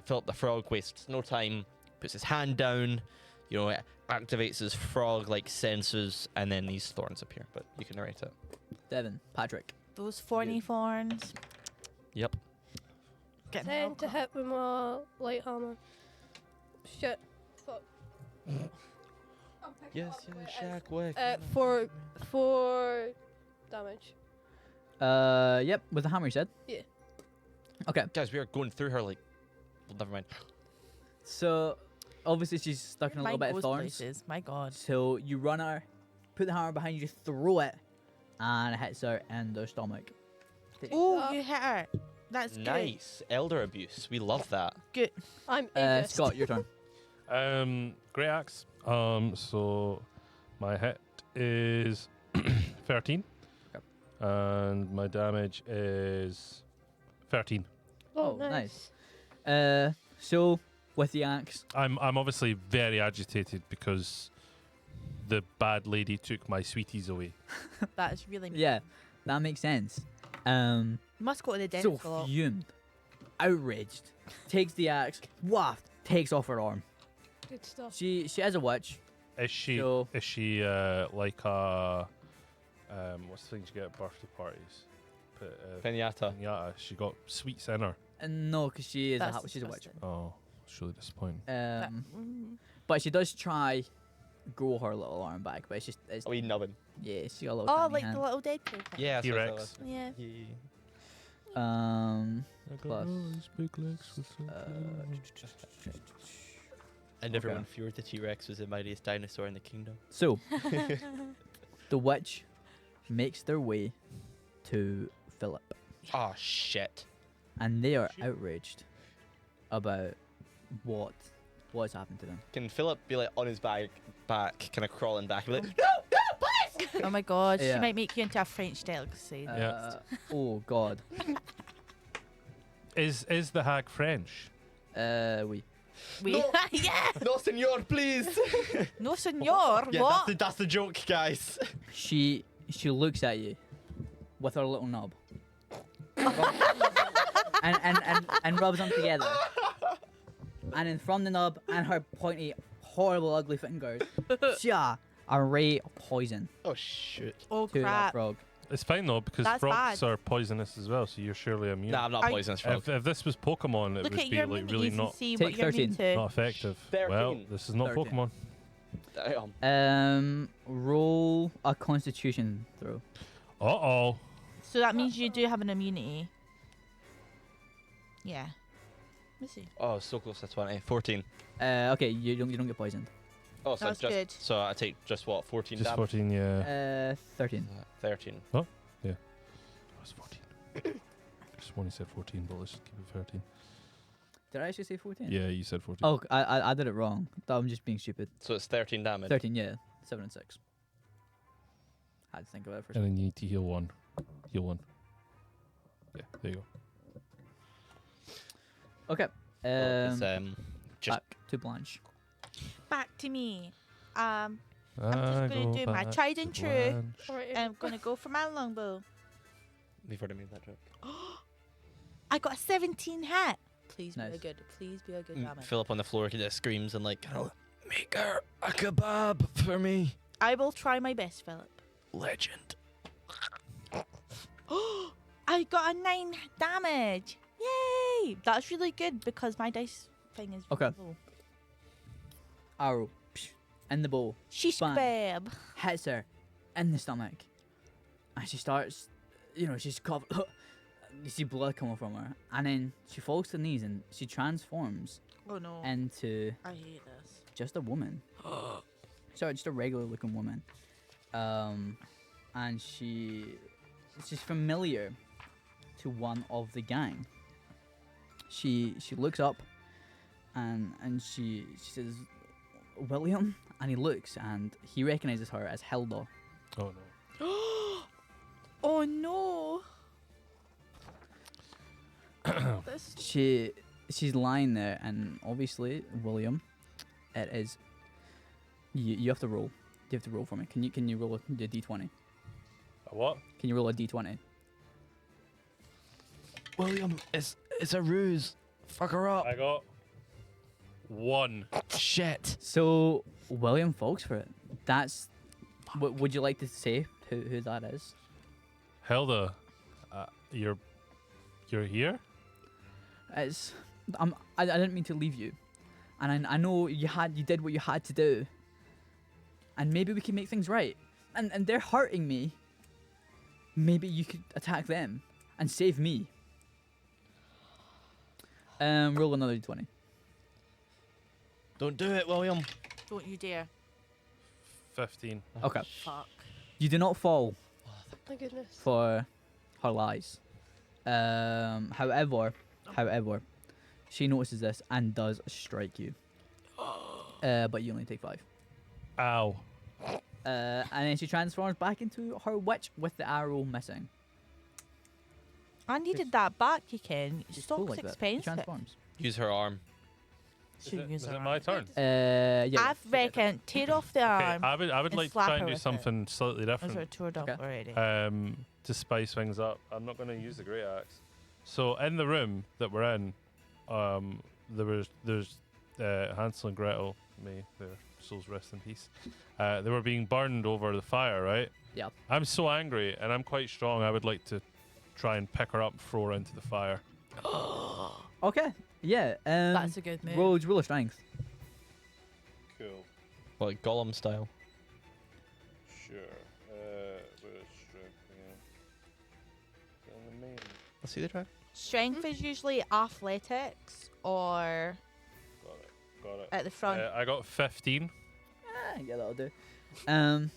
Philip the Frog wastes no time, puts his hand down, you know, it activates his frog-like senses, and then these thorns appear. But you can narrate it. Devin, Patrick. Those thorny thorns. Yep. Getting 10 to hit with my light hammer. Shit. Fuck. I'm picking it up where it is. Wick. For damage. Yep, with the hammer you said? Yeah. Okay, Guys, we are going through her like. Well, never mind. so obviously she's stuck in a little bit of thorns. Places. My God. So you run at her, put the hammer behind you, just throw it, and it hits her in the stomach. Oh, that. you hit her. That's Nice. Elder abuse. We love that. good. I'm ageist. Scott, your turn. Great axe. So my hit is 13. Okay. And my damage is 13. Oh, Oh, nice. So with the axe, I'm obviously very agitated because the bad lady took my sweeties away. That is really. yeah, that makes sense. You must go to the So dentist a lot. fumed, outraged, takes the axe, waft, takes off her arm. Good stuff. She is a witch. Is she So- like a what's the thing you get at birthday parties? Pinata. Pinata. She got sweets in her. No, because she is That's she's a witch. disgusting. Oh, it's really disappointing. But she does try grow her little arm back, but it's A wee nubbin. yeah, she got a little Oh, tiny like hand. the little Deadpool. thing. Yeah. that's what I T-Rex. thought. Yeah. Yeah. Plus, big legs with And everyone Okay. feared the T-Rex was the mightiest dinosaur in the kingdom. so the witch makes their way to Philip, Oh shit. and they are outraged about what has happened to them. Can Philip be like on his back kind of crawling back, and be like, No, please! Oh my god, Yeah. she might make you into a French delicacy. Uh, oh God. Is the hag French? We. We No. yeah. No, senor, please. No, senor. Yeah, What? that's the joke, guys. She looks at you with her little knob. and rubs them together. And then from the knob and her pointy, horrible, ugly fingers, yeah, a ray of poison Oh shit. Oh to that crap. frog. It's fine though because That's frogs bad. are poisonous as well, so you're surely immune. Nah, I'm not Are- poisonous frog. If this was Pokemon, it Look would at be your like minis really and not see Take what you're immune 13. to. not effective. Well, 13. this is not 13. Pokemon. Damn. Roll a Constitution throw. Uh-oh. So that means you do have an immunity. Yeah. Let's see. Oh, so close to 20. 14. Okay, you don't get poisoned. Oh, so That's just good. so I take just what 14 Just damage. 14, yeah. 13. 13. I was 14. Just when he said 14, but let's just keep it 13. Did I actually say 14? Yeah, you said 14. Oh, I did it wrong. I'm just being stupid. So it's 13 damage. 13, yeah. 7 and 6. Had to think about it for a And second. then you need to heal 1. Heal 1. Yeah, there you go. Okay. Well, it's, just Back to Blanche. Back to me. I'm I just gonna go do my back tried to and true. Blanche. Alright. I'm gonna go for my longbow. we've already made that joke. I got a 17 hit. Please be Nice. a good. Please be a good Mm, damage. Philip on the floor just screams and like, make her a kebab for me. I will try my best, Philip. Legend. I got a 9 damage. Yay! That's really good because my dice thing is Okay. low. Arrow. Psh, in the bow. Shish Bang. kebab. Hits her in the stomach. And she starts, she's covered. You see blood coming from her. And then she falls to her knees and she transforms Oh no. into I hate this. just a woman. Sorry, just a regular looking woman. And she's familiar to one of the gang. She looks up and she says, William? And he looks and he recognizes her as Hilda. Oh no. Oh no. This She's lying there and obviously, William, it is you have to roll. You have to roll for me. Can you roll a D20? A what? Can you roll a D20? William, it's a ruse. Fuck her up. I got 1. Shit. So William falls for it. That's. Would you like to say who that is? Hilda, you're here? It's. I didn't mean to leave you, and I know you did what you had to do. And maybe we can make things right. And they're hurting me. Maybe you could attack them and save me. Roll another D20. Don't do it, William. don't you dare. 15. Okay. Fuck. You do not fall My goodness. for her lies. However, she notices this and does strike you. But you only take 5. Ow. And then she transforms back into her witch with the arrow missing. I needed that back, you can. She's cool Stock's like that. She expensive. transforms. Use her arm. Is it my turn? Yeah. I reckon tear off the Okay, arm. I would and like to slap try her and do with it. something slightly Those are different. toured up Okay. already. To spice things up. I'm not going to use the great axe. So in the room that we're in, there's Hansel and Gretel, may their souls rest in peace. They were being burned over the fire, right? Yeah. I'm so angry and I'm quite strong. I would like to try and pick her up, throw her into the fire. Okay. Yeah. That's a good move. Roll of strength. Cool. Like Gollum style. Sure. Where's strength again? In the main. Let's see the track. Strength is usually athletics or Got it. at the front. I got 15. Yeah, that'll do.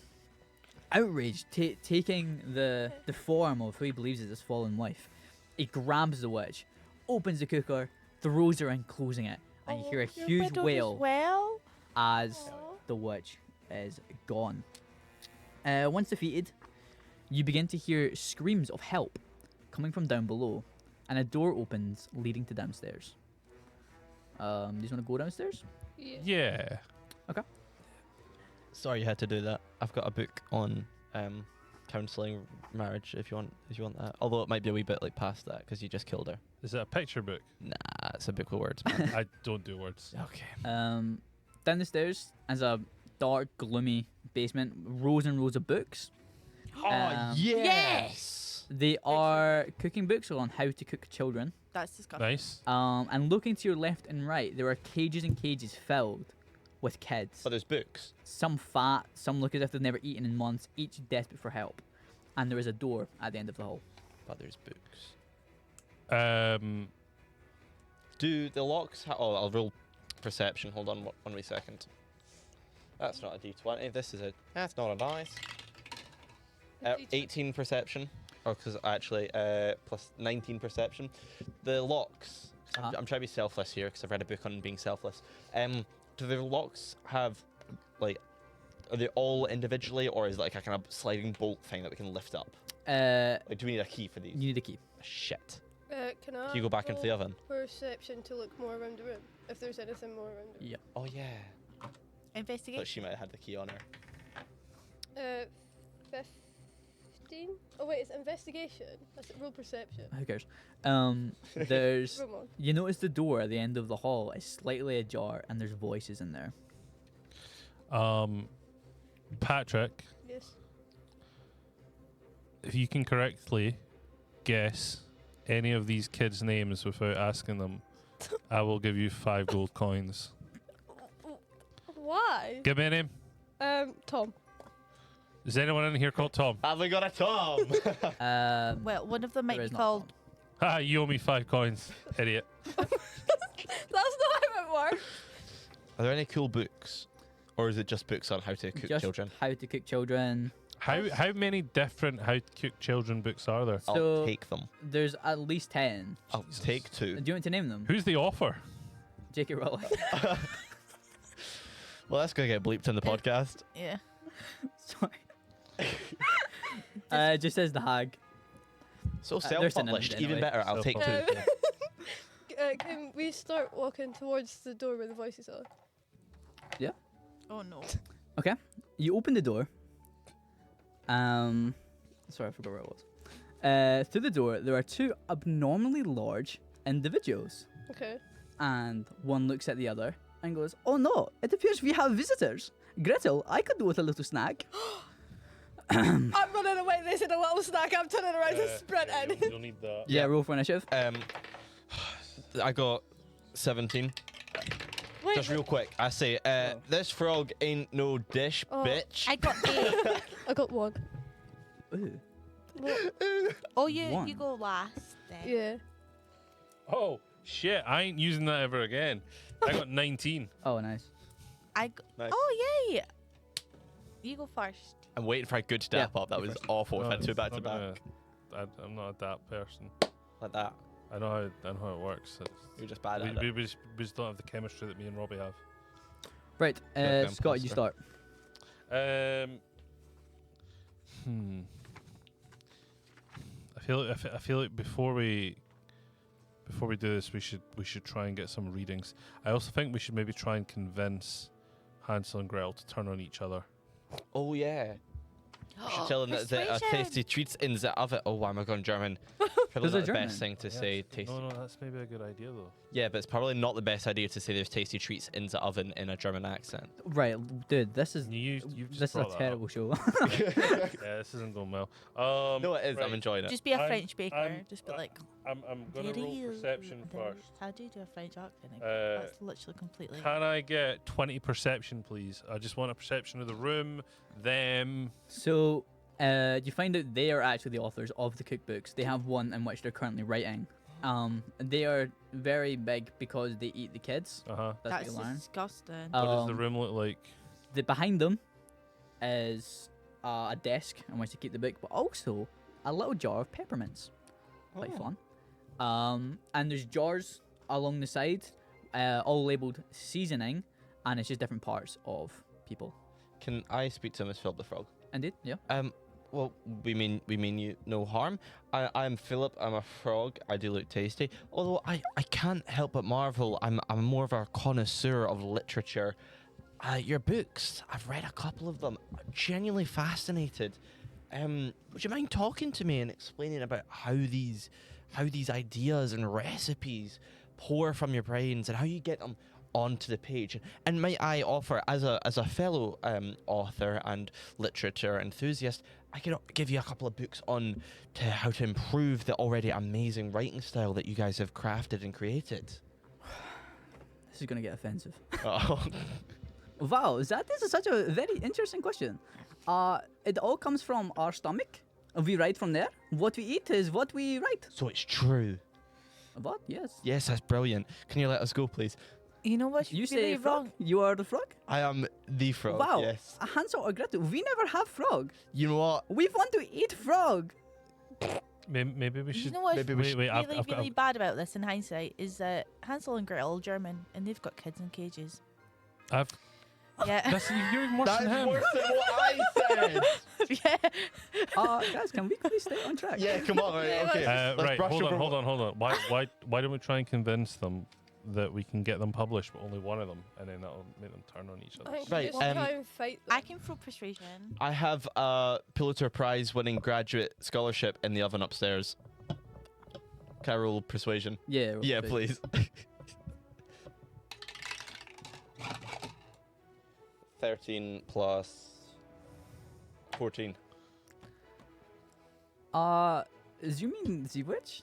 Outraged, taking the form of who he believes is his fallen wife, he grabs the witch, opens the cooker, throws her in, closing it, and you hear a Your huge widowed as wail well? as Oh. the witch is gone. Once defeated, you begin to hear screams of help coming from down below, and a door opens leading to downstairs. Do you just want to go downstairs? Yeah. Yeah. Sorry you had to do that. I've got a book on counselling marriage if you want that. Although it might be a wee bit like past that because you just killed her. Is it a picture book? Nah, it's a book with words, man. I don't do words. Okay. Down the stairs is a dark, gloomy basement, rows and rows of books. Yes. They are cooking books on how to cook children. That's disgusting. Nice. And looking to your left and right, there are cages and cages filled with kids. But there's books. Some fat, some look as if they've never eaten in months, each desperate for help. And there is a door at the end of the hall. But there's books. Do the locks? I'll roll perception. Hold on one wee second. That's not a d20. This is a. That's not a dice. 18 perception. Oh, because actually, plus 19 perception. The locks. Uh-huh. I'm trying to be selfless here because I've read a book on being selfless. Do the locks have, like, are they all individually, or is it like a kind of sliding bolt thing that we can lift up? Like, do we need a key for these? You need a key. Shit. Can I Can you go back into the roll oven? perception to look more around the room? If there's anything more around the room. Yeah. Oh yeah. Investigate. Thought she might have had the key on her. 15? Oh wait, it's investigation. That's roll perception. Who cares? There's. Roll on. You notice the door at the end of the hall is slightly ajar, and there's voices in there. Patrick, Yes. if you can correctly guess any of these kids' names without asking them, I will give you 5 gold coins. Why? Give me a name. Tom. Is anyone in here called Tom? Have we got a Tom? Well, one of them might there be is not called. Tom. Ah, you owe me 5 coins, idiot. That's not how it works. Are there any cool books, or is it just books on how to cook Just children? how to cook children. How many different how to cook children books are there? I'll So- take them. There's at least 10. I'll Jesus. take 2. Do you want to name them? Who's the author? J.K. Rowling. Well, that's gonna get bleeped in the podcast. Yeah. Sorry. It just says the Hag. So they're sending self-published, it even anyway. better. I'll take 2. Self-published. Can we start walking towards the door where the voices are? Oh no. You open the door. Sorry, I forgot where it was. Through the door, there are 2 abnormally large individuals. Okay. And one looks at the other and goes, "Oh no, it appears we have visitors. Gretel, I could do with a little snack." I'm running away. They said a little snack. I'm turning around and sprinting. You'll need that. Yeah, roll for initiative. I got 17. Wait, Just real quick, I say, Oh. this frog ain't no dish, Oh. bitch. I got 8. I got 1. Ooh. Oh, you One. go last then. Yeah. Oh, shit. I ain't using that ever again. I got 19. Oh, nice. Nice. Nice. Oh yay! You go first. I'm waiting for a good step up. That you was first. awful. If I had 2 it's back to not back gonna- I'm not a that person. like that. I know how it works. You're just bad We, at it. we just don't have the chemistry that me and Robbie have. Right, Goddamn Scott, you imposter. start. I feel like before we do this, we should try and get some readings. I also think we should maybe try and convince Hansel and Gretel to turn on each other. Oh yeah. You should tell them that there are tasty treats in the oven. Oh, why am I going German? Probably Those are not the German. best thing to say. Tasty. No, that's maybe a good idea though. Yeah, but it's probably not the best idea to say there's tasty treats in the oven in a German accent. Right, dude, this is You've just this is a brought that up. terrible show. Yeah, this isn't going well. No, it is. right. I'm enjoying it. Just be a I'm- French baker. I'm- Just be like. I'm gonna roll perception first. How do you do a French accent? Uh, That's literally completely. Can I get 20 perception, please? I just want a perception of the room, them. So, you find out they are actually the authors of the cookbooks. They have one in which they're currently writing. They are very big because they eat the kids. Uh huh. That's, That's what you learn. disgusting. What does the Um, room look like? Behind them is a desk in which to keep the book, but also a little jar of peppermints. Quite Oh. fun. And there's jars along the side, all labelled seasoning, and it's just different parts of people. Can I speak to Miss Philip the Frog? Indeed, yeah. Well, we mean you no harm. I'm Philip. I'm a frog. I do look tasty. Although I can't help but marvel. I'm more of a connoisseur of literature. Your books. I've read a couple of them. I'm genuinely fascinated. Would you mind talking to me and explaining about how these ideas and recipes pour from your brains and how you get them onto the page? And might I offer, as a fellow author and literature enthusiast, I can give you a couple of books on to how to improve the already amazing writing style that you guys have crafted and created. This is gonna get offensive. Oh. Wow, this is such a very interesting question. It all comes from our stomach. We write from there. What we eat is what we write. So it's true. What? Yes. Yes, that's brilliant. Can you let us go, please? You know what's You really say frog? wrong? You are the frog? I am the frog. Wow. Yes. Hansel or Gretel, we never have frog. You know what? We want to eat frog. Maybe we You should. know what's maybe we Wait, should- wait. really, really bad about this in hindsight is that Hansel and Gretel are German and they've got kids in cages. I've. Yeah. That's you're even worse than him. worse than what I said. yeah. Guys, can we please stay on track? Yeah, come on. Right, Yeah, okay. Let's Right, brush hold over on. Why don't we try and convince them that we can get them published, but only one of them, and then that'll make them turn on each I other. think Right, you just try and fight them. I can throw persuasion. I have a Pulitzer Prize winning graduate scholarship in the oven upstairs. Can I roll persuasion? Yeah. Yeah, please. 13 plus 14. Do you mean the witch?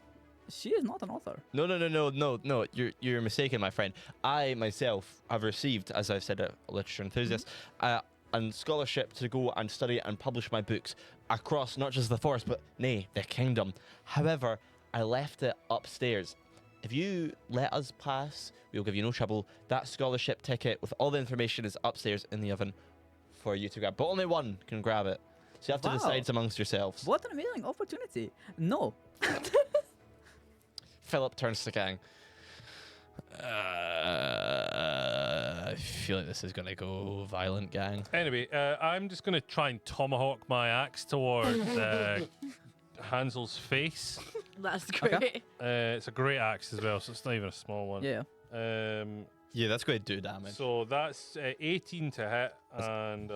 She is not an author. No. You're mistaken, my friend. I myself have received, as I've said, a literature enthusiast, and scholarship to go and study and publish my books across not just the forest, but nay, the kingdom. However, I left it upstairs. If you let us pass, we'll give you no trouble. That scholarship ticket with all the information is upstairs in the oven for you to grab. But only one can grab it. So you have to Wow. decide amongst yourselves. What an amazing opportunity. No. Philip turns to the gang. I feel like this is going to go violent, gang. Anyway, I'm just going to try and tomahawk my axe towards Hansel's face. That's Okay. great. It's a great axe as well, so it's not even a small one. Yeah. Yeah, that's going to do damage. So that's 18 to hit, and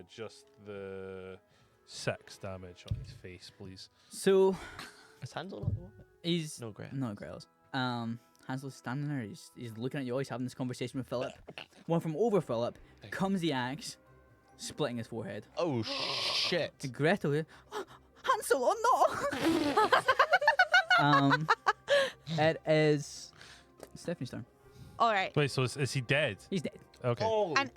just the 6 damage on his face, please. So Is Hansel not the one? he's No, Gretel. no Gretel's. Hansel's standing there. He's looking at you all. He's having this conversation with Philip. One from over Philip comes the axe, splitting his forehead. Oh, shit. To Gretel, Hansel, oh no! It is Stephanie's turn. All right. Wait, so is he dead? He's dead. Okay. Oh, And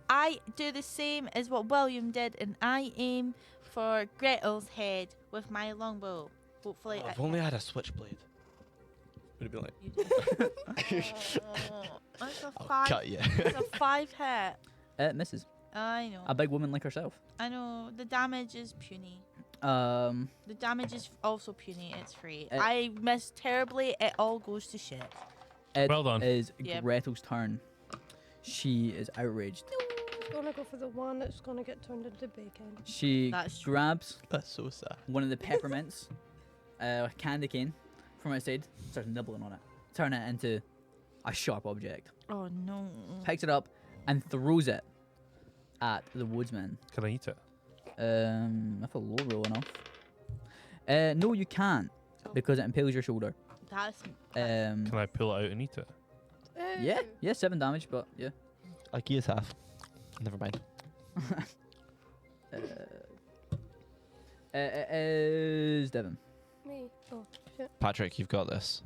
I do the same as what William did, and I aim for Gretel's head with my longbow. Hopefully, If only I had a switchblade. Would it be like, you do. That's a I'll 5. cut you. It's a 5 hit. It misses. I know. A big woman like herself. I know. The damage is puny. The damage is also puny. It's free. I miss terribly. It all goes to shit. It Well done. is Yep. Gretel's turn. She is outraged. He's gonna go for the one that's gonna get turned into bacon. She That's true. grabs That's so sad. one of the peppermints, candy cane, from outside, starts nibbling on it, turning it into a sharp object, Oh no. picks it up, and throws it at the woodsman. Can I eat it? If a low roll enough. No, you can't, because it impales your shoulder. That's. Can I pull it out and eat it? Yeah, 7 damage, but yeah. IKEA's half. Never mind. It is Devon. Me. Oh shit. Patrick, you've got this.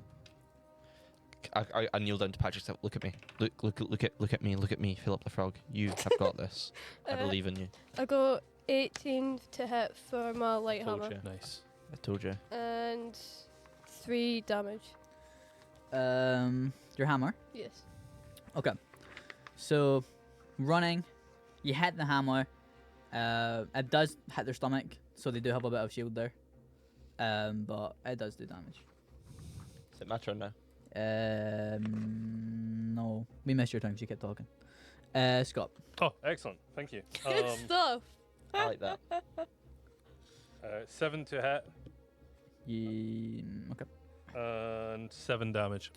I kneel down to Patrick. Look at me. Look at me. Philip the Frog. You have got this. I believe in you. I got 18 to hit for my light Told hammer. you. Nice. I told you. And 3 damage. Your hammer. Yes. Okay. So, running, you hit the hammer. It does hit their stomach, so they do have a bit of shield there. But it does do damage. Is it my turn now? No. We missed your turn because you kept talking. Scott. Oh, excellent. Thank you. Good stuff. I like that. 7 to hit Yeah, okay. and 7 damage.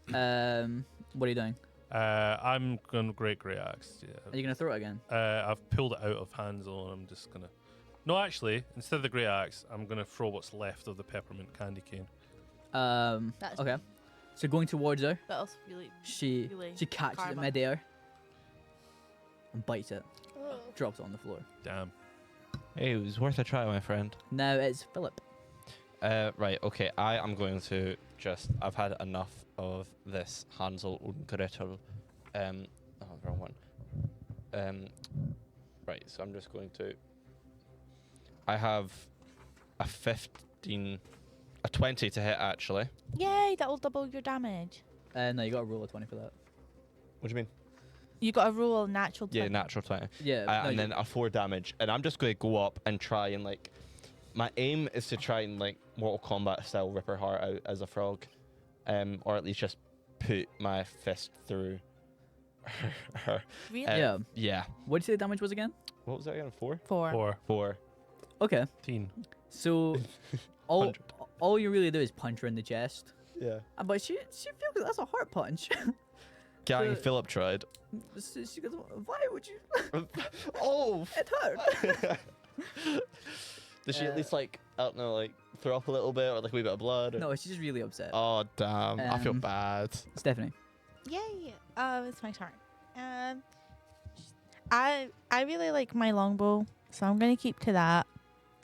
What are you doing? I'm going great axe. Are Yeah. you gonna throw it again? I've pulled it out of Hansel, and I'm just gonna. No, actually, instead of the great axe, I'm gonna throw what's left of the peppermint candy cane. That's Okay. So going towards her, That was really. she Really catches it karma. midair and bites it, Oh. drops it on the floor. Damn. Hey, it was worth a try, my friend. Now it's Philip. Right, okay, I am going to I've had enough of this Hansel und Gretel. Wrong one. Right, so I'm just going to. I have a 20 to hit, actually. Yay! That will double your damage. No, you got to roll a 20 for that. What do you mean? You got to roll a natural. Yeah, 20. natural 20. Yeah. no, And then a 4 damage. And I'm just going to go up and try and, like. My aim is to try and, like, Mortal Kombat style rip her heart out as a frog. Or at least just put my fist through her. Really? yeah. Yeah. What did you say the damage was again? What was that again? 4? 4. 4. Okay. 14. So all 100. all you really do is punch her in the chest. Yeah. But she feels that's a heart punch. Gang The- Philip tried. So she goes, why would you? Oh! It hurt. Does she at least, like, I don't know, like, throw up a little bit or, like, a wee bit of blood? Or... No, she's just really upset. Oh, damn. I feel Um, bad. Stephanie. Yay! It's my turn. I really like my longbow, so I'm gonna keep to that.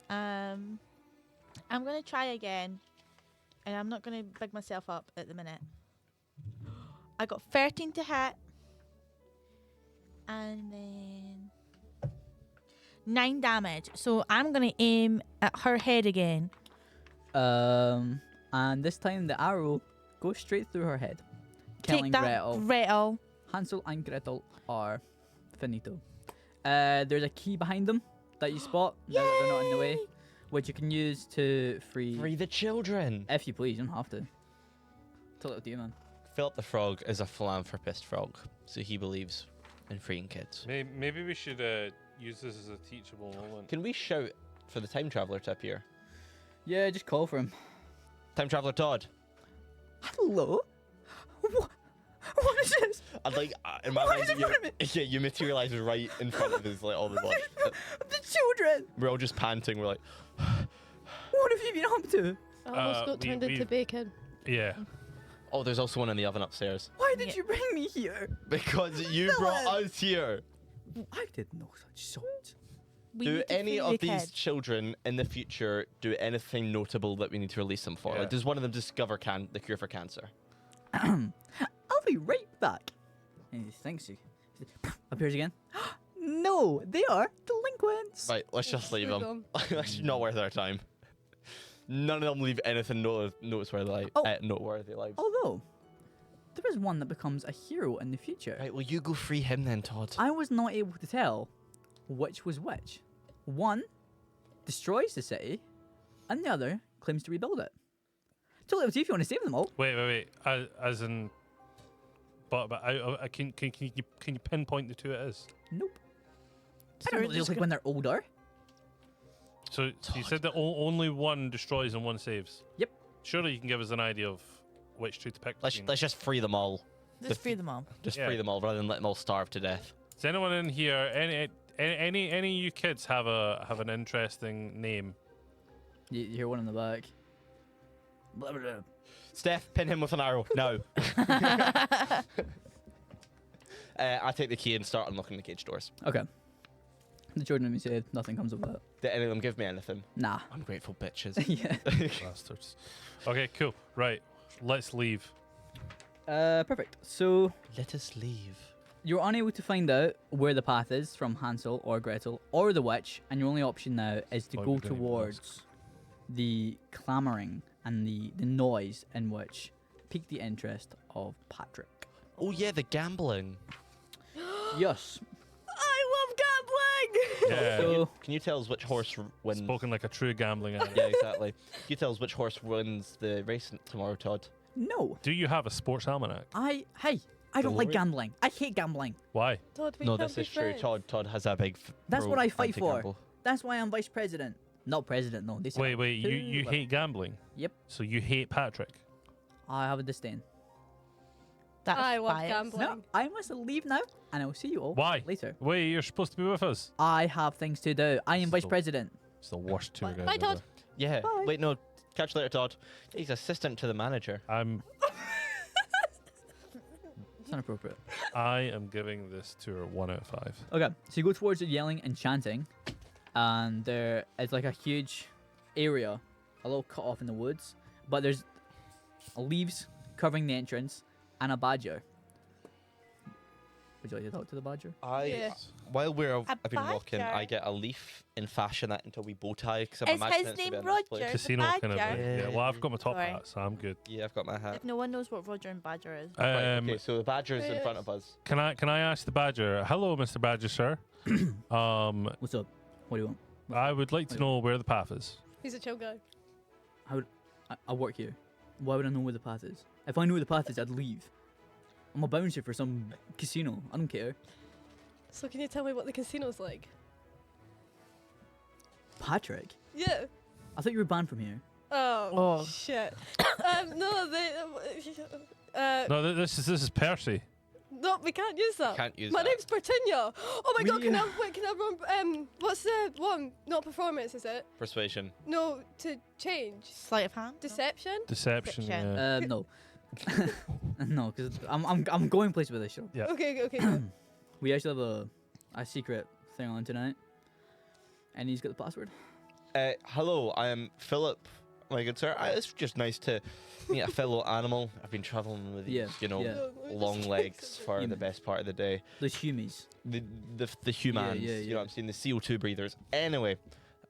I'm gonna try again, and I'm not gonna big myself up at the minute. I got 13 to hit, and then 9 damage. So I'm gonna aim at her head again. And this time the arrow goes straight through her head, killing Take that, Gretel. Gretel. Hansel and Gretel are finito. There's a key behind them that you spot. Now that they're not in the way, Yay! which you can use to free. Free the children. If you please, you don't have to. Totally up to you, man. Philip the Frog is a philanthropist frog, so he believes in freeing kids. Maybe we should use this as a teachable moment. Can we shout for the time traveler tip here? Yeah, just call for him. Time traveler Todd. Hello. What is this? I'd like in my What mind, is in front of me? yeah, you materialize right in front of us, like all the blood. The children. We're all just panting. We're like, What have you been up to? I almost got turned into bacon. Yeah. oh, there's also one in the oven upstairs. Why did Yeah. you bring me here? Because you brought Villain. us here. I did no such sort. We Do need to any free of the these kid. children in the future do anything notable that we need to release them for? Yeah. Like, does one of them discover the cure for cancer? I'll be right back. And he thinks he appears again. No, they are delinquents. Right, let's just leave Screw them. That's not worth our time. None of them leave anything noteworthy, Oh. noteworthy lives. Although, there is one that becomes a hero in the future. Right, well, you go free him then, Todd. I was not able to tell which was which. One destroys the city, and the other claims to rebuild it. Totally up to you if you want to save them all. Wait. As in, but can you pinpoint the two it is? Nope. I So don't know we're what they just look like when they're older. So you said that only one destroys and one saves. Yep. Surely you can give us an idea of which two to pick. Let's between. just free them all. Just free them all. Just Yeah. free them all rather than let them all starve to death. Does anyone in here, any of you kids have an interesting name? You hear one in the back. Blah, blah, blah. Steph, pin him with an arrow. No. I take the key and start unlocking the cage doors. Okay. The children of me say nothing comes of that. Did any of them give me anything? Nah. Ungrateful bitches. Yeah. Bastards. Okay, cool. Right, let's leave. Perfect. So Let us leave. you're unable to find out where the path is from Hansel or Gretel or the witch, and your only option now is to Why go we don't even towards the clamouring and the noise in which piqued the interest of Patrick. Oh yeah, the gambling. Yes. I love gambling. Yeah. So Can you tell us which horse wins? Spoken like a true gambling addict. Yeah, exactly. Can you tell us which horse wins the race tomorrow, Todd? no, Do you have a sports almanac? I don't like Glory. gambling. I hate gambling. Why? Todd, we No, can't this be is true. friends. Todd has a big. That's what I fight for. anti-gamble. That's why I'm vice president. Not president, no. They said Wait, I'm wait. You too- hate gambling? Yep. So you hate Patrick? I have a disdain. That's I love biased. gambling. No, I must leave now, and I will see you all Why? later. Wait, you're supposed to be with us. I have things to do. I am vice So- president. It's the worst tour guide Bye, ever. Todd. Yeah. Bye. Wait, no. Catch you later, Todd. He's assistant to the manager. It's not appropriate. I am giving this tour 1 out of 5. Okay, so you go towards the yelling and chanting, and there is like a huge area, a little cut off in the woods, but there's leaves covering the entrance and a badger. Would you like to talk to the badger? Yeah. While I've been walking, I badger. get a leaf and fashion that into a wee bow tie because I'm Is imagining his it's to be name a nice place. Roger? Casino kind of. badger? Yeah. Well, I've got my top Sorry. hat, so I'm good. Yeah, I've got my hat. If no one knows what Roger and Badger is. Right, okay, so the badger's in Yeah. front of us. Can I ask the badger? Hello, Mr. Badger, sir. What's up? What do you want? I would like to know where the path is. He's a chill guy. I work here. Why would I know where the path is? If I knew where the path is, I'd leave. I'm a bouncer for some casino. I don't care. So can you tell me what the casino's like? Patrick? Yeah. I thought you were banned from here. Oh, Oh. shit. No, they. No, this is Percy. No, we can't use that. Can't use My that. name's Britannia. Oh my god, We- can I run? What's the one? Not performance, is it? Persuasion. No, to change. Sleight of hand. No? Deception. Deception. Deception. Yeah. No. No, because I'm going places with this show. Yeah. Okay, go. We actually have a secret thing on tonight, and he's got the password. Hello, I am Philip. My good sir. It's just nice to meet a fellow animal. I've been traveling with these, Yeah, you know, yeah. long legs for the Human. best part of the day. The humies. The humans, yeah, you yeah. know what I'm saying, the CO2 breathers. Anyway,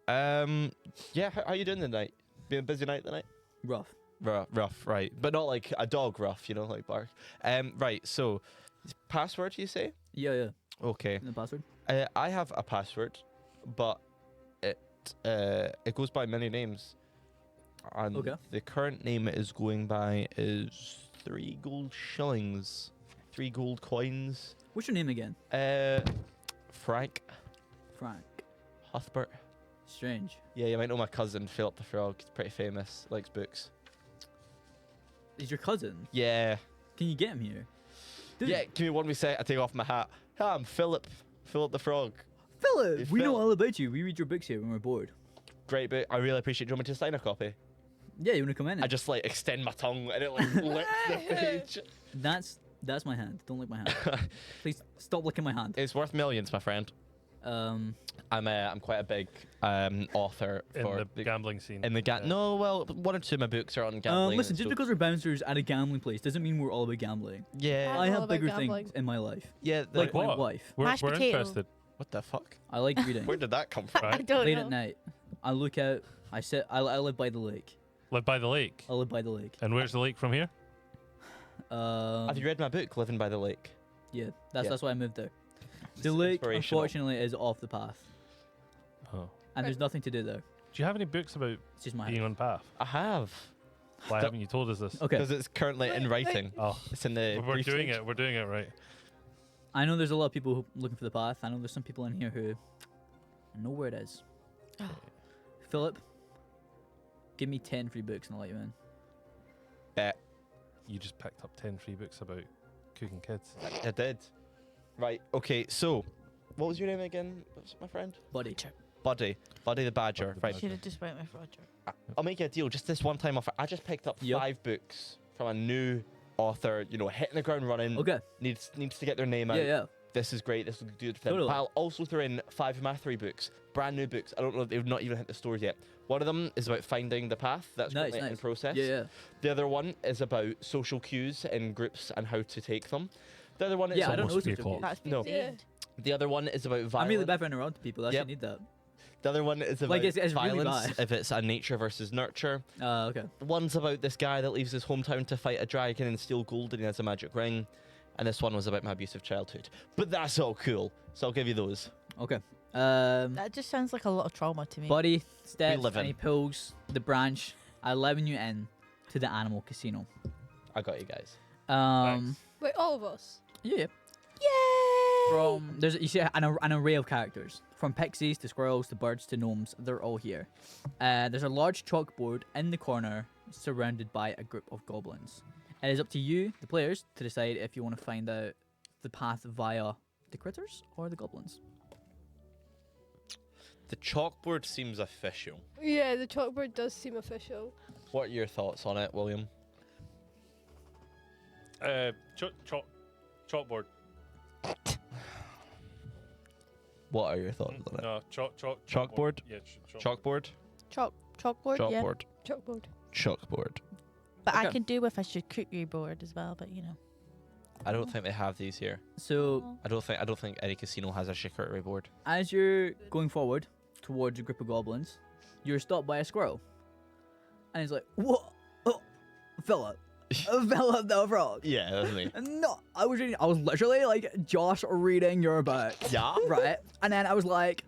yeah, how you doing tonight? Been a busy night tonight? Rough. Rough, right, but not like a dog rough, you know, like bark. Right. So, password you say? Yeah. Okay. The password. I have a password, but it goes by many names. And Okay. the current name it is going by is 3 gold shillings, 3 gold coins. What's your name again? Frank Frank. Huthbert. Strange. Yeah, you might know my cousin Philip the Frog. He's pretty famous, likes books. Is your cousin? Yeah. Can you get him here? Dude, Yeah, give me one wee sec. I take off my hat. Hi, I'm Philip the Frog. Philip, Hey, we know Phil. all about you. We read your books here when we're bored. Great book. I really appreciate it. Do you want me to sign a copy? Yeah, you want to come in? I just like extend my tongue and it like licks the page. That's my hand. Don't lick my hand. Please stop licking my hand. It's worth millions, my friend. I'm quite a big author In for the gambling scene. in the Yeah. No, well, 1 or 2 of my books are on gambling. Listen, and just so- because we're bouncers at a gambling place doesn't mean we're all about gambling. yeah, I'm I all have about bigger gambling. things in my life. yeah. Like my what? wife. We're Mashed potato. interested. What the fuck? I like reading. Where did that come from? I Right? don't Late know. at night, I look out. I sit. I live by the lake. Live by the lake. I live by the lake. And where's the lake from here? Have you read my book, Living by the Lake? Yeah, that's Yeah. that's why I moved there. It's The lake, inspirational. unfortunately, is off the path, Oh. and there's nothing to do there. Do you have any books about It's just my being house. on path? I have. Why Don't- haven't you told us this? Okay, Because it's currently in Wait, writing. Oh, It's in the. we're brief doing stage. it. We're doing it right. I know there's a lot of people looking for the path. I know there's some people in here who know where it is. Philip, give me 10 free books and I'll let you in. Bet. You just picked up 10 free books about cooking kids. I did. Right. Okay. So, what was your name again, my friend? Buddy. Buddy the Badger. Buddy the Right. Badger. Should have just went with Roger. I'll make you a deal. Just this one time offer. I just picked up Yep. 5 books from a new author. You know, hitting the ground running. Okay. Needs to get their name out. Yeah. This is great. This will do it for them. Totally. But I'll also throw in 5 of my 3 books, brand new books. I don't know if they've not even hit the stores yet. One of them is about finding the path. That's Nice, currently in nice. process. Yeah. The other one is about social cues in groups and how to take them. The other one is Yeah, I don't know almost social people. cues. That's been No. named. The other one is about violence. I'm really bad for running around to people. I Yep. actually need that. The other one is about Like, it's really violence, bad. if it's a nature versus nurture. Okay. One's about this guy that leaves his hometown to fight a dragon and steal gold, and he has a magic ring. And this one was about my abusive childhood. But that's all cool, so I'll give you those. Okay. That just sounds like a lot of trauma to me. Buddy steps live in. and he pulls the branch, allowing you in to the animal casino. I got you guys. Um. Thanks. Wait, all of us? Yeah. Yay! From there's you see an array of characters, from pixies to squirrels to birds to gnomes. They're all here. There's a large chalkboard in the corner, surrounded by a group of goblins. It is up to you, the players, to decide if you want to find out the path via the critters or the goblins. The chalkboard seems official. Yeah, the chalkboard does seem official. What are your thoughts on it, William? Chalkboard. What are your thoughts on it? No, Chalkboard? Yeah, Chalkboard? Chalkboard. Yeah. Chalkboard. Chalkboard. Chalkboard. But I Okay. could do with a charcuterie board as well. But you know. I don't think they have these here. So Oh. I don't think any casino has a charcuterie board. as you're going forward towards a group of goblins, you're stopped by a squirrel, and he's like, "What? Oh, Philip, Philip the frog." Yeah, that's me. No, I was literally like just reading your book, Yeah. right? And then I was like,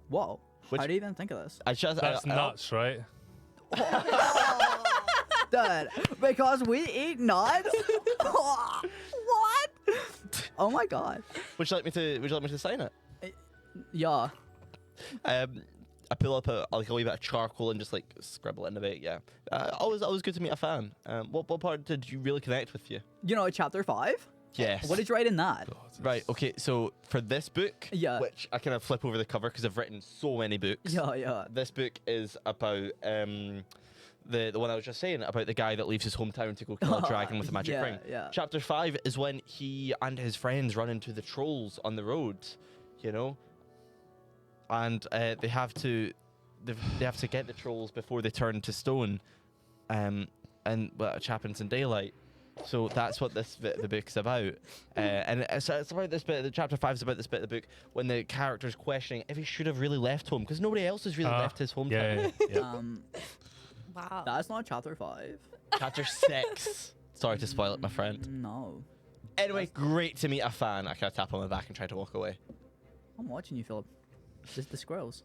"Whoa, Which- how do you even think of this?" That's nuts, right? Dad, because we eat nuts. What? Oh my god. Would you like me to sign it? Yeah. I pull up a wee bit of charcoal and just like scribble it in a bit. Yeah. Always good to meet a fan. What part did you really connect with you? You know, chapter 5. Yes. What did you write in that? Right. Okay. So for this book, Yeah. which I kind of flip over the cover because I've written so many books. Yeah. This book is about the one I was just saying about the guy that leaves his hometown to go kill a dragon with a magic Yeah, ring. yeah. Chapter 5 is when he and his friends run into the trolls on the road, you know, and they have to get the trolls before they turn to stone, and which happens in daylight. So that's what the book's about, and it's about this bit. The chapter 5 is about this bit of the book when the character's questioning if he should have really left home because nobody else has really left his hometown. Yeah. Wow. That's not chapter 5. Chapter 6. Sorry to spoil it, my friend. No. Anyway, great to meet a fan. I kind of tap on my back and try to walk away. I'm watching you, Philip. The squirrels.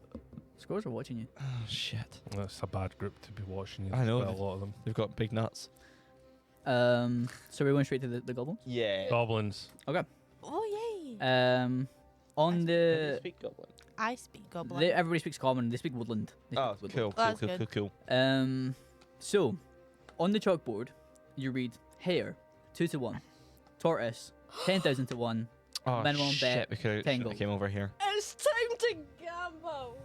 Squirrels are watching you. Oh, shit. That's a bad group to be watching. I know. Quite a lot of them. They've got big nuts. So we're going straight to the goblins? Yeah. Goblins. Okay. Oh yay! On the... Speak goblin. I speak goblin. Everybody speaks common. They speak woodland. They speak Oh, woodland. cool. That's good. So, on the chalkboard, you read hare, 2 to 1. Tortoise, 10,000 to 1. Oh, Minimum shit. bet, We could tangle. have came over here. It's time to gamble.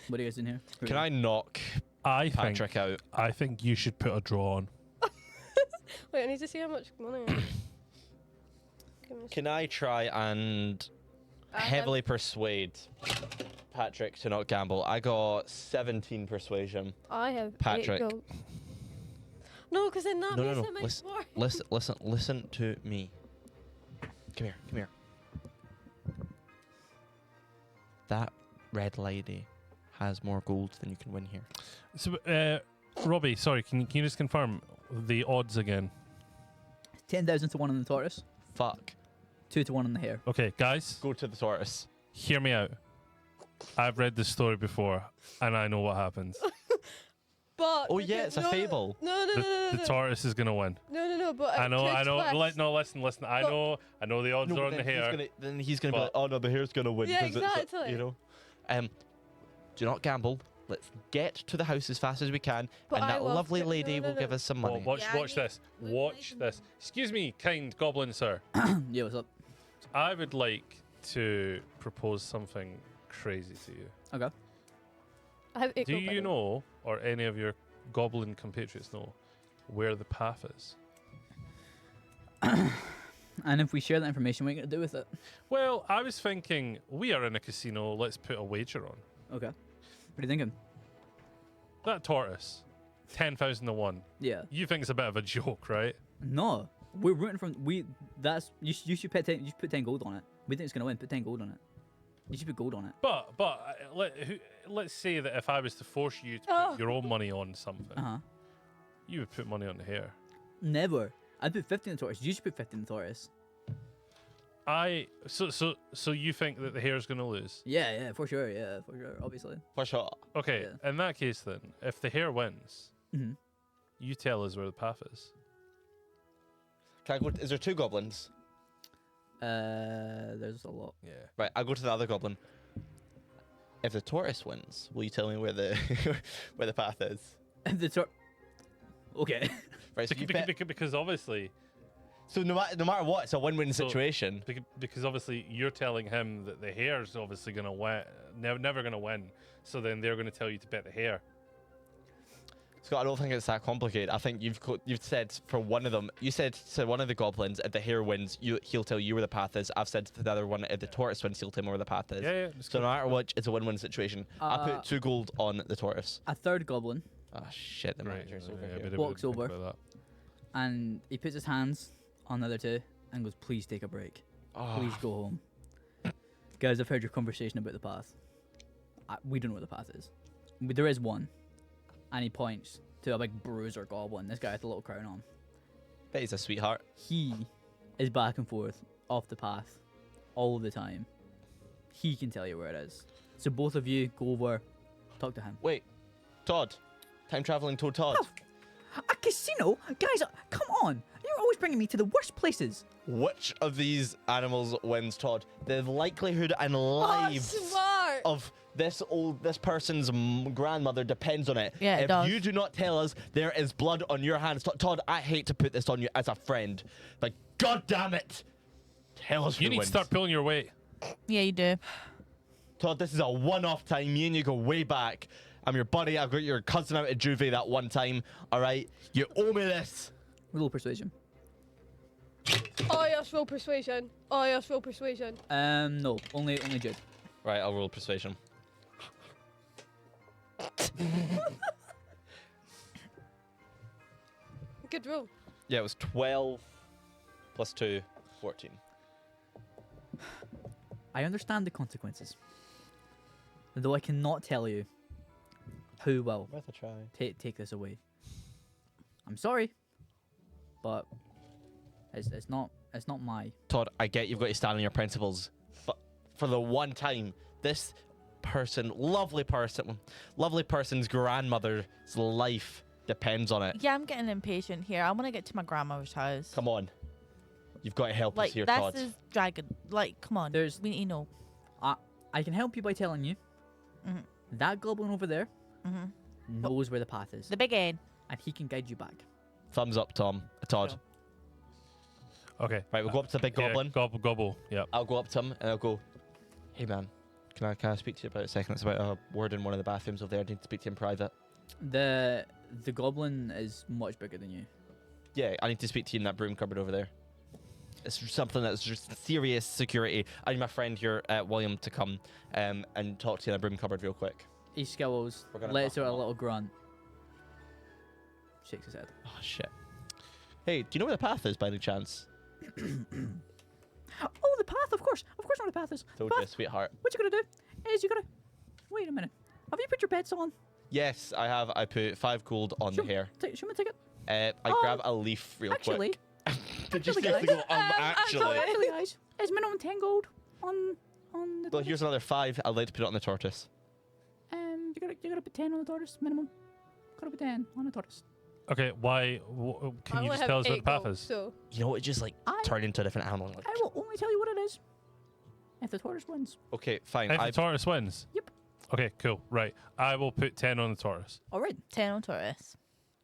What are you guys in here? Can I knock I Patrick out? think you should put a draw on. Wait, I need to see how much money. I have. Give me a Can I try and heavily persuade Patrick to not gamble? I got 17 persuasion. I have Patrick. 8 gold. No, because then that No, makes no, no. it my Listen, listen to me. Come here. That red lady has more gold than you can win here. So, Robbie, sorry, can you just confirm the odds again? 10,000 to 1 on the tortoise, Fuck. 2 to 1 on the hare. Okay, guys, Go to the tortoise. hear me out. I've read this story before, and I know what happens. But Oh yeah, it's a fable. No. The tortoise is gonna win. No. But I know. twist. No, listen. I But- know the odds are on the then hair. Then he's gonna be But- like, oh no, the hare's gonna win. Yeah, 'cause it's, exactly. you know. Do not gamble. Let's get to the house as fast as we can, But and I that love lovely to- lady no, will give us some Well, money. watch Yeah, watch yeah. this. Look Watch like this. Excuse me, kind goblin sir. Yeah, what's up? I would like to propose something crazy to you. Okay. I have 8 Do gold, by you the way. know, or any of your goblin compatriots know, where the path is? And if we share that information, what are you going to do with it? Well, I was thinking we are in a casino. Let's put a wager on Okay. What are you thinking? that tortoise. 10,000 to 1. Yeah. You think it's a bit of a joke, right? No. We're rooting from... You should put 10, you should put 10 gold on it. We think it's going to win. Put 10 gold on it. You should put gold on it. But let's say that if I was to force you to Oh. put your own money on something, Uh-huh. you would put money on the hare. Never. I'd put 50 in the tortoise. You should put 50 in the tortoise. So you think that the hare's going to lose? Yeah, for sure. Yeah, for sure. Obviously. For sure. Okay, Yeah. in that case then, if the hare wins, Mm-hmm. you tell us where the path is. Can I go? Is there 2 goblins? There's a lot. Yeah. Right, I'll go to the other goblin. If the tortoise wins, will you tell me where the where the path is? Okay. Right, so you bet. Because obviously, So no matter what, it's a win-win So- situation. because obviously you're telling him that the hare's obviously gonna win, never gonna win. So then they're gonna tell you to bet the hare. Scott, I don't think it's that complicated. I think you've said for one of them, you said to one of the goblins, if the hare wins, he'll tell you where the path is. I've said to the other one, if the tortoise wins, he'll tell me where the path is. Yeah. So no matter which, it's a win-win situation. I put 2 gold on the tortoise. A third goblin, Oh shit, the manager's over yeah, here. we didn't Walks think over. about and he puts his hands on the other two and goes, "Please take a break. Oh, Please go home." Guys, I've heard your conversation about the path. We don't know what the path is. But there is one. And he points to a big bruiser goblin. This guy with a little crown on. bet he's a sweetheart. He is back and forth off the path all the time. He can tell you where it is. So both of you go over, talk to him. Wait, Todd, time traveling Toad Todd. A casino? Guys, come on. You're always bringing me to the worst places. Which of these animals wins, Todd? The likelihood and Oh, lives smart. of this person's grandmother depends on it. Yeah, it if does. you do not tell us there is blood on your hands, Todd, I hate to put this on you as a friend, but god damn it, tell us You who need wins. to start pulling your weight. Yeah, you do. Todd, this is a one-off time. Me and you go way back. I'm your buddy. I got your cousin out at Juve that one time. All right, you owe me this. Roll persuasion. Oh yes, roll persuasion. Oh yes, roll persuasion. No, only Jude. Right, I'll roll persuasion. Good roll. Yeah, it was 12 plus 2, 14. I understand the consequences. Though I cannot tell you who will Worth a try. take this away. I'm sorry, but it's not my. Todd, I get you've got to stand on your principles, but for the one time, this person, lovely person's grandmother's life depends on it. Yeah, I'm getting impatient here. I want to get to my grandmother's house. Come on. You've got to help Like, us here, that's Todd. his dragon. Like, come on. There's- We need to know. I can help you by telling you Mhm. that goblin over there hmm knows where the path is, The big end. and he can guide you back. Thumbs up, Todd. Sure. Okay. Right, we'll go up to the big goblin. Yeah, gobble. Yep. I'll go up to him and I'll go, hey man, can I speak to you about a second? It's about a word in one of the bathrooms over there. I need to speak to you in private. The goblin is much bigger than you. Yeah, I need to speak to you in that broom cupboard over there. It's something that's just serious security. I need my friend here, William, to come and talk to you in a broom cupboard real quick. He skills, We're gonna lets fuck out a him up. little grunt, shakes his head. Oh shit. Hey, do you know where the path is by any chance? Oh, the path, of course I know where the path is. Told Path, you, sweetheart. what you gotta do is you gotta wait a minute. Have you put your bets on? Yes, I have. I put 5 gold on the Show- hair. Show me a ticket. I Oh, grab a leaf real Actually, quick. Did you actually, seriously guys, go, actually? actually, guys, it's minimum 10 gold on the. Well, tortoise. here's another 5. I'd like to put it on the tortoise. You gotta put 10 on the tortoise minimum. Gotta put 10 on the tortoise. Okay. Why? Can I you only just have tell us what 8 the path gold, is? So You know what? It just like I turned into a different animal. Like, I will only tell you what it is if the tortoise wins. okay, fine. If I the tortoise wins. Yep. Okay. Cool. Right. I will put 10 on the tortoise. All right. 10 on Taurus.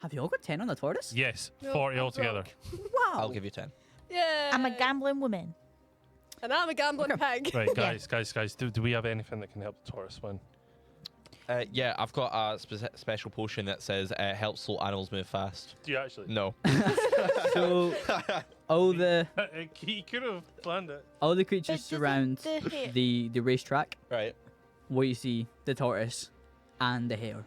Have you all got 10 on the tortoise? Yes. No, 40 I'm altogether. Wow. I'll give you 10. yeah. I'm a gambling woman. And I'm a gambling pig. Right, Yeah. guys. Do we have anything that can help the tortoise win? Yeah, I've got a special potion that says helps slow animals move fast. Do you actually? No. So all the He could have planned it. creatures surround The hair. the racetrack. Right. Where you see the tortoise and the hare,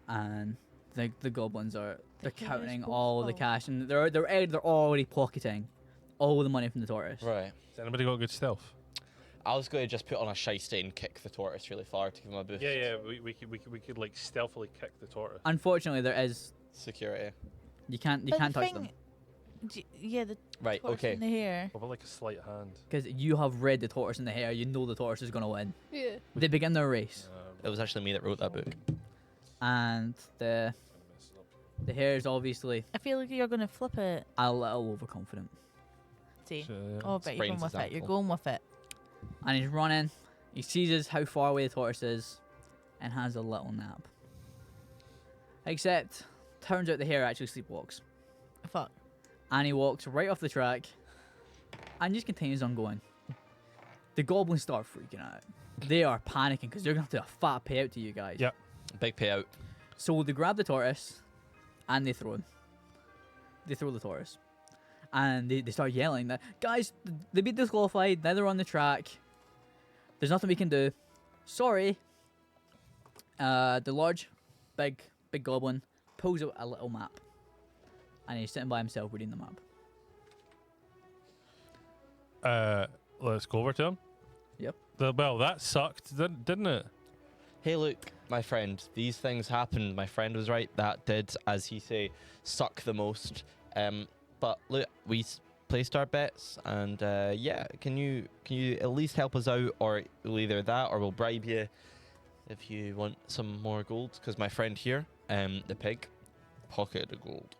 and the goblins are The hare's counting both all the full. cash, and they're already pocketing all the money from the tortoise. Right. Has anybody got good stealth? I was going to just put on a shiesty and kick the tortoise really far to give him a boost. Yeah. We could like stealthily kick the tortoise. Unfortunately, there is Security. you can't But the touch thing- them Yeah, the Right, tortoise okay. in the hair. With like a slight hand. because you have read the tortoise and the hare. You know the tortoise is gonna win. Yeah. They begin their race, It was actually me that wrote that book. and the hare is obviously I feel like you're going to flip it. a little overconfident. See. Sure. Oh, but you're Sprains going with his it. You're ankle. going with it. And he's running. He sees how far away the tortoise is and has a little nap. Except, turns out the hare actually sleepwalks. Fuck. And he walks right off the track and just continues on going. The goblins start freaking out. They are panicking because they're going to have to do a fat payout to you guys. Yep. Big payout. So they grab the tortoise and they throw him. They throw the tortoise. And they start yelling that, guys, they've been disqualified. Now they're on the track. There's nothing we can do. Sorry. The large, big goblin pulls out a little map. And he's sitting by himself reading the map. Let's go over to him. Yep. Well, that sucked, didn't it? Hey, look, my friend, these things happened. My friend was right. That did, as he say, suck the most. But look, we placed our bets, and yeah, can you at least help us out, or either that, or we'll bribe you if you want some more gold? Because my friend here, the pig, pocketed gold,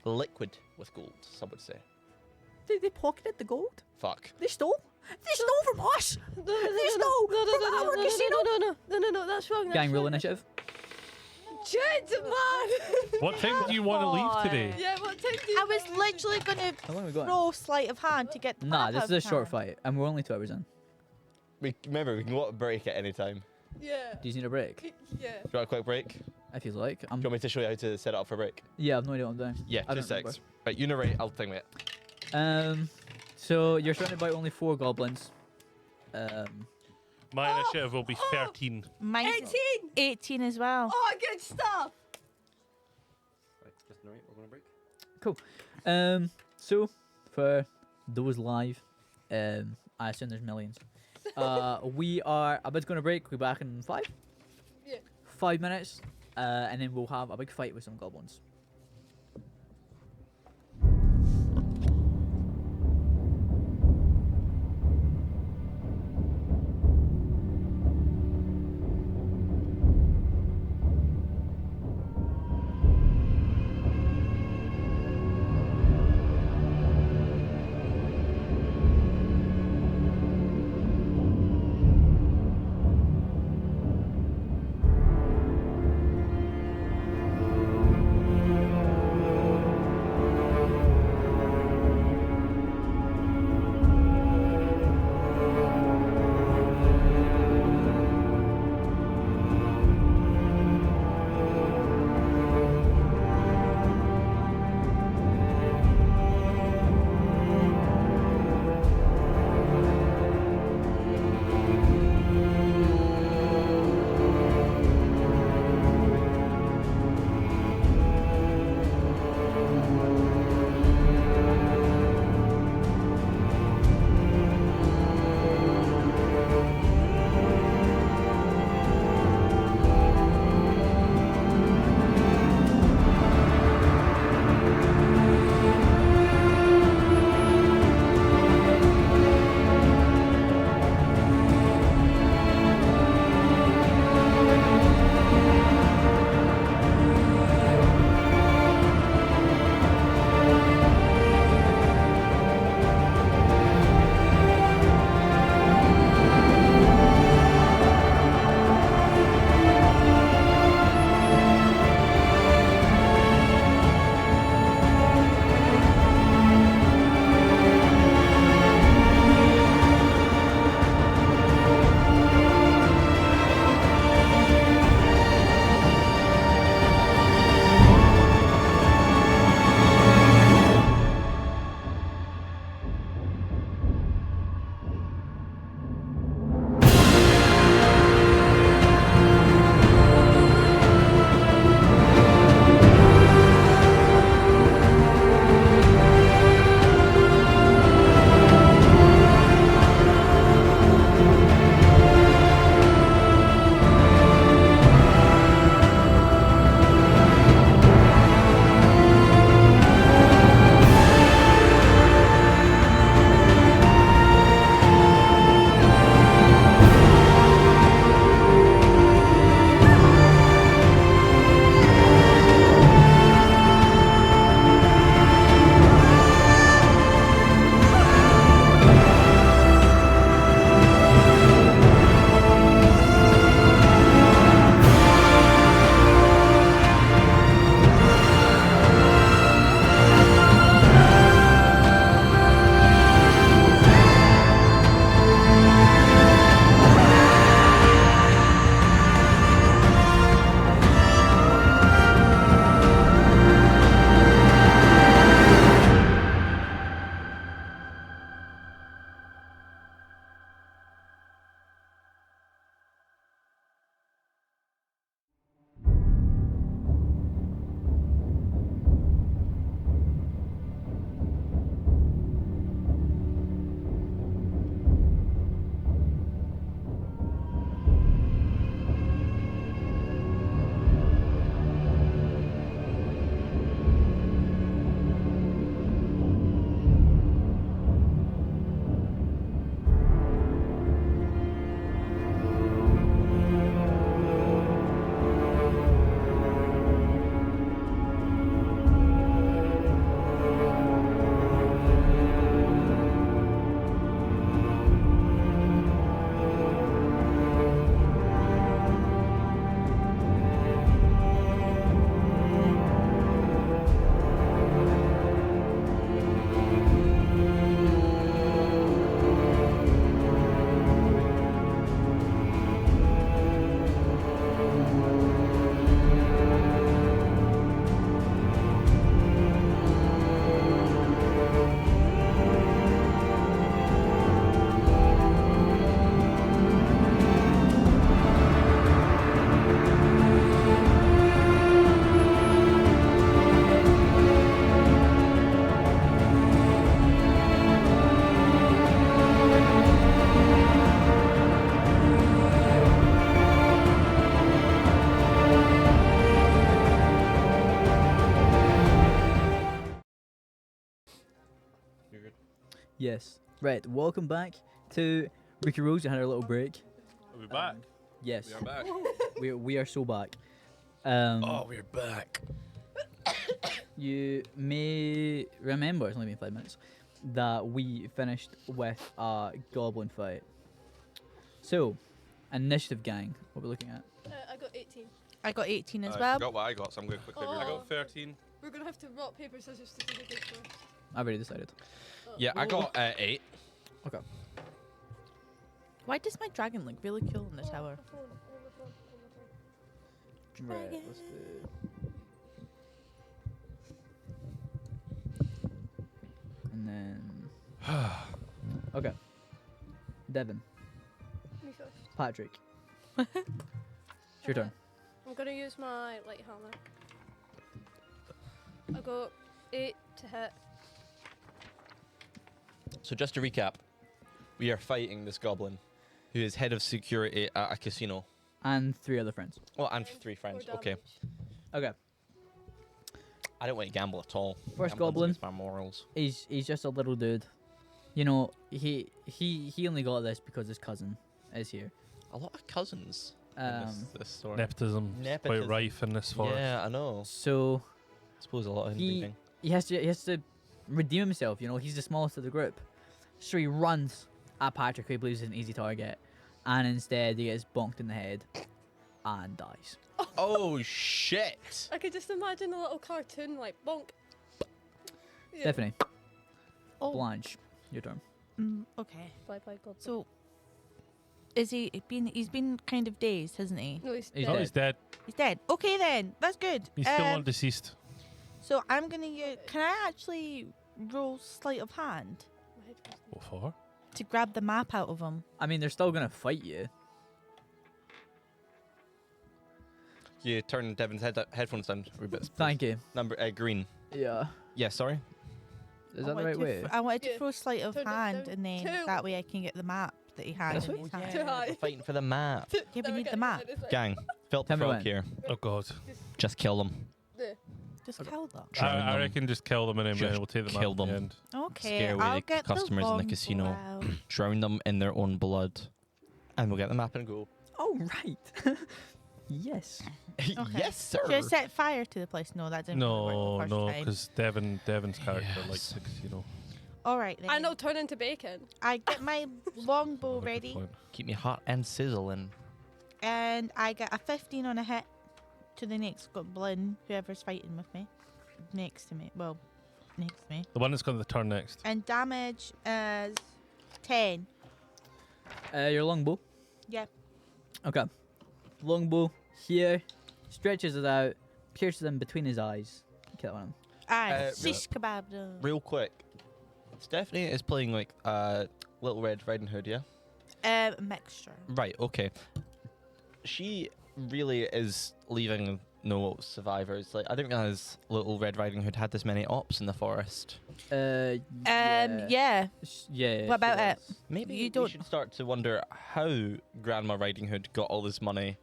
liquid with gold. Some would say. They pocketed the gold? Fuck. They stole? They stole from us! No, that's wrong. Gang roll initiative. Gentlemen! What time do you want to leave on. today? Yeah, what time do you I was literally going How long are we to going? throw sleight of hand to get the Nah, map this out is a of short hand. fight, and we're only 2 hours in. Remember, we can go up a break at any time. Yeah. Do you need a break? Yeah. Do you want a quick break? Do If you like. you want me to show you how to set it up for a break? Yeah, I've no idea what I'm doing. Yeah, I 2 don't remember. secs. Right, you narrate, I'll think it. So you're surrounded by only 4 goblins. My initiative will be 13. Mine's 18! 18 as well. Oh, good stuff! Right, just narrate, we're going to break. So for those live, I assume there's millions. We are about to go on a break. We'll be back in 5? Yeah. 5 minutes, and then we'll have a big fight with some goblins. Yes. Right. Welcome back to RookieRolls. We had our little break. Are we back? Yes. We are back. We are so back. We're back. You may remember, it's only been 5 minutes, that we finished with a goblin fight. So, initiative gang, what we're looking at. I got 18. I got 18 as I well. forgot what I got, so I'm going to quickly Oh. I read got 13. We're gonna have to rock, paper, scissors to do the big first. I've already decided. Yeah, I got 8. Okay. Why does my dragon look really cool in the tower? Right, let's do... And then... Okay. Devin. Me first. Patrick. It's your turn. I'm gonna use my light hammer. I got 8 to hit. So just to recap, we are fighting this goblin, who is head of security at a casino. And 3 other friends. Oh, and 3 friends. Four Okay. damage. Okay. I don't want to gamble at all. First Gambling's goblin. against my morals. He's just a little dude. You know, he only got this because his cousin is here. A lot of cousins in this story. Nepotism is quite Nepotism. rife in this forest. Yeah, I know. So I suppose a lot of He- inbreeding. he has to redeem himself. You know, he's the smallest of the group. So he runs at Patrick, who he believes is an easy target, and instead he gets bonked in the head and dies. Oh shit! I could just imagine a little cartoon like bonk. Yeah. Stephanie, Oh, Blanche, your turn. okay. Bye bye goblin. So, is he's been kind of dazed, hasn't he? No, he's He's Oh, dead. he's dead. He's dead. Okay then, that's good. He's still not deceased. So I'm gonna use. Can I actually roll sleight of hand My head was- What for? to grab the map out of him? I mean, they're still gonna fight you. You turn Devin's headphones down a wee bit. Thank you. Number green. Yeah. Yeah, sorry. Is I that the wanted right to way? I wanted to Yeah. throw sleight of Turn it hand, down and then two. that way I can get the map that he had This in way? his Oh, hand. Too high. We're fighting for the map. Yeah, we There need go, the map. this way. Gang, Philip Tell me Frog when. here. Oh god. Just kill them. There. Just kill them. Drown I I them. reckon just kill them and then Just we'll take them kill out at the them. end. Okay, Scare away I'll the get customers in the the casino. longbow out. Drown them in their own blood. And we'll get the map and go. Oh right. Yes. Okay. Yes, sir. Should I set fire to the place? No, that didn't really No, work the no, first time. because Devin's character likes Yes. the casino. All right then. And I'll turn into bacon. I get my longbow Good ready, point. Keep me hot and sizzling. and I get a 15 on a hit to the next goblin, whoever's fighting with me, next to me. Well, next to me. The one that's got the turn next. And damage is 10. Your longbow. Yep. Okay. Longbow here stretches it out, pierces him between his eyes. Kill that one. Ah, real- shish kebab. Real quick. Stephanie is playing like Little Red Riding Hood, yeah? Mixture. Right, okay. She really is leaving no survivors. Like, I didn't realize Little Red Riding Hood had this many ops in the forest. Yeah. Yeah. Yeah. What about she it? does. Maybe You we don't- should start to wonder how Grandma Riding Hood got all this money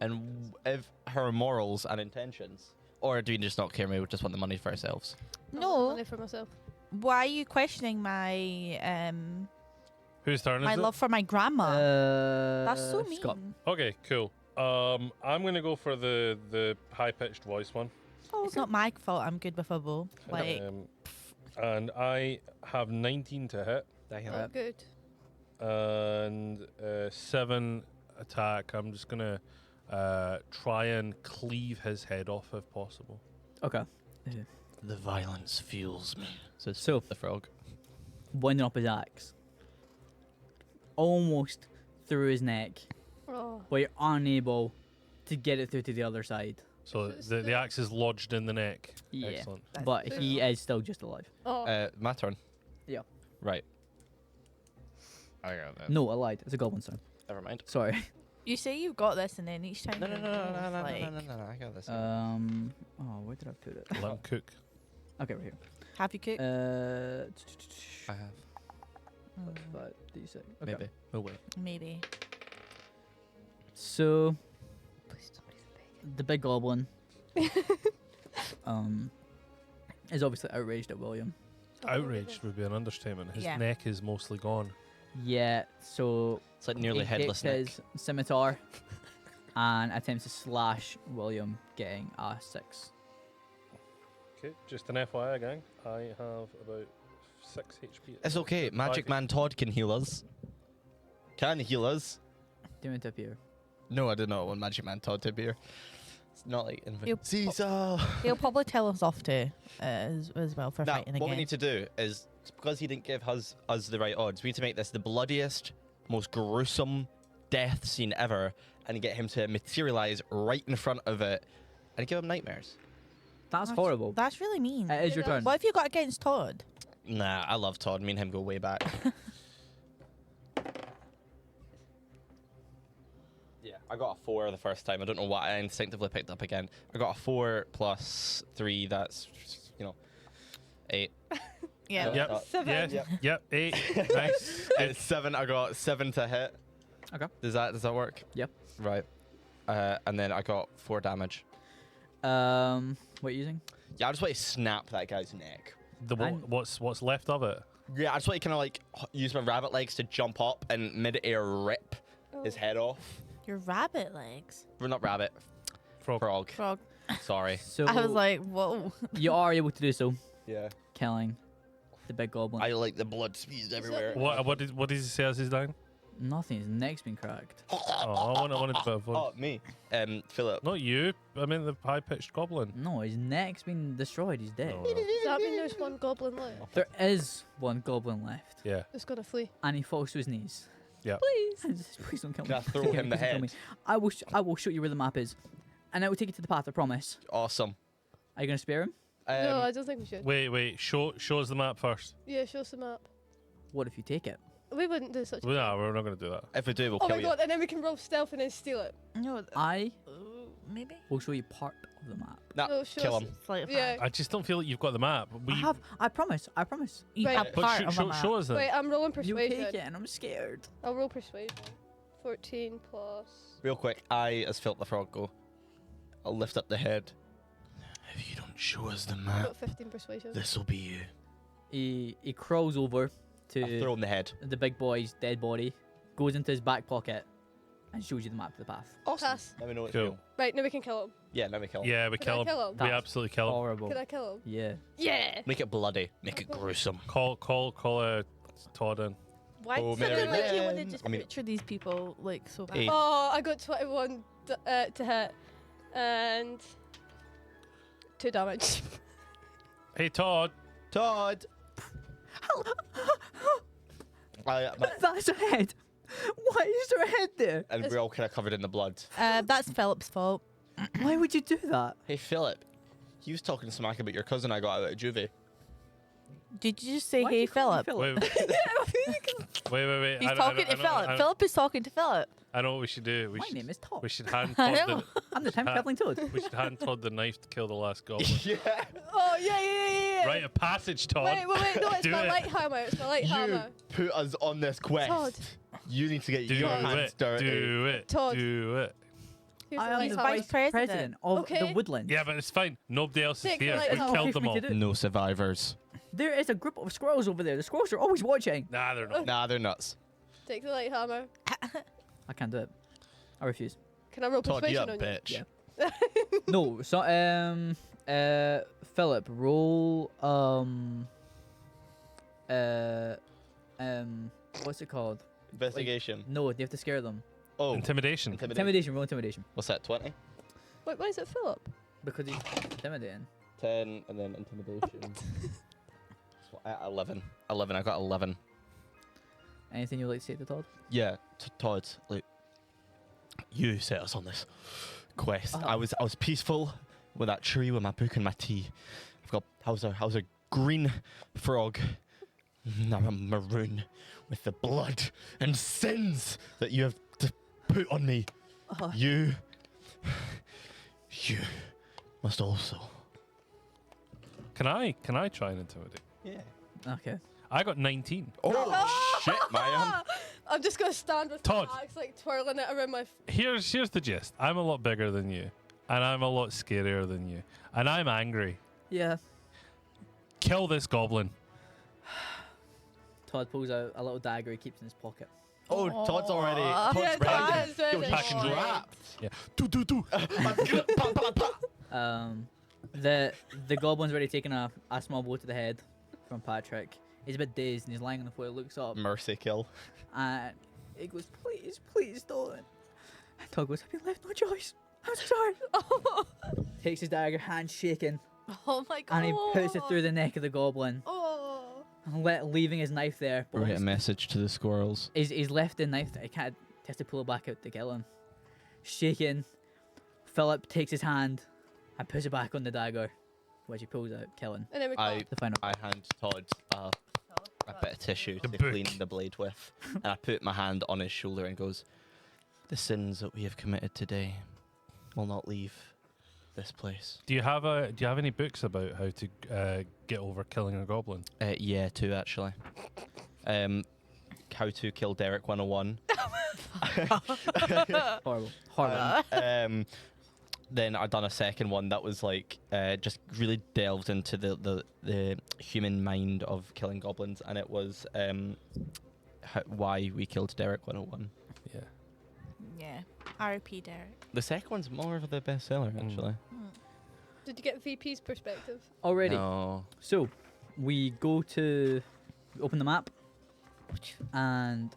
and if her morals and intentions. Or do we just not care? Maybe we just want the money for ourselves. I want No. money for myself. Why are you questioning my Whose turn is my it? love for my grandma? That's so mean. Scott. Okay, cool. I'm gonna go for the high pitched voice one. It's not my fault. I'm good with a bow. Like, And I have 19 to hit Oh, good. and 7 attack. I'm just gonna try and cleave his head off if possible. Okay. The violence fuels me. Says So- the frog. Winding up his axe. Almost through his neck, Oh. but you're unable to get it through to the other side. So So it's the the- axe is lodged in the neck. Yeah. Excellent. That's But good. he is still just alive. Oh. My turn. Yeah. Right. I got that. No, I lied. It's a goblin's turn. Never mind. Sorry. you say you've got this, and then each time. No, no, you no, no, move, no, no, no, like, no, no, no, I got this. Oh, where did I put it? Let him cook. Okay, right here. Have you cooked? I have. Mm, D6. Okay. Maybe. Oh, wait. maybe. So, the big goblin is obviously outraged at William. Outraged would be an understatement. His Yeah. neck is mostly gone. Yeah, so It's like nearly he headless takes neck. his scimitar and attempts to slash William, getting a 6. Okay, just an FYI, gang. I have about 6 HP. It's okay. Magic Five- Man Todd can heal us. Can heal us. Do it up here. No, I did not want Magic Man Todd to be here. It's not like He'll Caesar. He'll probably tell us off to as well for Now, fighting what again. we need to do is, because he didn't give us the right odds, we need to make this the bloodiest, most gruesome death scene ever, and get him to materialize right in front of it, and give him nightmares. That's horrible. That's really mean. It is your Yeah. turn. What have you got against Todd? Nah, I love Todd. Me and him go way back. Yeah, I got a 4 the first time. I don't know why I instinctively picked up again. I got a 4 plus 3. That's 8. Yeah. Yep. 7. Yeah. Yep. 8. Nice. And 7. I got 7 to hit. Okay. Does that work? Yep. Right. And then I got 4 damage. What are you using? Yeah, I just want to snap that guy's neck. I'm- What's left of it? Yeah, I just want to kind of like use my rabbit legs to jump up and mid-air rip his head off. Your rabbit legs. Well, not rabbit. Frog. Frog. Frog. Sorry. So I was like, whoa. you are able to do so, Yeah. killing the big goblin. I like the blood spews everywhere. What did he say as his down? Nothing. His neck's been cracked. Oh, I wanted to avoid. Oh, me. Philip. Not you. I mean the high-pitched goblin. No, his neck's been destroyed. He's dead. No, no. Does that mean there's one goblin left? There is one goblin left, Yeah. It's gonna flee. and he falls to his knees. Please. Please don't kill me. Can I throw Please him the don't kill head? me. I will show you where the map is, and I will take you to the path. I promise. Awesome. Are you gonna spare him? No, I don't think we should. Wait. Show us the map first. Yeah, show us the map. What if you take it? We wouldn't do such a Well, no, we're not going to do that. if we do, we'll Oh kill my you. god, and then we can roll stealth and then steal it. No, I maybe. will show you part of the map. Nah, No, show kill us- him. Sleight of Yeah. hand. I just don't feel like you've got the map. I have. I promise. I promise. You Right. have But part of a map. show us then. Wait, I'm rolling You persuasion. take it, and I'm scared. I'll roll persuasion. 14 plus. Real quick, I, as Philip the Frog, go. I'll lift up the head. If you don't show us the I've map, got 15 persuasion. this'll be you. He crawls over I to throw him the head. the big boy's dead body, goes into his back pocket, and shows you the map to the path. Pass. Let me know it's Cool. real. Right, now we can kill him. Yeah, let me kill him. Yeah, we Can kill I him. kill him? We That's absolutely kill him. Horrible. Can I kill him? Yeah. Yeah. Make it bloody. Make it gruesome. Call Todd in. Why Oh, does it look Mary like you want to Lynn. just I mean- picture these people like so bad? 8. Oh, I got 21 to hit. And 2 damage. Hey, Todd. Todd! That's a head. Why is there a head there? And we're all kind of covered in the blood. That's Philip's fault. Why would you do that? Hey, Philip. He was talking smack about your cousin I got out of juvie. Did you just say, Why'd hey, you call me Philip? Wait. He's talking to Philip. Philip is talking to Philip. I know what we should do. My name is Todd. We should hand I Todd know. I'm the time traveling Toad. we should hand Todd the knife to kill the last goblin. Yeah. Oh, yeah. Rite of passage, Todd. Wait. No, it's Do my it. light hammer. It's my light You hammer. put us on this quest. Todd. You need to get Do your hands it. dirty. Do it. Todd. Do it. Here's I the am light the hammer. vice President. president of Okay. the woodland. Yeah, but it's fine. Nobody else is Take the here. light We hammer. killed Okay them for all. me to do. No survivors. There is a group of squirrels over there. The squirrels are always watching. Nah, they're not. Nah, they're nuts. Take the light hammer. I can't do it. I refuse. Can I roll Todd, you a persuasion on you? bitch. Yeah. No, so Philip, roll what's it called? Investigation. No, you have to scare them. Oh, Intimidation. Intimidation, roll intimidation. What's that, 20? Wait, why is it Philip? Because he's intimidating. 10, and then intimidation. So, 11. 11, I got 11. Anything you'd like to say to Todd? Yeah, Todd, look, you set us on this quest. I was peaceful with that tree with my book and my tea. I was a green frog. Now I'm maroon with the blood and sins that you have to put on me. You must also. Can I try and intimidate? Yeah. Okay. I got 19. Oh shit, man. I'm just gonna stand with Todd. my axe, like twirling it around my. Here's the gist. I'm a lot bigger than you, and I'm a lot scarier than you, and I'm angry. Yeah. Kill this goblin. Todd pulls out a little dagger he keeps in his pocket. Oh, Todd's already. Aw. Todd's Yeah, ready. Todd's ready. Yo, he's Packing strapped. Yeah. Do. Pa, pa, pa. The goblin's already taken a small blow to the head from Patrick. He's a bit dazed and he's lying on the floor. Looks up Mercy kill. and he goes, "Please don't." And Todd goes, "I've been left no choice. I'm so sorry." Takes his dagger, hand shaking, Oh my god. and he puts it through the neck of the goblin, Oh. leaving his knife there. But Write a message to the squirrels. he's left the knife there. He can't. He has to pull it back out to kill him. Shaking, Philip takes his hand and puts it back on the dagger, which he pulls out, killing And then we I clap. the final. I hand Todd a bit of tissue The to book. clean the blade with, and I put my hand on his shoulder and goes, "The sins that we have committed today will not leave this place." Do you have any books about how to get over killing a goblin? Yeah, two actually. How to Kill Derek 101. Horrible. Then I done a second one that was like just really delved into the human mind of killing goblins, and it was why we killed Derek 101. Yeah. Yeah. R.I.P. Derek. The second one's more of the bestseller actually. Did you get VP's perspective? Already. No. So, we open the map, and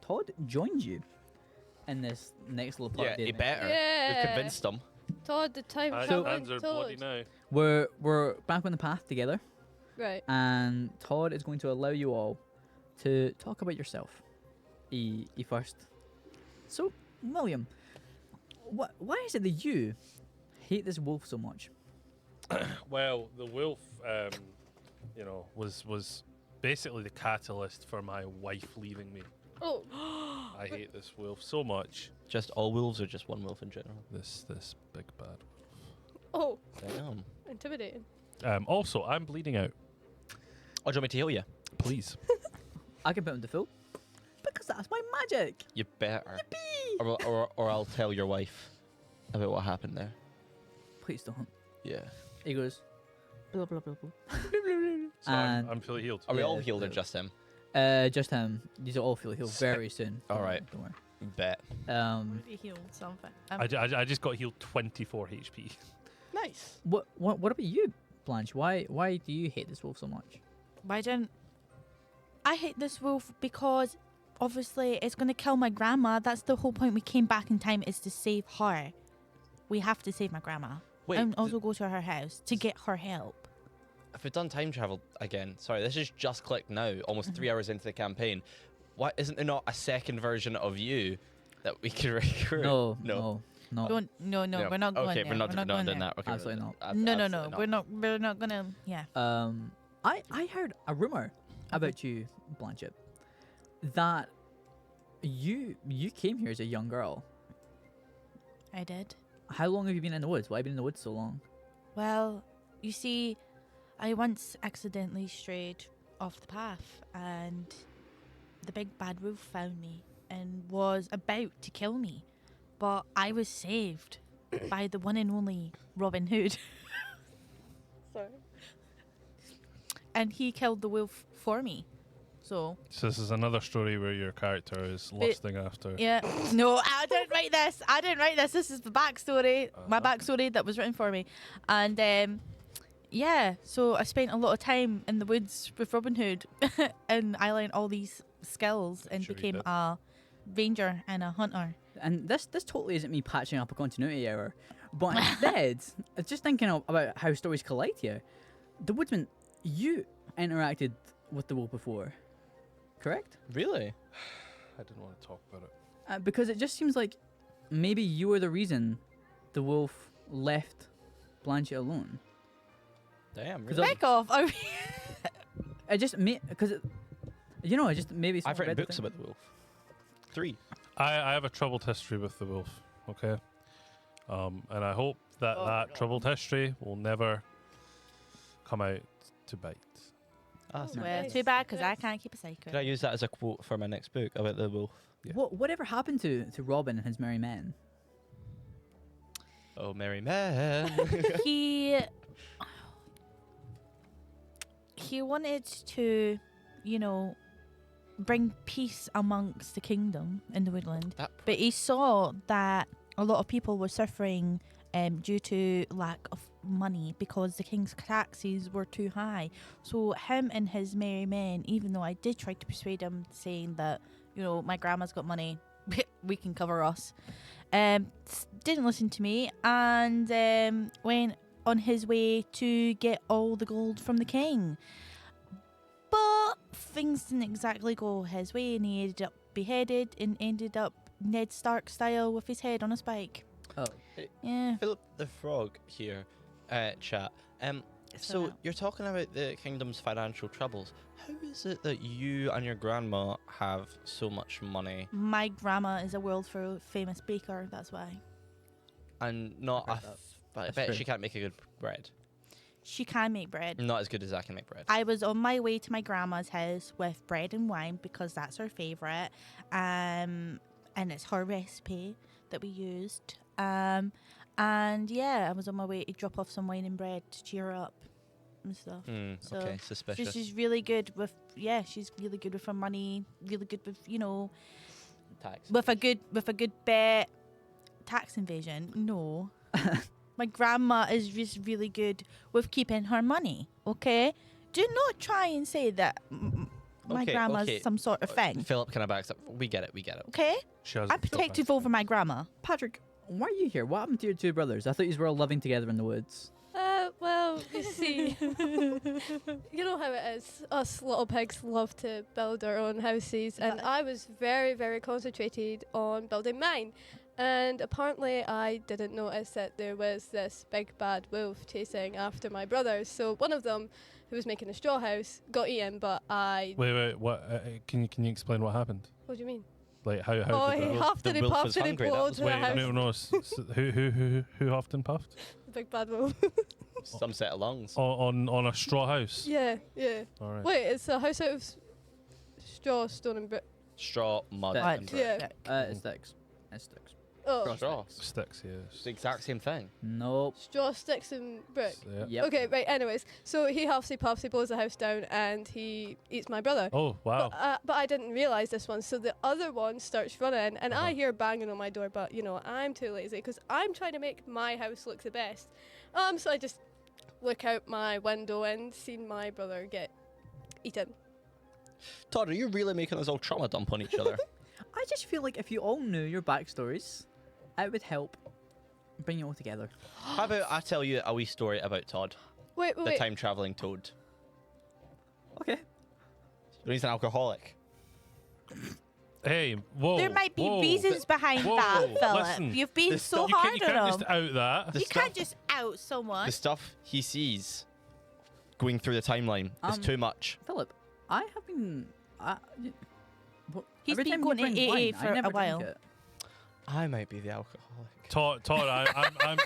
Todd joins you in this next little part Yeah, of the he adventure. better. Yeah. We've convinced him. Todd, the time Hands traveling are bloody Todd. now. We're back on the path together, Right. and Todd is going to allow you all to talk about yourself. He first. So, William, why is it that you hate this wolf so much? Well, the wolf, was basically the catalyst for my wife leaving me. Oh. I hate this wolf so much. Just all wolves or just one wolf in general? This big bad. Oh. Damn. Intimidating. Also, I'm bleeding out. Oh, do you want me to heal you? Please. I can put him to full because that's my magic. You better. Or I'll tell your wife about what happened there. Please don't. Yeah. He goes, blah blah blah blah. So And- I'm fully healed. Are we all Yeah, healed or yeah. just him? Just him. These are all feel healed very soon. All right. Don't worry. Bet. Already healed something. I just got healed 24 HP. Nice. What about you, Blanche? Why do you hate this wolf so much? Why don't I hate this wolf? Because obviously it's going to kill my grandma. That's the whole point. We came back in time is to save her. We have to save my grandma. Wait, And also go to her house to get her help. if we've done time travel again, sorry, this is just clicked now, almost 3 hours into the campaign. Why isn't there not a second version of you that we could recruit? No. No. No. Don't, no, Yeah. we're not going Okay, there. we're not going doing there. that. Okay, Absolutely not. No, no, absolutely no. We're not gonna. Yeah. I heard a rumor about you, Blanchett, that you came here as a young girl. I did. How long have you been in the woods? Why have you been in the woods so long? Well, you see, I once accidentally strayed off the path, and the big bad wolf found me and was about to kill me, but I was saved by the one and only Robin Hood, Sorry. and he killed the wolf for me. So So this is another story where your character is lusting after. yeah, no, I didn't write this. I didn't write this. This is the backstory, my backstory that was written for me, and yeah. So I spent a lot of time in the woods with Robin Hood, and I learned all these skills and Sure you became did. a ranger and a hunter. And this totally isn't me patching up a continuity error, but instead, it's just thinking about how stories collide here. The woodsman, you interacted with the wolf before, correct? Really? I didn't want to talk about it. Because it just seems like maybe you were the reason the wolf left Blanchett alone. Damn, Cause really? Back off! I mean, It just because it just maybe I've written read the books thing. about the wolf. 3. I have a troubled history with the wolf. Okay. And I hope that Oh, that God. troubled history will never come out to bite. Ah, Oh, well, nice. too bad because I Nice. can't keep a secret. Could I use that as a quote for my next book about the wolf? Yeah. Whatever happened to Robin and his merry men? Oh, merry man. He wanted to, bring peace amongst the kingdom in the woodland. That But he saw that a lot of people were suffering due to lack of money because the king's taxes were too high. So him and his merry men, even though I did try to persuade him, saying that, my grandma's got money, we can cover us, didn't listen to me and went on his way to get all the gold from the king. But things didn't exactly go his way, and he ended up beheaded and ended up Ned Stark style with his head on a spike. Oh. Yeah. Philip the Frog here, chat. So you're talking about the kingdom's financial troubles. How is it that you and your grandma have so much money My grandma is a world famous baker, that's why. and not? I've heard that. But I That's bet true. she can't make a good bread. She can make bread. Not as good as I can make bread. I was on my way to my grandma's house with bread and wine because that's her favourite. And it's her recipe that we used. And yeah, I was on my way to drop off some wine and bread to cheer her up and stuff. So- Okay, So suspicious. she's really good with she's really good with her money, really good with Tax. with a good bet. Tax invasion, no. My grandma is just really good with keeping her money. Okay, do not try and say that my Okay, grandma's okay. some sort of thing. Philip, can I back up? We get it. Okay, She has I'm protective over my grandma. Patrick, why are you here? What happened to your two brothers? I thought you were all living together in the woods. Well, you see, you know how it is. Us little pigs love to build our own houses, and I was very, very concentrated on building mine. And apparently, I didn't notice that there was this big bad wolf chasing after my brothers. So one of them, who was making a straw house, got eaten. But I. Wait. What? Can you explain what happened? What do you mean? Like how? Oh, did he that huffed and the he wolf puffed was and he hungry, that pulled was to the Wait, house. no. Who huffed and puffed The big bad wolf. Some set of lungs. on a straw house? Yeah. All right. Wait, it's a house out of straw, stone, and brick. Straw, mud, That- and brick. Yeah. It sticks. It sticks. Oh, Straw. Sticks, yeah. It's the exact same thing. Nope. straw, sticks, and brick. Yeah. Yep. Okay, right. Anyways, so he huffs, he puffs, he blows the house down, and he eats my brother. Oh wow. But I didn't realize this one. So the other one starts running, and I Uh-huh. hear banging on my door. But I'm too lazy because I'm trying to make my house look the best. So I just look out my window and see my brother get eaten. Todd, are you really making us all trauma dump on each other? I just feel like if you all knew your backstories, it would help bring you all together. How about I tell you a wee story about Todd, Wait, the time traveling toad? Okay. He's an alcoholic. Hey, whoa. There might be whoa. reasons behind Whoa, that, Philip. listen. You've been The so stuff- You hard can't on just him. out that. The You stuff- can't just out someone. The stuff he sees going through the timeline is too much. Philip, I have been. He's every been time you going to bring AA wine, for I a never drink while. it. I might be the alcoholic. Todd,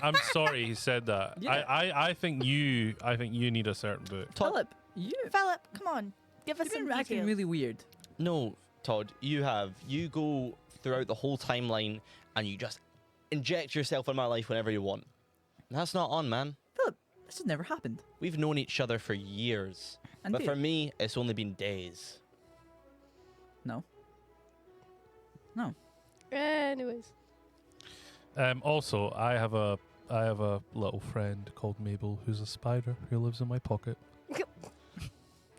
I'm sorry he said that. Yeah. I think you need a certain book. Todd, Philip, Philip, come on. Give us you've some been acting details. really weird. No, Todd, you have. You go throughout the whole timeline and you just inject yourself in my life whenever you want. That's not on, man. Philip, this has never happened. We've known each other for years. And But babe, for me, it's only been days. no. Anyways, Also, I have a little friend called Mabel who's a spider who lives in my pocket.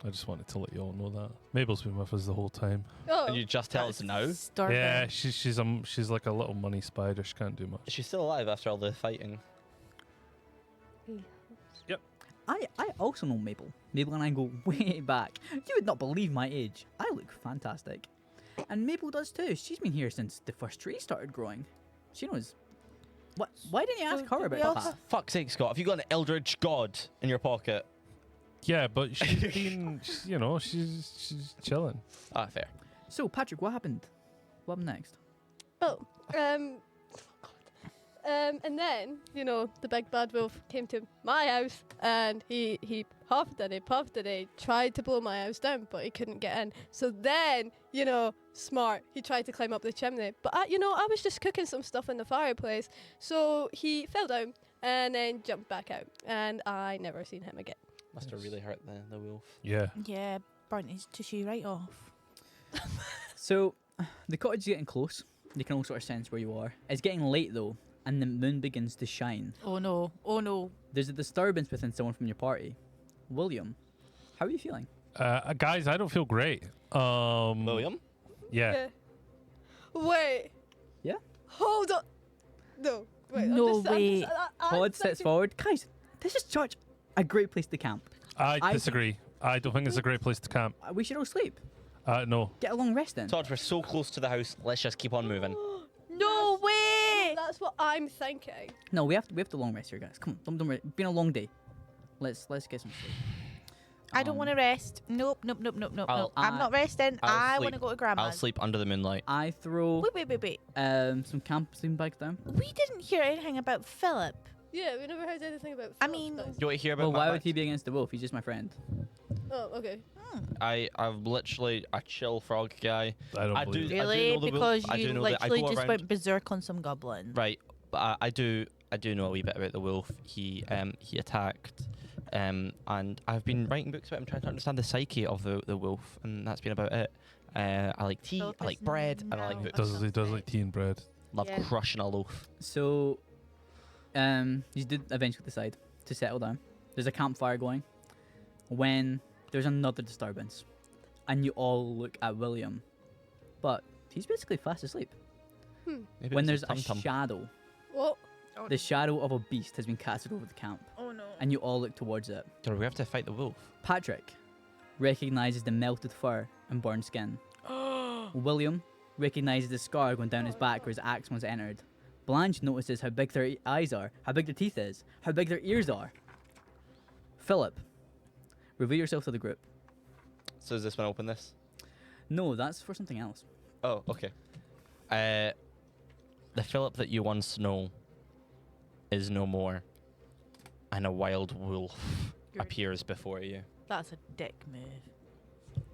I just wanted to let you all know that. Mabel's been with us the whole time. oh, And you just tell us now? Starving. Yeah, she's like a little money spider. She can't do much. Is she still alive after all the fighting? I also know Mabel. Mabel and I go way back. You would not believe my age. I look fantastic. And Mabel does too. She's been here since the first tree started growing. She knows. What? Why didn't you ask So her did we about all that? Fuck's sake, Scott. Have you got an eldritch god in your pocket? Yeah, but she's been, she's chilling. Ah, fair. So, Patrick, what happened? What happened next? and then, the big bad wolf came to my house and he huffed and he puffed and he tried to blow my house down, but he couldn't get in. So then, smart, he tried to climb up the chimney. But, I was just cooking some stuff in the fireplace. So he fell down and then jumped back out. And I never seen him again. Must have really hurt the wolf. Yeah. Yeah, burnt his tissue right off. So, the cottage is getting close. You can all sort of sense where you are. It's getting late though, and the moon begins to shine. Oh no. Oh no. There's a disturbance within someone from your party. William, how are you feeling? Guys, I don't feel great. William? Yeah. Wait. Yeah? Hold on. No. Wait. No way. Todd steps forward. Guys, this is church. A great place to camp. I I disagree. I don't think it's a great place to camp. We should all sleep. No. Get a long rest in. Todd, we're so close to the house. Let's just keep on moving. No way. That's what I'm thinking. No, we have to long rest here, guys. Come on, don't worry. It's been a long day. Let's get some sleep. I don't want to rest. Nope. I'll- I'm not resting. I want to go to I'll grandma's. sleep under the moonlight. I throw Wait. some camp sleeping bags down. We didn't hear anything about Philip. Yeah, we never heard anything about. I Philip, mean- guys. You want to hear about Well, my why back- would he be against the wolf? He's just my friend. Oh, okay. I'm literally a chill frog guy. I don't I believe do- it. Really? know the wolf. Because I do you know that I literally go just around- went berserk on some goblin. Right, but I do know a wee bit about the wolf. He attacked, and I've been writing books about him, trying to understand the psyche of the wolf, and that's been about it. I like tea, Philip I like is bread, and I like now books. He does like tea and bread. Love Yeah. crushing a loaf. So, you did eventually decide to settle down. There's a campfire going when there's another disturbance, and you all look at William, but he's basically fast asleep. Maybe When it's there's a his tum-tum. shadow, What? the shadow of a beast has been casted over the camp, Oh no. and you all look towards it. Do we have to fight the wolf? Patrick recognizes the melted fur and burned skin. William recognizes the scar going down his back where his axe once entered. Blanche notices how big their eyes are, how big their teeth is, how big their ears are. Philip, reveal yourself to the group. So is this one open this? No, that's for something else. Oh, okay. The Philip that you once know is no more, and a wild wolf You're- appears before you, That's a dick move.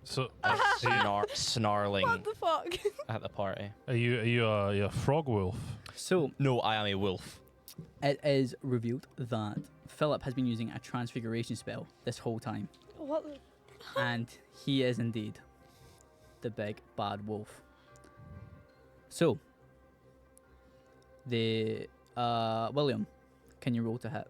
So, snarling What the fuck? at the party. are you a frog wolf? So, No, I am a wolf. it is revealed that Philip has been using a transfiguration spell this whole time, What? The... and he is indeed the big bad wolf. So, William, can you roll to hit?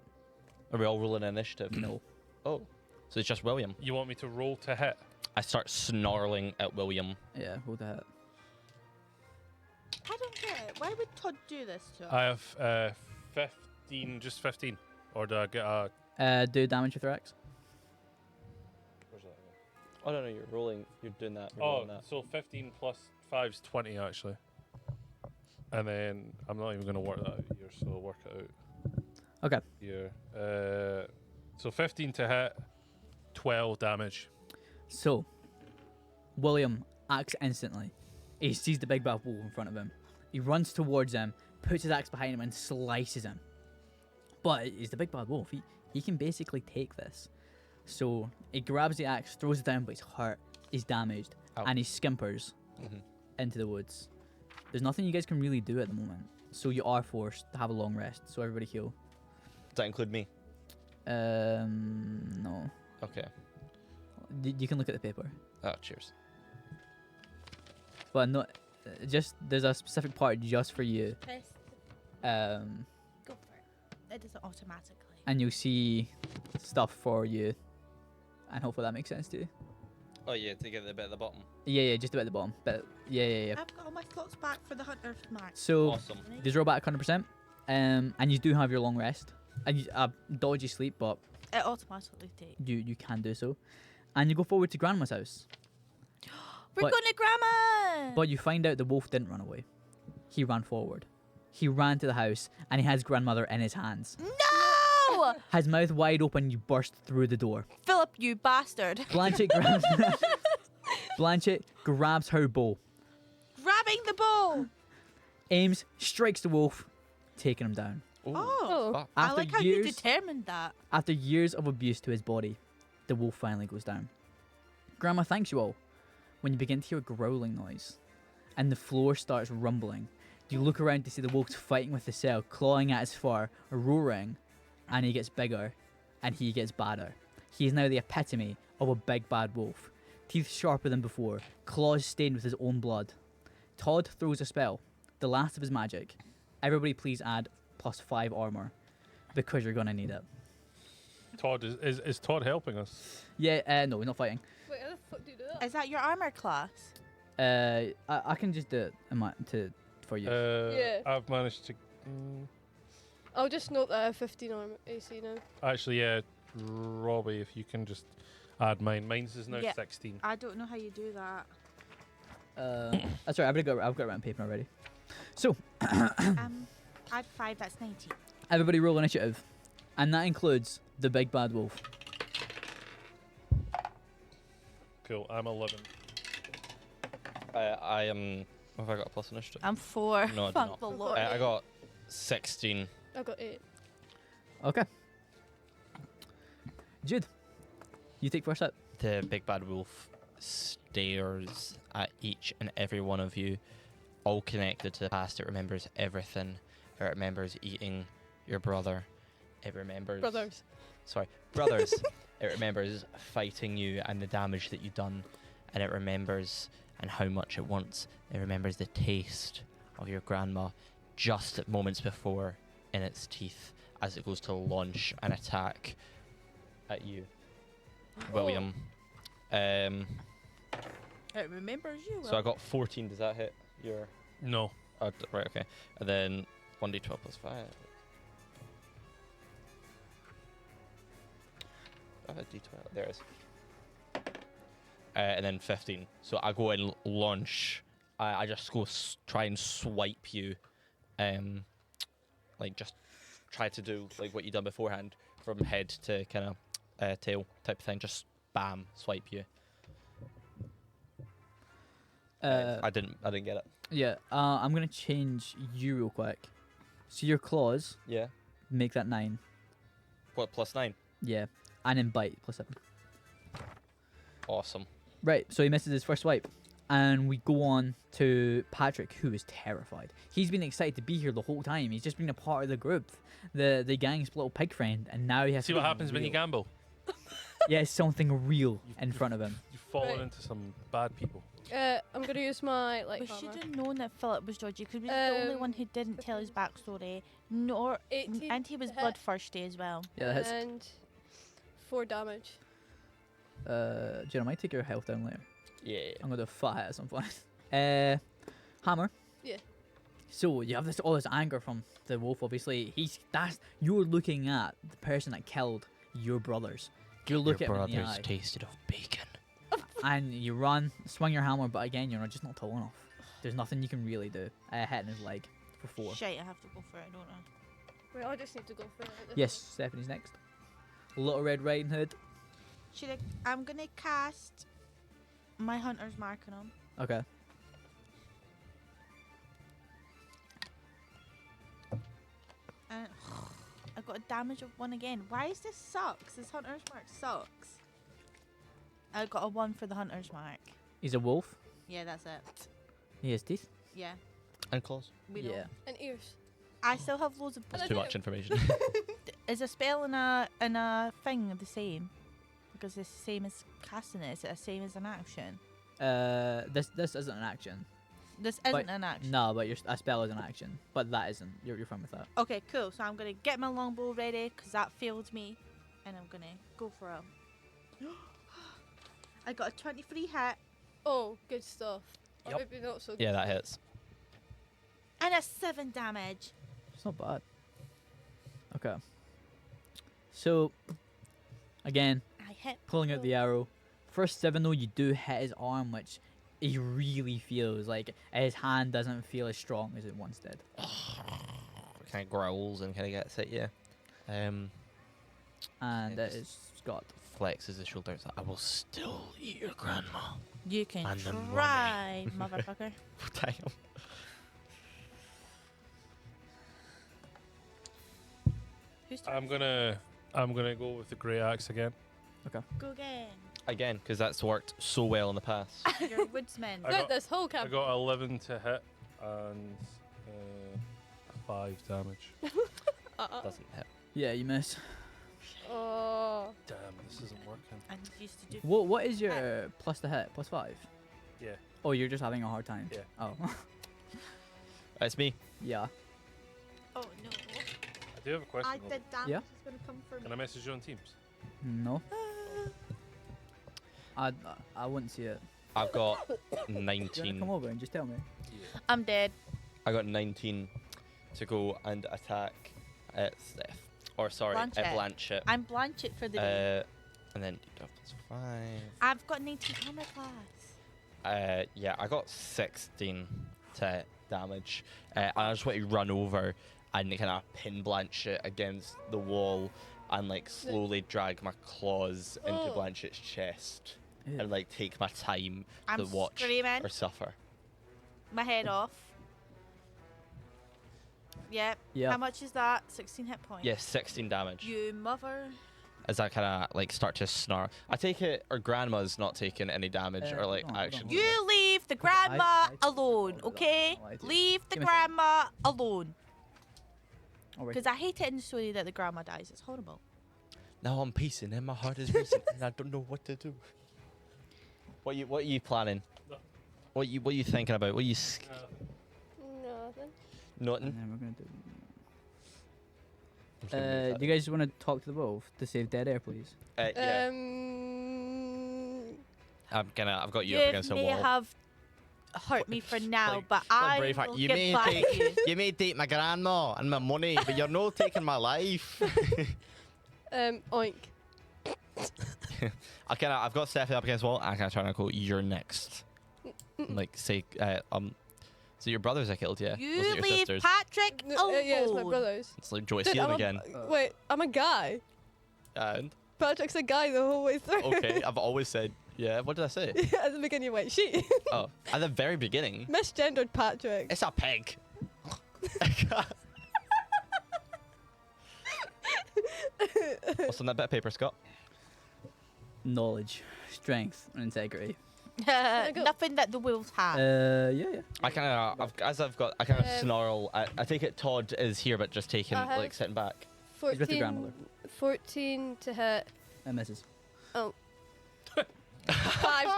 Are we all rolling initiative? No. Oh, so it's just William. You want me to roll to hit? I start snarling at William. Yeah, roll to hit. I don't get it. Why would Todd do this to us? I have 15, just 15. Or do I get a... Do damage with your axe. Where's that again? Oh no, you're rolling. You're doing that. Oh, so 15 plus 5 is 20 actually. And then I'm not even going to work that out here, so I'll work it out Okay. here. So 15 to hit, 12 damage. So, William acts instantly. He sees the big bad wolf in front of him. He runs towards him, puts his axe behind him, and slices him. But he's the big bad wolf. He can basically take this. So he grabs the axe, throws it down, but he's hurt, he's damaged, Ow. and he skimpers into the woods. There's nothing you guys can really do at the moment. So you are forced to have a long rest. So everybody heal. Does that include me? No. Okay. You can look at the paper. Oh, cheers. But not just there's a specific part just for you. Press. Um, Go for it. It does it automatically. and you'll see stuff for you. And hopefully that makes sense to you. Oh yeah, to get the bit at the bottom. Yeah, just about the bottom. But yeah. I've got all my slots back for the hunter's mark. So Awesome. just roll back 100%. And you do have your long rest. And dodgy sleep, but It automatically takes. you can do so. And you go forward to Grandma's house. We're But- going to Grandma! But you find out the wolf didn't run away. He ran forward. He ran to the house and he has grandmother in his hands. No! His mouth wide open, you burst through the door. Philip, you bastard. Blanchett grabs Blanchett grabs her bow, Grabbing the bow. aims, strikes the wolf, taking him down. Oh. Fuck. I After like how you years, determined that. after years of abuse to his body, the wolf finally goes down. Grandma thanks you all when you begin to hear a growling noise and the floor starts rumbling. You look around to see the wolf fighting with the cell, clawing at his fur, roaring, and he gets bigger and he gets badder. He is now the epitome of a big bad wolf. teeth sharper than before, claws stained with his own blood. Todd throws a spell, the last of his magic. Everybody please add +5 armor, because you're gonna need it. Todd is Todd helping us? Yeah, no, we're not fighting. Wait, how the fuck do you do that? Is that your armor class? I can just do it for you. Yeah. I've managed to. I'll just note that I have 15 armor AC now. Actually, yeah, Robbie, if you can just add mine. Mine's is now Yeah. 16. I don't know how you do that. That's right. I've got it on paper already. So Add 5, that's 19. everybody roll initiative, and that includes the big bad wolf. Cool. I'm 11. I am. Have I got a plus initiative? I'm 4. No, I do Fuck not. the I've Lord. got I got 16. I got 8. Okay. Jude, you take first up. The big bad wolf stares at each and every one of you, all connected to the past. It remembers everything. It remembers eating your brother. It remembers Brothers. brothers. It remembers fighting you and the damage that you've done, and it remembers and how much it wants. It remembers the taste of your grandma just at moments before in its teeth as it goes to launch an attack at you, William. It remembers you. So I got 14. Does that hit your? No. Right. Okay. And then 1d12 plus 5. D12. There it is. And then 15. So I go and launch. I just go try and swipe you, like just try to do like what you done beforehand, from head to kind of tail type of thing. Just bam, swipe you. I didn't get it. Yeah. I'm gonna change you real quick. So your claws Yeah. make that 9. What, +9? Yeah. And then bite +7. Awesome. Right. So he misses his first swipe. And we go on to Patrick, who is terrified. He's been excited to be here the whole time. He's just been a part of the group, the gang's little pig friend, and now he has See to what happens when you gamble? Yeah, something real in front of him. You've fallen Right. into some bad people. I'm gonna use my We like should hammer. have known that Philip was dodgy because we were the only one who didn't tell his backstory. Nor 18 and he was to hit. bloodthirsty as well. Yeah, that's. And 4 damage. Jen, I might take your health down later. Yeah. I'm gonna do a fat hit at some point. Hammer. Yeah. So you have this all this anger from the wolf. Obviously, you're looking at the person that killed your brothers. You're looking at him in the eye, tasted of bacon. and you run, swing your hammer, but again, you're just not tall enough. There's nothing you can really do. Hitting his leg for 4. Shite, I have to go for it, don't I? Wait, I just need to go for it. at this Yes, Stephanie's next. Little Red Riding Hood. I'm gonna cast my hunter's mark on him. Okay. And I got a damage of 1 again. Why is this sucks? This hunter's mark sucks. I got a 1 for the hunter's mark. He's a wolf. Yeah, that's it. He has teeth. Yeah, And claws. we know. Yeah. And ears. I still have loads of. And That's I too do. much information. Is a spell and a thing the same? Because it's the same as casting it. Is it the same as an action? This isn't an action. This But- isn't an action. No, but a spell is an action. But that isn't. You're fine with that. Okay, cool. So I'm gonna get my longbow ready because that failed me, and I'm gonna go for him. I got a 23 hit Oh, good stuff. Or Yup. maybe not so good. Yeah, that hits. and a 7 damage. It's not bad. Okay. So, again, I hit. pulling out the arrow. First 7 though, you do hit his arm, which he really feels like his hand doesn't feel as strong as it once did. Kind of growls and kind of gets it, yeah. And Yeah, it just- is Scott. Flexes his shoulders. I will still eat your grandma. You can And the money. try, motherfucker. Damn. Who's turn? I'm gonna go with the great axe again. Go again. Again, because that's worked so well in the past. You're a woodsman. I Throughout got- this whole I camp. got 11 to hit and 5 damage. Doesn't hit. Yeah, you miss. Oh. Damn. this isn't working. I used to do. What is your plus to hit? +5? Yeah. Oh, you're just having a hard time. Yeah. Oh. It's me. Yeah. Oh no. I do have a question. Holly. damage Yeah? is gonna come for Can I message you on Teams? No. I wouldn't see it. I've got Do you wanna 19. come over and just tell me? Yeah. I'm dead. I got 19 to go and attack Steph. Or sorry, Blanchett. Blanchett. I'm Blanchett for the day. And then +5. I've got 19 armor class. Yeah, I got 16 to damage. And I just want to run over and kind of pin Blanchett against the wall and like slowly drag my claws into Oh. Blanchett's chest Ew. and like take my time I'm to watch screaming. or suffer. My head off. Yep. Yeah. How much is that? 16 hit points. Yeah, 16 damage. You mother. As I kind of like start to snarl. I take it, or grandma's not taking any damage or like don't action. worry. You leave the grandma I alone, don't okay? lie to you. Leave the Give me a second. grandma alone. Alright. Because I hate it in the story that the grandma dies. It's horrible. Now I'm pacing and my heart is racing and I don't know what to do. What are you planning? No. What are you thinking about? What are you Nothing. nothing? And then we're gonna do. I'm just gonna move Do you guys want to talk to the wolf to save dead air, please? that. Yeah. I've got you up You against a may wall. have hurt me for now, like- but like I Braveheart, will you get may back take- to you. You may take my grandma and my money, but you're not taking my life. Oink. I've got Stephanie up against the wall. I kind of try and go, you're next. Like say, so your brothers I killed, yeah? Wasn't You your leave sisters? Patrick alone. Yeah, it's my brothers. It's like Joy Dude, Steele I'm again. Wait, I'm a guy. And Patrick's a guy the whole way through. okay, I've always said, yeah. What did I say? At the beginning, wait, she Oh, at the very beginning, misgendered Patrick. it's a pig. What's on that bit of paper, Scott? Knowledge, strength, and integrity. Nothing that the wolves have. Yeah. I kind of, I kind of Um, snarl. I take it Todd is here, but just taking, I have- like, sitting back. He's with the grandmother. 14 to hit. That misses. 5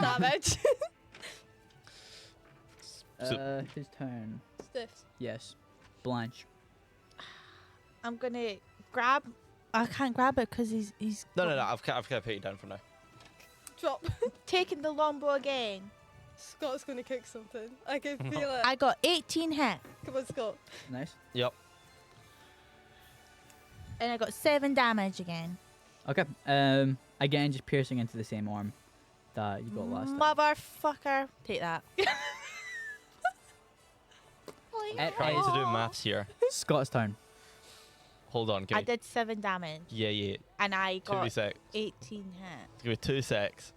damage. His turn. Stiffs. Yes. Blanche. I'm gonna grab. I can't grab it because he's. No. I've kind of put you down for now. Drop. taking the longbow again. Scott's gonna kick something. I can feel it. I got 18 hit, Come on, Scott. Nice. Yep. and I got 7 damage again. Okay. Again, just piercing into the same arm that you got last time. Motherfucker, take that. Trying to do maths here. Scott's turn. Hold on. Give I me. did 7 damage, Yeah. and I 2 got secs. 18 hit. Give me 2 secs.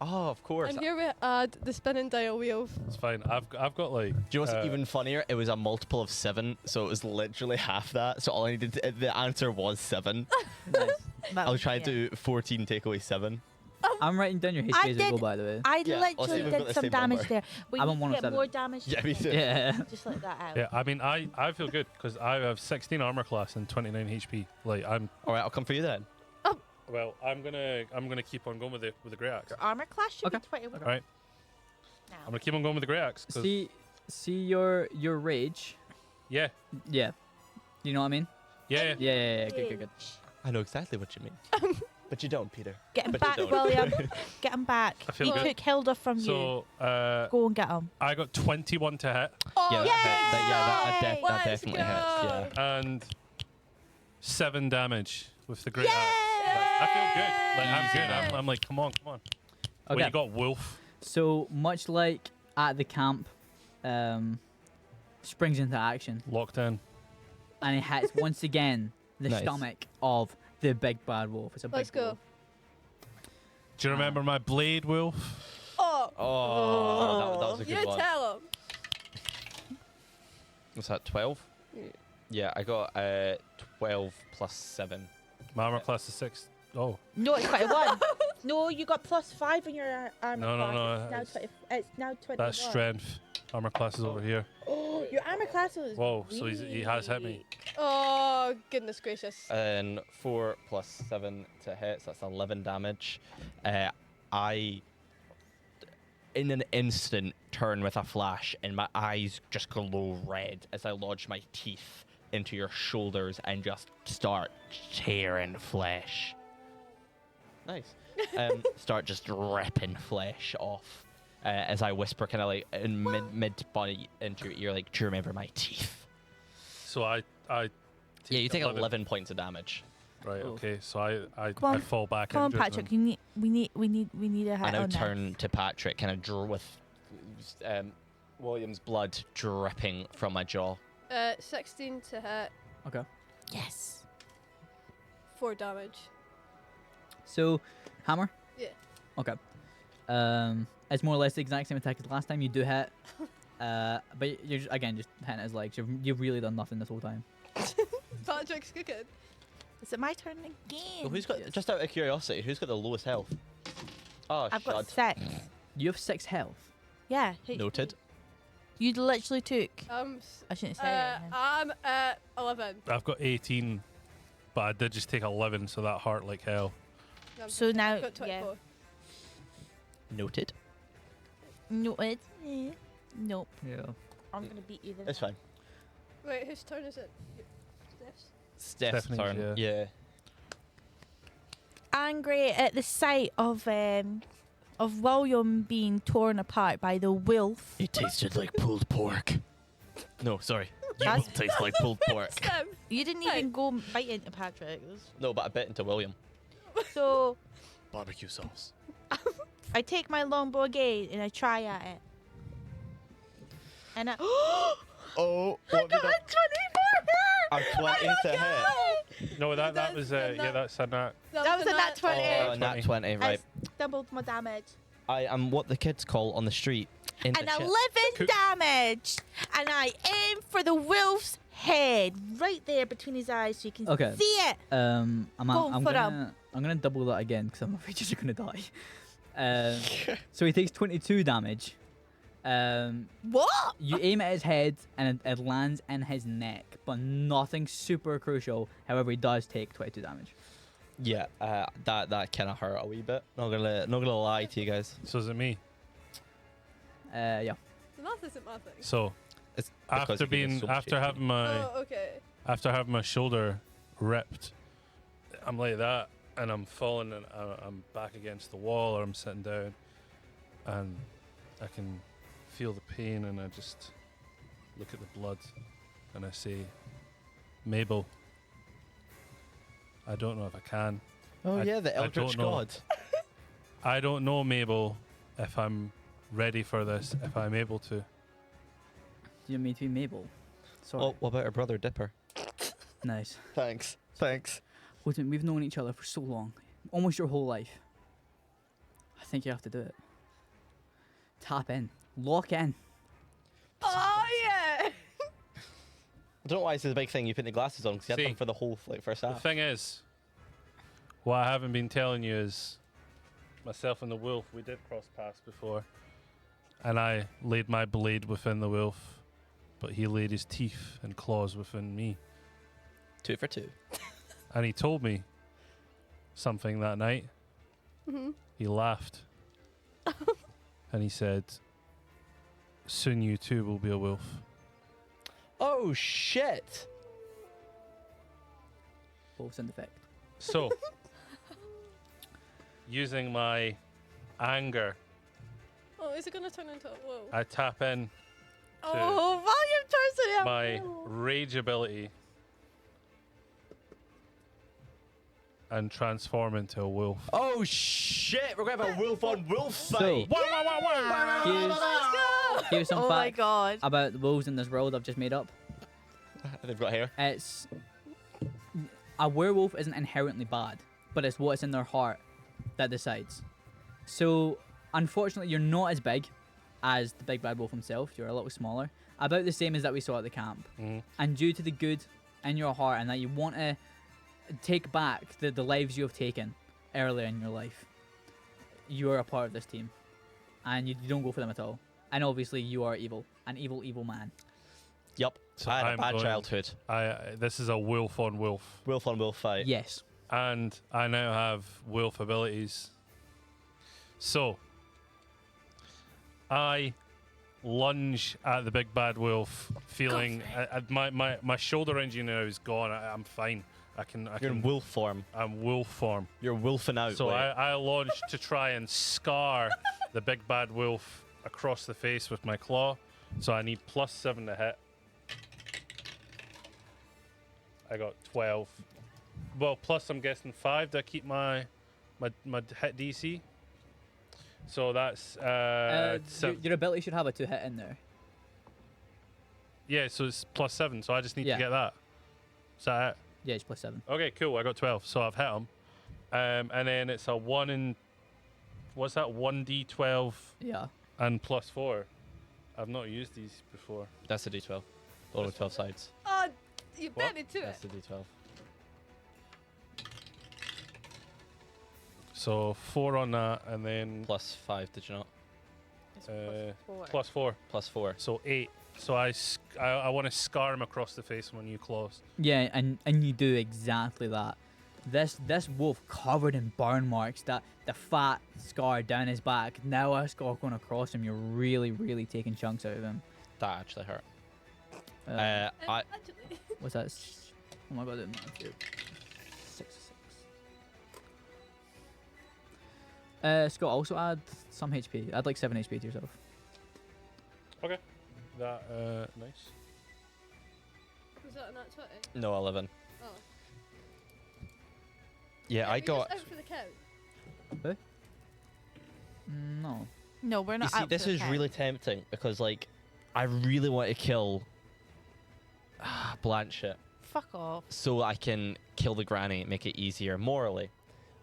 Oh, of course. And here we add the spinning dial wheel. It's fine. I've got like. Do you know what's even funnier? It was a multiple of 7, so it was literally half that. So all I needed, the answer was 7. Nice. That I was was- trying yeah. to do 14 take away 7. I'm writing down your I HP as we go, did- by the way. I Yeah, let's see literally if we've got did the some same damage number. there. But I'm you on 1 get of 7. more damage. Yeah, me too. Yeah. Just like that out. Yeah, I mean, I feel good because I have 16 armor class and 29 HP. Like I'm. All right, I'll come for you then. Well, I'm gonna keep on going with the great axe. Your armor class should Okay. be 21. Right. Now. I'm gonna keep on going with the great axe. 'Cause- See your rage. yeah. Yeah. You know what I mean? Yeah. Yeah. Good. I know exactly what you mean. But you don't, Peter. Get him But you back, don't. William. Get him back. I feel He good. took Hilda from you. So Go and get him. I got 21 to hit Oh, Yeah, that Yay! that definitely hits. Yeah. and 7 damage with the great Yay! axe. I feel good. Like I'm Easy, good. I'm like, come on. What Okay. you got, Wolf? So much like at the camp, springs into action Locked in. and it hits once again the Nice. stomach of the big bad wolf. It's a big Let's go. wolf. Do you remember my blade, Wolf? Oh, Oh, that was a you good one. tell him. What's that, 12? Yeah. Yeah, I got 12 plus 7. My armor class is 6. Oh, No, it's 21. No, you got +5 in your armor No, no, class. no, It's now, it's- 20, it's now 21. that's strength. Armor class is over here. Oh, your armor class was Whoa, so he has hit me. weak. Oh, goodness gracious. And 4 plus 7 to hit, so that's 11 damage. I, in an instant, turn with a flash, and my eyes just glow red as I lodge my teeth into your shoulders and just start tearing flesh. Nice. Start just ripping flesh off as I whisper, kind of like in mid body into your ear, like, "Do you remember my teeth?" So I Yeah, you take 11 points of damage. Right. Oh. Okay. So I Come on, fall back. Come on, injured Patrick. then. We need a hit I now on this. turn to Patrick, kind of draw with William's blood dripping from my jaw. 16 to hit, Okay. Yes. 4 damage. So, hammer. Yeah. Okay. It's more or less the exact same attack as last time. You do hit, but you're just, again just hitting his legs. You've really done nothing this whole time. Patrick's cooking. Is it my turn again? So who's got? Yes. Just out of curiosity, who's got the lowest health? Oh, I've got shud. 6. You have 6 health. Yeah. Noted. You literally took. S- I shouldn't say it. I'm at 11. I've got 18, but I did just take 11, so that hurt like hell. So now, I've got 24. Noted. No, nope. Yeah. I'm gonna beat you. It's fine. Wait, whose turn is it? Steph's? Steph's Stephanie's, turn. yeah. Yeah. Angry at the sight of William being torn apart by the wolf. It tasted like pulled pork. No, sorry. You That's- will taste like pulled pork. Steph! You didn't Hey. even go bite into Patrick. It was- No, but I bit into William. So Barbecue sauce. I take my longbow again and I try at it. And I Oh, I what got did a 24 hit! a 20 to hit. No, that That's was a yeah, nat- that's a nat. That was a nat 20. Oh, nat 20, right. I doubled my damage. I am what the kids call on the street. In And the 11 Cook- damage! And I aim for the wolf's head right there between his eyes so you can Okay. see it. I'm Go for gonna double that again because I'm afraid you're gonna die. So he takes 22 damage. What? You aim at his head and it lands in his neck, but nothing super crucial. However, he does take 22 damage. Yeah, that kind of hurt a wee bit. Not gonna lie to you guys. So is it me? Yeah. The math isn't my thing. So It's because after you give us being so much after HP. having my Oh, okay. after having my shoulder ripped, I'm like that, and I'm falling, and I'm back against the wall, or I'm sitting down, and I can feel the pain, and I just look at the blood, and I say, "Mabel, I don't know if I can. Oh I- yeah, the I Eldritch don't know. God. I don't know, Mabel, if I'm ready for this, if I'm able to." Do you mean to be Mabel? Sorry. Oh, what about her brother Dipper? Nice. Thanks. Thanks. Listen, we've known each other for so long, almost your whole life. I think you have to do it. Tap in, lock in. Oh, yeah! I don't know why this is a big thing. You put the glasses on because you had See, them for the whole first The half. thing is, what I haven't been telling you is, myself and the wolf, we did cross paths before, and I laid my blade within the wolf, but he laid his teeth and claws within me. 2 for 2. And he told me something that night. Mm-hmm. He laughed. And he said, "Soon you too will be a wolf." Oh shit! Both in effect. So, using my anger, Oh, is it going to turn into a whoa? I tap in Oh, William turns it out. my rage ability and transform into a wolf. Oh shit! We're gonna have a wolf on wolf So- fight. Here's some Oh my facts god. about the wolves in this world I've just made up. They've got hair. It's a werewolf isn't inherently bad, but it's what's in their heart that decides. So, unfortunately, you're not as big as the big bad wolf himself. You're a little smaller, about the same as that we saw at the camp. Mhm. And due to the good in your heart and that you want to take back the lives you have taken earlier in your life, you are a part of this team, and you don't go for them at all. And obviously, you are evil, an evil man. Yup. So I had I'm a bad going- childhood. This is a wolf on wolf, Wolf on wolf fight. Yes. and I now have wolf abilities. So I lunge at the big bad wolf, feeling my shoulder injury now is gone. I'm fine. I You're in can. wolf form. I'm wolf form. You're wolfing out. So wait. I launch to try and scar the big bad wolf across the face with my claw. So I need +7 to hit. I got 12. Well, plus I'm guessing 5 to keep my hit DC. So that's Your ability should have a 2 hit in there. yeah. So it's +7. So I just need Yeah. to get that. Is that it? Yeah, it's +7. Okay, cool. I got 12, so I've hit him. And then it's a 1 in. What's that? 1d12 Yeah. and +4. I've not used these before. That's the D12. All with 12 sides. Oh, you What? beat me to it. That's the D12. So 4 on that, and then +5, did you not? It's +4. +4. So 8. So I want to scar him across the face with my new claws. Yeah, and you do exactly that. This wolf covered in burn marks, that the fat scar down his back. Now a scar going across him. You're really taking chunks out of him. That actually hurt. Uh, I Actually, what's that? Oh my god, it might be 6. Scott, also add some HP. Add like 7 HP to yourself. That nice. was that a nat 20? no 11. Oh. Yeah, I you're got. just out for the count. No. No, we're You not. see, out this for the is count. really tempting because like, I really want to kill Blanchett Fuck off. so I can kill the granny and make it easier morally.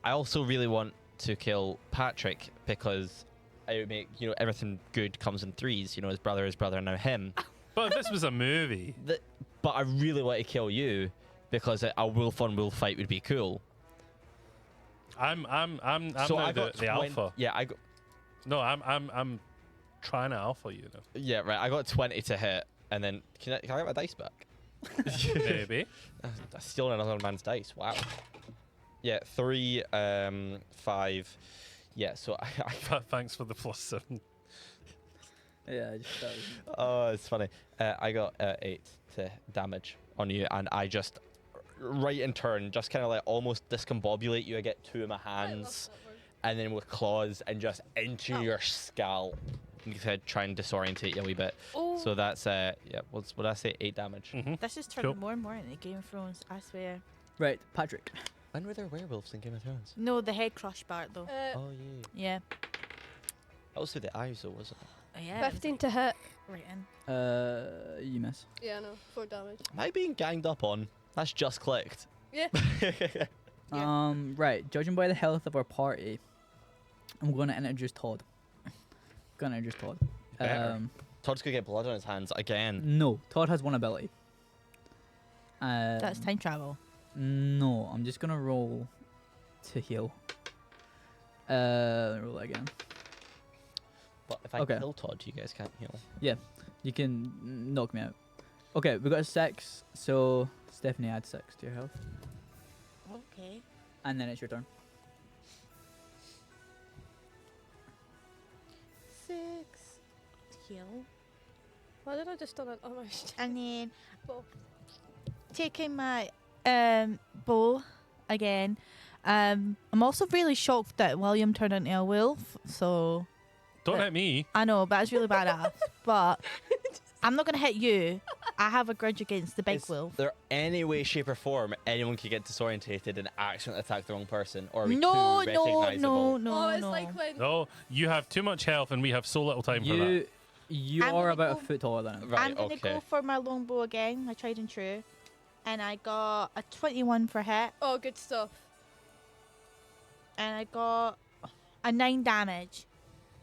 I also really want to kill Patrick because I would make everything good comes in threes. His brother, and now him. But if this was a movie, But I really want to kill you because a wolf on wolf fight would be cool. I'm so now I got the alpha. Yeah, I got. No, I'm trying to alpha you though. Yeah, right. I got 20 to hit, and then can I get my dice back? Maybe. I stealing another man's dice. Wow. Yeah, 3, 5. Yeah, so Thanks for the +7. Yeah, just that was... oh, it's funny. I got 8 to damage on you, and I just right in turn, just kind of like almost discombobulate you. I get 2 in my I love hands, that word. and then with claws and just into Oh. your scalp. You could try and disorientate you a wee bit. Oh, So that's yeah. What did I say? 8 damage. this is turning Cool. more and more into Game of Thrones. I swear. Right, Patrick. When were there werewolves in Game of Thrones? No, the head crush part though. Oh yeah. Yeah. Also the eyes though, wasn't it? Oh, yeah. it was 15 to hit. right in. You miss. Yeah, no, 4 damage. Am I being ganged up on? That's just clicked. Yeah. Yeah. Right, judging by the health of our party, I'm going to introduce Todd. Better. Todd's gonna get blood on his hands again. No, Todd has one ability. That's time travel. No, I'm just gonna roll to heal. Roll that again. But if I Okay. kill Todd, you guys can't heal. You can knock me out. Okay, we got a 6, so Stephanie add 6 to your health, Okay. and then it's your turn. 6. Heal. Why did I just done it? Oh my shit. And then Bow. taking my bow again. I'm also really shocked that William turned into a wolf. So Don't hit me. I know, but it's really badass. But I'm not gonna hit you. I have a grudge against the big Is wolf. there any way, shape, or form anyone could get disorientated and accidentally attack the wrong person, or are we No, too no, recognizable? no, oh, no, it's no. like when. No, you have too much health and we have so little time for that. You I'm are gonna about go- a foot taller than him. Right, I'm gonna okay. go for my longbow again. I tried and true, and I got a 21 for hit, Oh, good stuff. and I got a 9 damage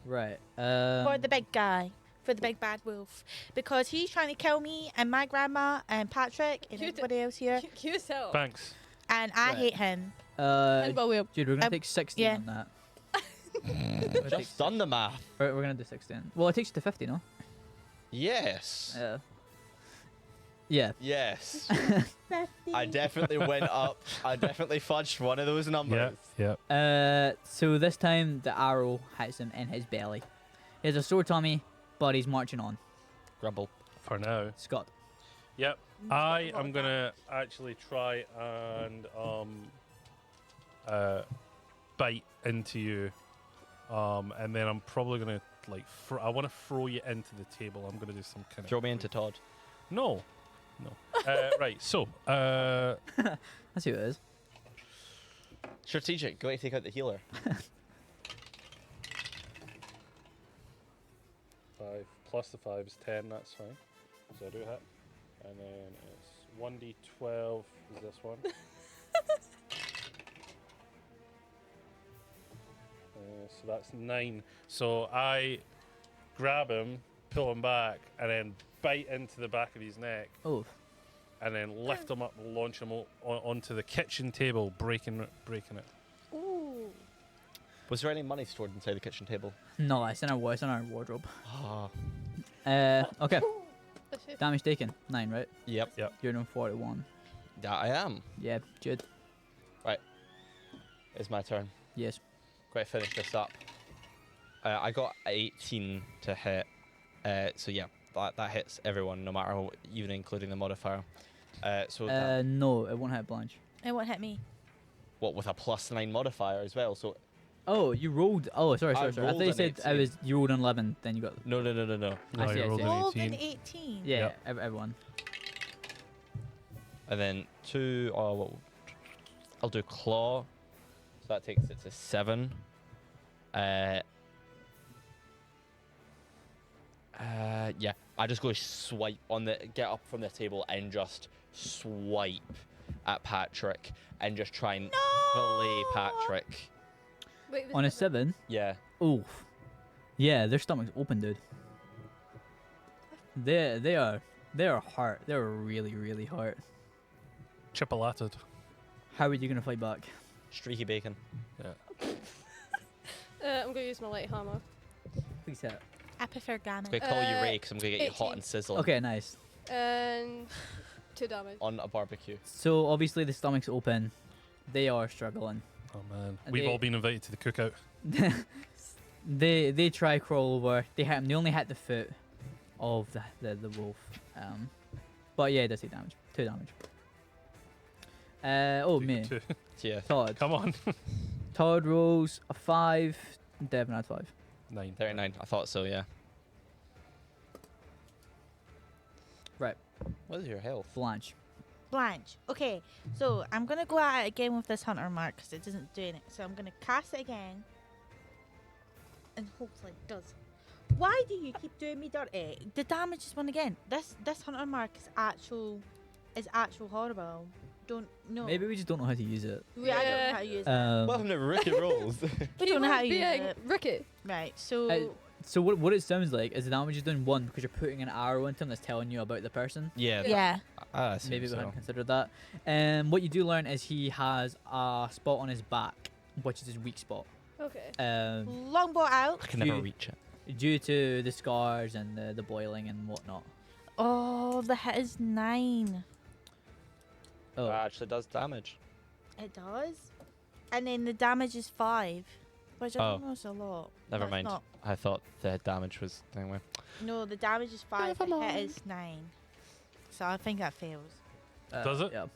Right. for the big guy, for the big bad wolf, because he's trying to kill me and my grandma and Patrick and Cute. everybody else here, Yourself. Thanks. and I Right. hate him. And William. Dude, we're gonna Um, take 16 yeah. on that. Just done the math. We're gonna do 16. Well, it takes you to 50, no? Yes. Yeah. Yeah. Yes. I definitely went up. I definitely fudged one of those numbers. Yeah. So this time the arrow hits him in his belly. He has a sore tummy, but he's marching on. Grumble. For now. Scott. Yep. I am gonna actually try and bite into you, and then I'm probably gonna like I want to throw you into the table. I'm gonna do some kind of Throw me into Todd. No. Right. So That's who it is. Strategic. Go to take out the healer. 5 plus the 5 is 10. That's fine. So I do hit, and then it's 1d12 is this one. So that's 9. So I grab him, pull him back, and then bite into the back of his neck, Oh. and then lift him up and launch him onto the kitchen table, breaking it. Ooh. Was there any money stored inside the kitchen table? No, it's in our wardrobe. Ah. Okay. That's it. Damage taken. 9, right? Yep. You're on 41. That I am. Yeah, Jude. It's my turn. Yes. Got to finish this up. I got 18 to hit. So yeah, that hits everyone, no matter what, even including the modifier. So that, No, it won't hit Blanche. It won't hit me. what, with a +9 modifier as well? So Oh, you rolled. Oh, sorry. I I thought rolled you an said 18. you rolled an 11, then you got. no. I No, see, you I rolled see. an Rolled 18. an 18. Yeah, Yep. everyone. And then 2. Oh, well, I'll do claw. So that takes it to 7. Yeah, I just go swipe on get up from the table and just swipe at Patrick and just try and fillet Patrick. Wait, was On a it- 7. Yeah. Oof. Yeah, their stomach's open, dude. They are hurt. They're really, really hurt. Chipolated. How are you gonna fight back? Streaky bacon. Yeah. I'm gonna use my light hammer. Please hit. I prefer Ganon. I'm going to call you Uh, Ray because I'm going to get you hot 18. and sizzling Okay, nice. And 2 damage. on a barbecue. So obviously the stomach's open. They are struggling. Oh man, And we've they- all been invited to the cookout. They try crawl over. They hit him. They only hit the foot of the wolf. But yeah, it does take damage. 2 damage. Me. Two. Yeah. Todd. Come on. Todd rolls a 5. Devin had 5. 9. 39. I thought so, yeah. Right. What is your health? Blanche. Blanche. Okay, so I'm going to go at it again with this hunter mark because it isn't doing it. So I'm going to cast it again. And hopefully it does. Why do you keep doing me dirty? The damage is one again. This hunter mark is actual horrible. Don't know. Maybe we just don't know how to use it. I don't know Yeah. how to use it. Welcome to RookieRolls. We don't know how to use being it. Rookie. Right, so So what it sounds like is the damage is doing 1 because you're putting an arrow into him that's telling you about the person. yeah. yeah. I assume Maybe we so. hadn't considered that. What you do learn is he has a spot on his back, which is his weak spot. Okay. Longbow out. I can never You- reach it. Due to the scars and the boiling and whatnot. Oh, the hit is 9. Oh, That actually does damage. It does. And then the damage is 5, which I don't Oh. know is a lot. Never That's mind. not- I thought the damage was anyway. No, the damage is 5. Never The hit mind. is 9. So I think that fails. Does it? Yeah.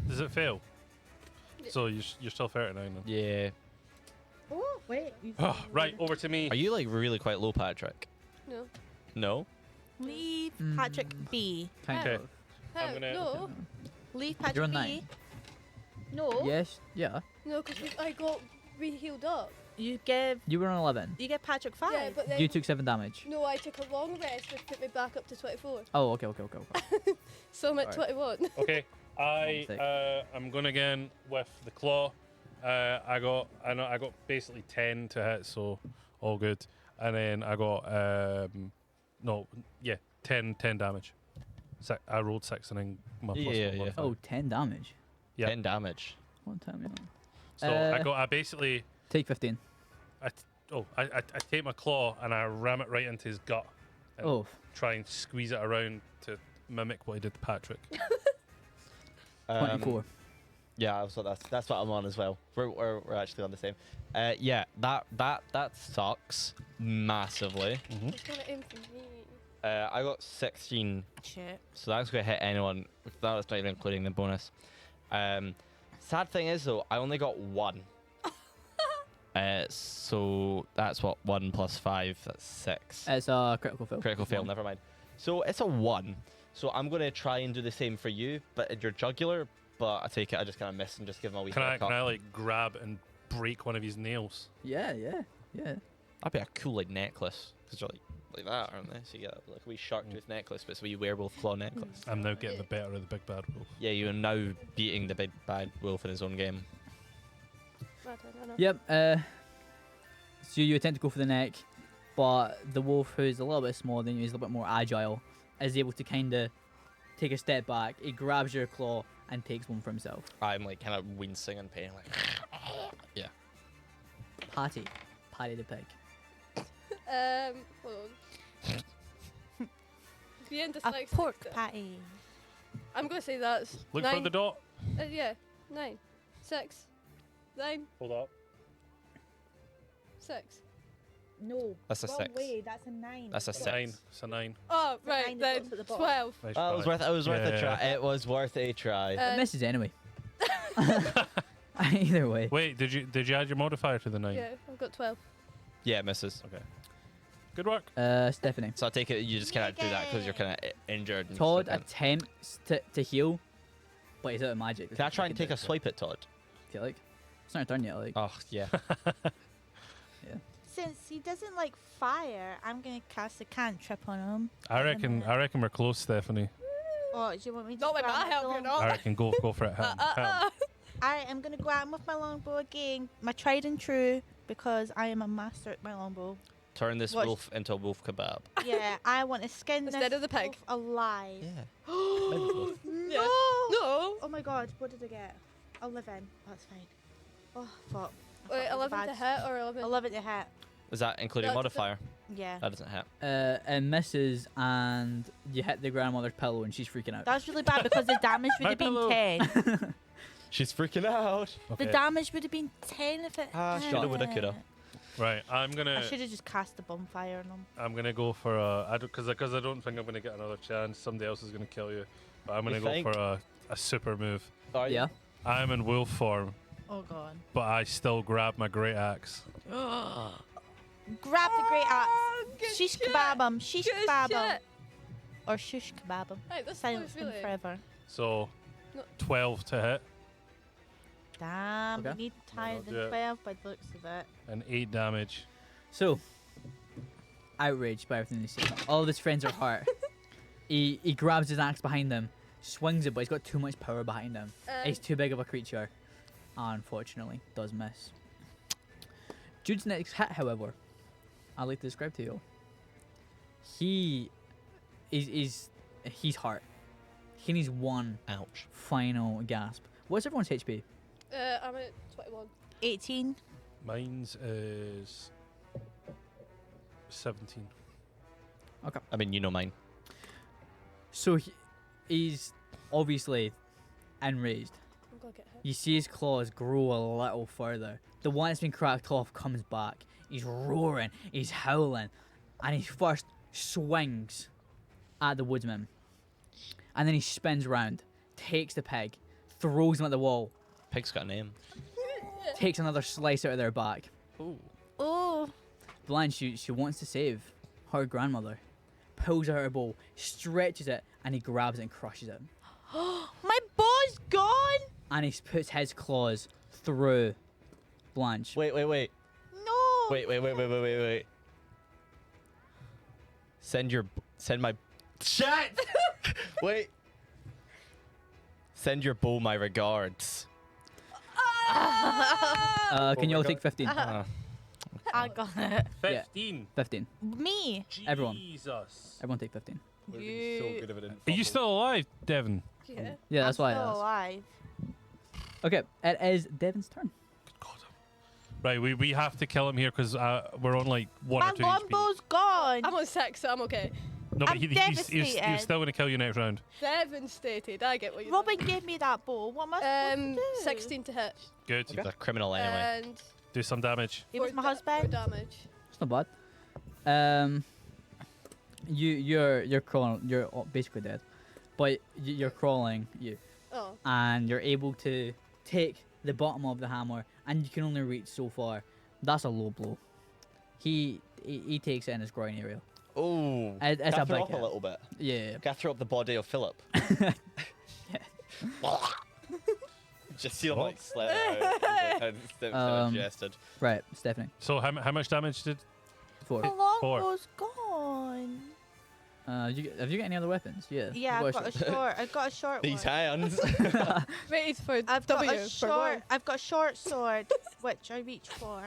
Does it fail? Yeah. So you're still 39 then. Yeah. Oh, wait. Right, over to me. Are you like really quite low, Patrick? No. No. Leave Patrick be. Kind Okay. of. How? gonna- No. Leave Patrick You're on be. 9. No. Yes. Yeah. No, because I got re-healed up. You give You were on 11. Patrick 5. Yeah, but then You took 7 damage. no, I took a long rest, which put me back up to 24. Oh, okay. So I'm at Alright. 21. Okay, One sec. I'm going again with the claw. I got basically 10 to hit, so all good. And then I got 10 damage. I rolled 6 and then my plus Yeah, one yeah. modifier. Oh, 10 damage. Yeah. 10 damage. One time. Yeah. So I basically Take 15. I take my claw and I ram it right into his gut and Oh, try and squeeze it around to mimic what he did to Patrick. 24. Yeah, so that's what I'm on as well. We're actually on the same. Yeah, that sucks massively. It's gonna aim for me. I got 16, Shit. so that's gonna hit anyone. That's not even including the bonus. Sad thing is though, I only got 1. So that's what 1 plus 5. That's 6. It's a critical fail. Critical fail. Never mind. So it's a 1. So I'm gonna try and do the same for you, but in your jugular. But I take it I just kind of miss and just give him a wee Can haircut. I like grab and break one of his nails? Yeah. That'd be a cool like necklace because they're like that, aren't they? So you get like a wee shark tooth necklace, but it's a wee werewolf claw necklace. I'm now getting the better of the big bad wolf. Yeah, you are now beating the big bad wolf in his own game. I don't know. Yep. So you attempt to go for the neck, but the wolf, who's a little bit smaller than you, is a little bit more agile, is able to kind of take a step back. He grabs your claw and takes one for himself. I'm like kind of wincing in pain, like yeah. Patty the pig. Hold on. Being A dyslexic. pork patty. I'm gonna say that's Look 9. for the dot. Yeah, 9, 6, 9, Hold up. 6. No. That's a wrong 6. way. That's a 9. That's a It's a 6. 9. It's a 9. Oh, The right 9 that then. goes at the bottom. 12. Nice It was try. worth. It was worth a Yeah. try. It was worth a try. It misses anyway. Either way. Wait, did you add your modifier to the 9? Yeah, I've got 12. Yeah, it misses. Okay. Good work. Stephanie. So I take it you just kind of do that because you're kind of injured. And Todd stuff. attempts to heal, but he's out of magic. Can I try and take a swipe at Todd? If you like. It's not done yet. Like. Oh yeah. Since he doesn't like fire, I'm gonna cast a cantrip on him. I reckon we're close, Stephanie. Oh, do you want me to Not with grab my my help, you're long- not. I reckon go for it. Hit him, hit him. Alright, I'm gonna go at him with my longbow again. My tried and true, because I am a master at my longbow. Turn this Watch. wolf into a wolf kebab. Yeah, I want to skin Instead this of the pig. wolf alive. Yeah. No! Yeah. No. Oh my god, what did I get? 11. That's fine. Oh, fuck. I Wait, thought it was 11 to bad. hit or 11? 11 to hit. Is that including That- modifier? Yeah. That doesn't hit. It misses, and you hit the grandmother's pillow, and she's freaking out. That's really bad because the damage would My have been pillow. 10. She's freaking out. Okay. The damage would have been 10 if it. Ah, shoulda, woulda, coulda. Right, I'm I gonna should have just cast the bonfire on him. I'm gonna go for a because I don't think I'm gonna get another chance. Somebody else is gonna kill you. But I'm You gonna go think? for a super move. Are you? Yeah. I'm in wolf form, Oh god. but I still grab my great axe. Grab the great axe. good Shish shit. kebab him. Shish Good kebab him. shit. Or shush kebab him. Hey, this Silence was him really. forever. So No. 12 to hit Damn, Okay. we need higher I'll than do it. 12 by the looks of it. and 8 damage. So, outraged by everything he's seen, all of his friends are hurt. he grabs his axe behind him, swings it, but he's got too much power behind him. He's too big of a creature. Unfortunately, does miss. Jude's next hit, however, I'd like to describe to you. He he's hurt. He needs one Ouch. final gasp. What's everyone's HP? I'm at 21. 18. Mine's is 17. I mean, you know mine. So he's obviously enraged. I'm gonna get hit. You see his claws grow a little further. The one that's been cracked off comes back. He's roaring, he's howling, and he first swings at the woodsman. And then he spins round, takes the pig, throws him at the wall, Pig's got a name. takes another slice out of their back. Ooh. Oh. Blanche, she wants to save her grandmother. Pulls out her bow, stretches it, and he grabs it and crushes it. My bow's gone. And he puts his claws through Blanche. Wait. No. Wait. Send my. Shit! Wait. Send your bow my regards. Can you all take 15? I got it. Yeah. 15. 15. Me. Everyone. Jesus. Everyone take 15. You. Are you still alive, Devon? Yeah. Yeah, that's I'm why I still asked. alive. Okay, it is Devon's turn. God. Right, we have to kill him here because we're on like 1 My or 2 HP. longbow's gone. I'm on 6, so I'm okay. No, but I'm he's devastated. still going to kill you next round. Devastated. I get what you Robin gave me that bow. What am I supposed to do? 16 to hit. Good. He's a criminal anyway. And Do some damage. It was four my da- husband. 4 damage. It's not bad. You're crawling. You're basically dead, but you're crawling. Oh. And you're able to take the bottom of the hammer, and you can only reach so far. That's a low blow. He takes it in his groin area. Oh, It's can I a throw big up a hit. little bit? Yeah. Can I throw up the body of Philip? Just see him like slither out. Digested. Right, Stephanie. So how much damage did? 4. My Four. longbow's gone. Have you got any other weapons? Yeah. Yeah, You've I've got a short. I've got a short These one. hands. Wait for I've W got a for short. one. I've got a short sword, which I reach for.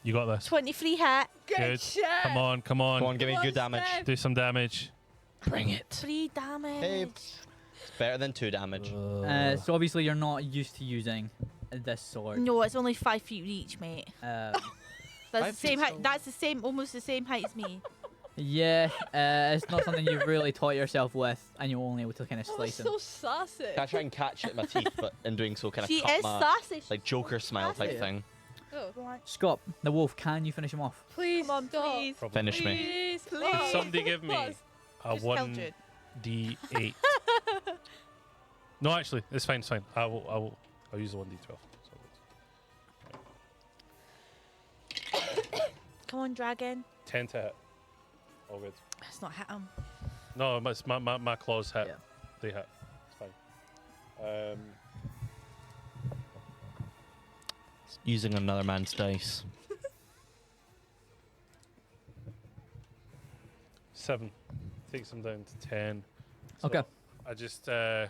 You got this. 23 hit. Good Good. shit. Come on, come on. Come on, give me Come good on, damage. Steph. Do some damage. Bring it. 3 damage. Hey, it's better than 2 damage. So obviously you're not used to using this sword. No, it's only 5 feet reach, mate. Uh, That's 5 the same feet height. That's the same, almost the same height as me. yeah. It's not something you've really taught yourself with, and you're only able to kind of That was slice him. so sassy. Can I try and catch it in my teeth, but in doing so, kind of She cut is my sassy. like Joker smile type Yeah. thing? Oh. Scott, the wolf, can you finish him off? Please Come on, stop. please. Finish me. Please. Please. Oh. Somebody give me Pause. a Just kill Jude. 1d8. No, actually, it's fine. It's fine. I'll use the 1d12. Come on, dragon. 10 to hit. All good. Let's not hit him. No, my claws hit. Yeah. They hit. It's fine. Using another man's dice. 7 takes them down to 10. So Okay. I just I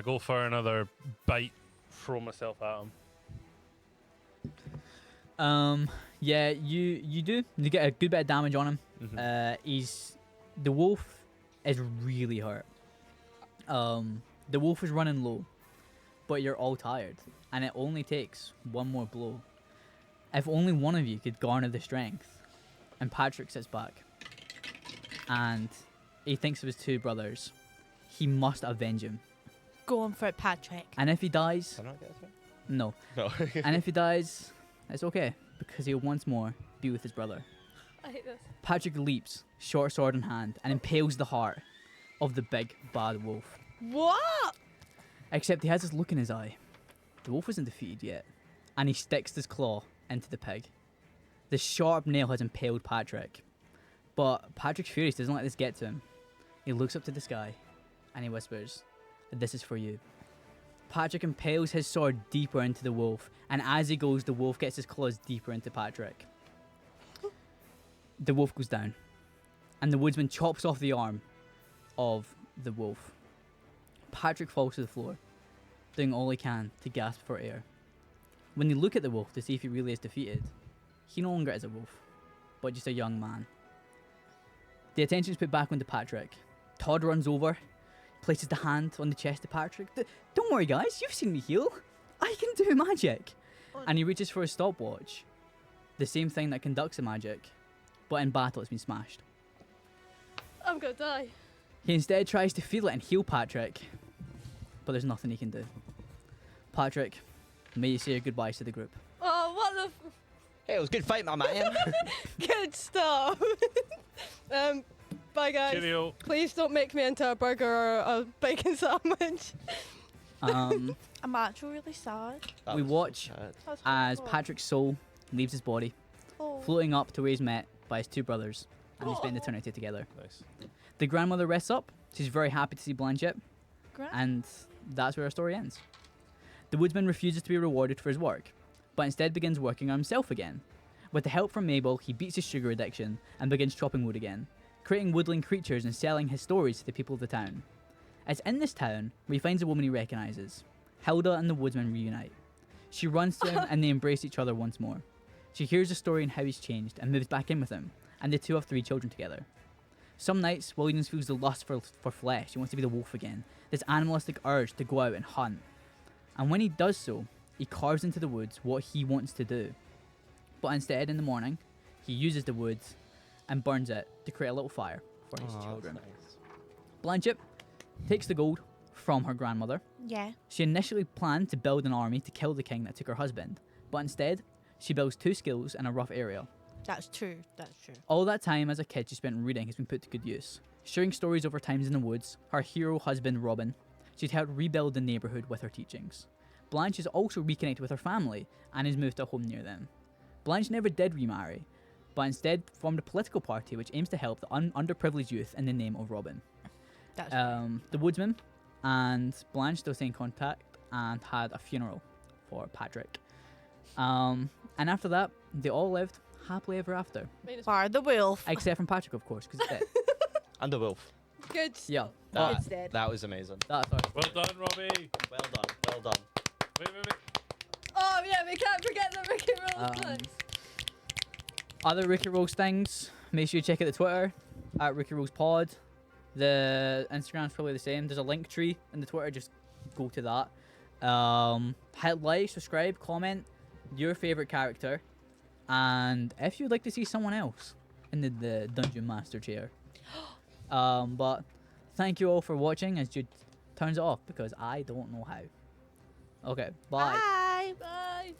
go for another bite, throw myself at him. Yeah, you do. You get a good bit of damage on him. Mhm. The wolf is really hurt. The wolf is running low, but you're all tired, and it only takes one more blow. If only one of you could garner the strength. And Patrick sits back, and he thinks of his 2 brothers. He must avenge him, Going for it, Patrick. and if he dies, Can I not get this no. right? No. And if he dies, it's okay, because he'll once more be with his brother. I hate this. Patrick leaps, short sword in hand, and impales the heart of the big bad wolf. What? Except he has this look in his eye. The wolf isn't defeated yet, and he sticks his claw into the pig. The sharp nail has impaled Patrick, but Patrick's furious doesn't let this get to him. He looks up to the sky, and he whispers, "This is for you." Patrick impales his sword deeper into the wolf, and as he goes, the wolf gets his claws deeper into Patrick. The wolf goes down, and the woodsman chops off the arm of the wolf. Patrick falls to the floor, doing all he can to gasp for air. When they look at the wolf to see if he really is defeated, he no longer is a wolf, but just a young man. The attention is put back onto Patrick. Todd runs over, places the hand on the chest of Patrick. Don't worry, guys, you've seen me heal. I can do magic. And he reaches for his stopwatch, the same thing that conducts the magic, but in battle it's been smashed. I'm gonna die. He instead tries to feel it and heal Patrick, but there's nothing he can do. Patrick, may you say your goodbyes to the group. Oh, what the Hey, it was a good fight, my man. good stuff. Bye guys. Cheerio. Please don't make me into a burger or a bacon sandwich. Um, I'm actually really sad. That We was watch sad. That's as horrible. Patrick's soul leaves his body, Oh. floating up to where he's met by his 2 brothers, and they spend eternity together. Nice. The grandmother rests up. She's very happy to see Blanchett, Great. and that's where our story ends. The woodsman refuses to be rewarded for his work, but instead begins working on himself again. With the help from Mabel, he beats his sugar addiction and begins chopping wood again, creating woodland creatures and selling his stories to the people of the town. It's in this town where he finds a woman he recognises. Hilda and the woodsman reunite. She runs to him and they embrace each other once more. She hears the story and how he's changed and moves back in with him, and the 2 have 3 children together. Some nights, Williams feels the lust for flesh. He wants to be the wolf again, this animalistic urge to go out and hunt. And when he does so, he carves into the woods what he wants to do. But instead, in the morning, he uses the woods and burns it to create a little fire for his Aw, that's children. nice. Blanchett takes the gold from her grandmother. Yeah. She initially planned to build an army to kill the king that took her husband, but instead, she builds 2 skills in a rough area. That's true. That's true. All that time as a kid she spent reading has been put to good use. Sharing stories over times in the woods, her hero husband Robin, she's helped rebuild the neighbourhood with her teachings. Blanche has also reconnected with her family and has moved to a home near them. Blanche never did remarry, but instead formed a political party which aims to help the underprivileged youth in the name of Robin. That's The woodsman and Blanche still stay in contact and had a funeral for Patrick. And after that, they all lived happily ever after. Minus Bar the wolf. Except from Patrick, of course, because it's dead. And the wolf. good. Yeah, That, It's dead. that was amazing. that's our Well done, Robbie. Well done. Well done. Wait. Oh yeah, we can't forget the Rookie Rolls Um, nuts. other Rookie Rolls things. Make sure you check out the Twitter at Rookie Rolls Pod. The Instagram's probably the same. There's a link tree in the Twitter. Just go to that. Hit like, subscribe, comment your favorite character, and if you'd like to see someone else in the Dungeon Master chair. But thank you all for watching. As Jude turns it off because I don't know how. Okay, bye. Bye. Bye.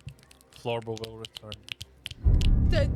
Florbo will return. The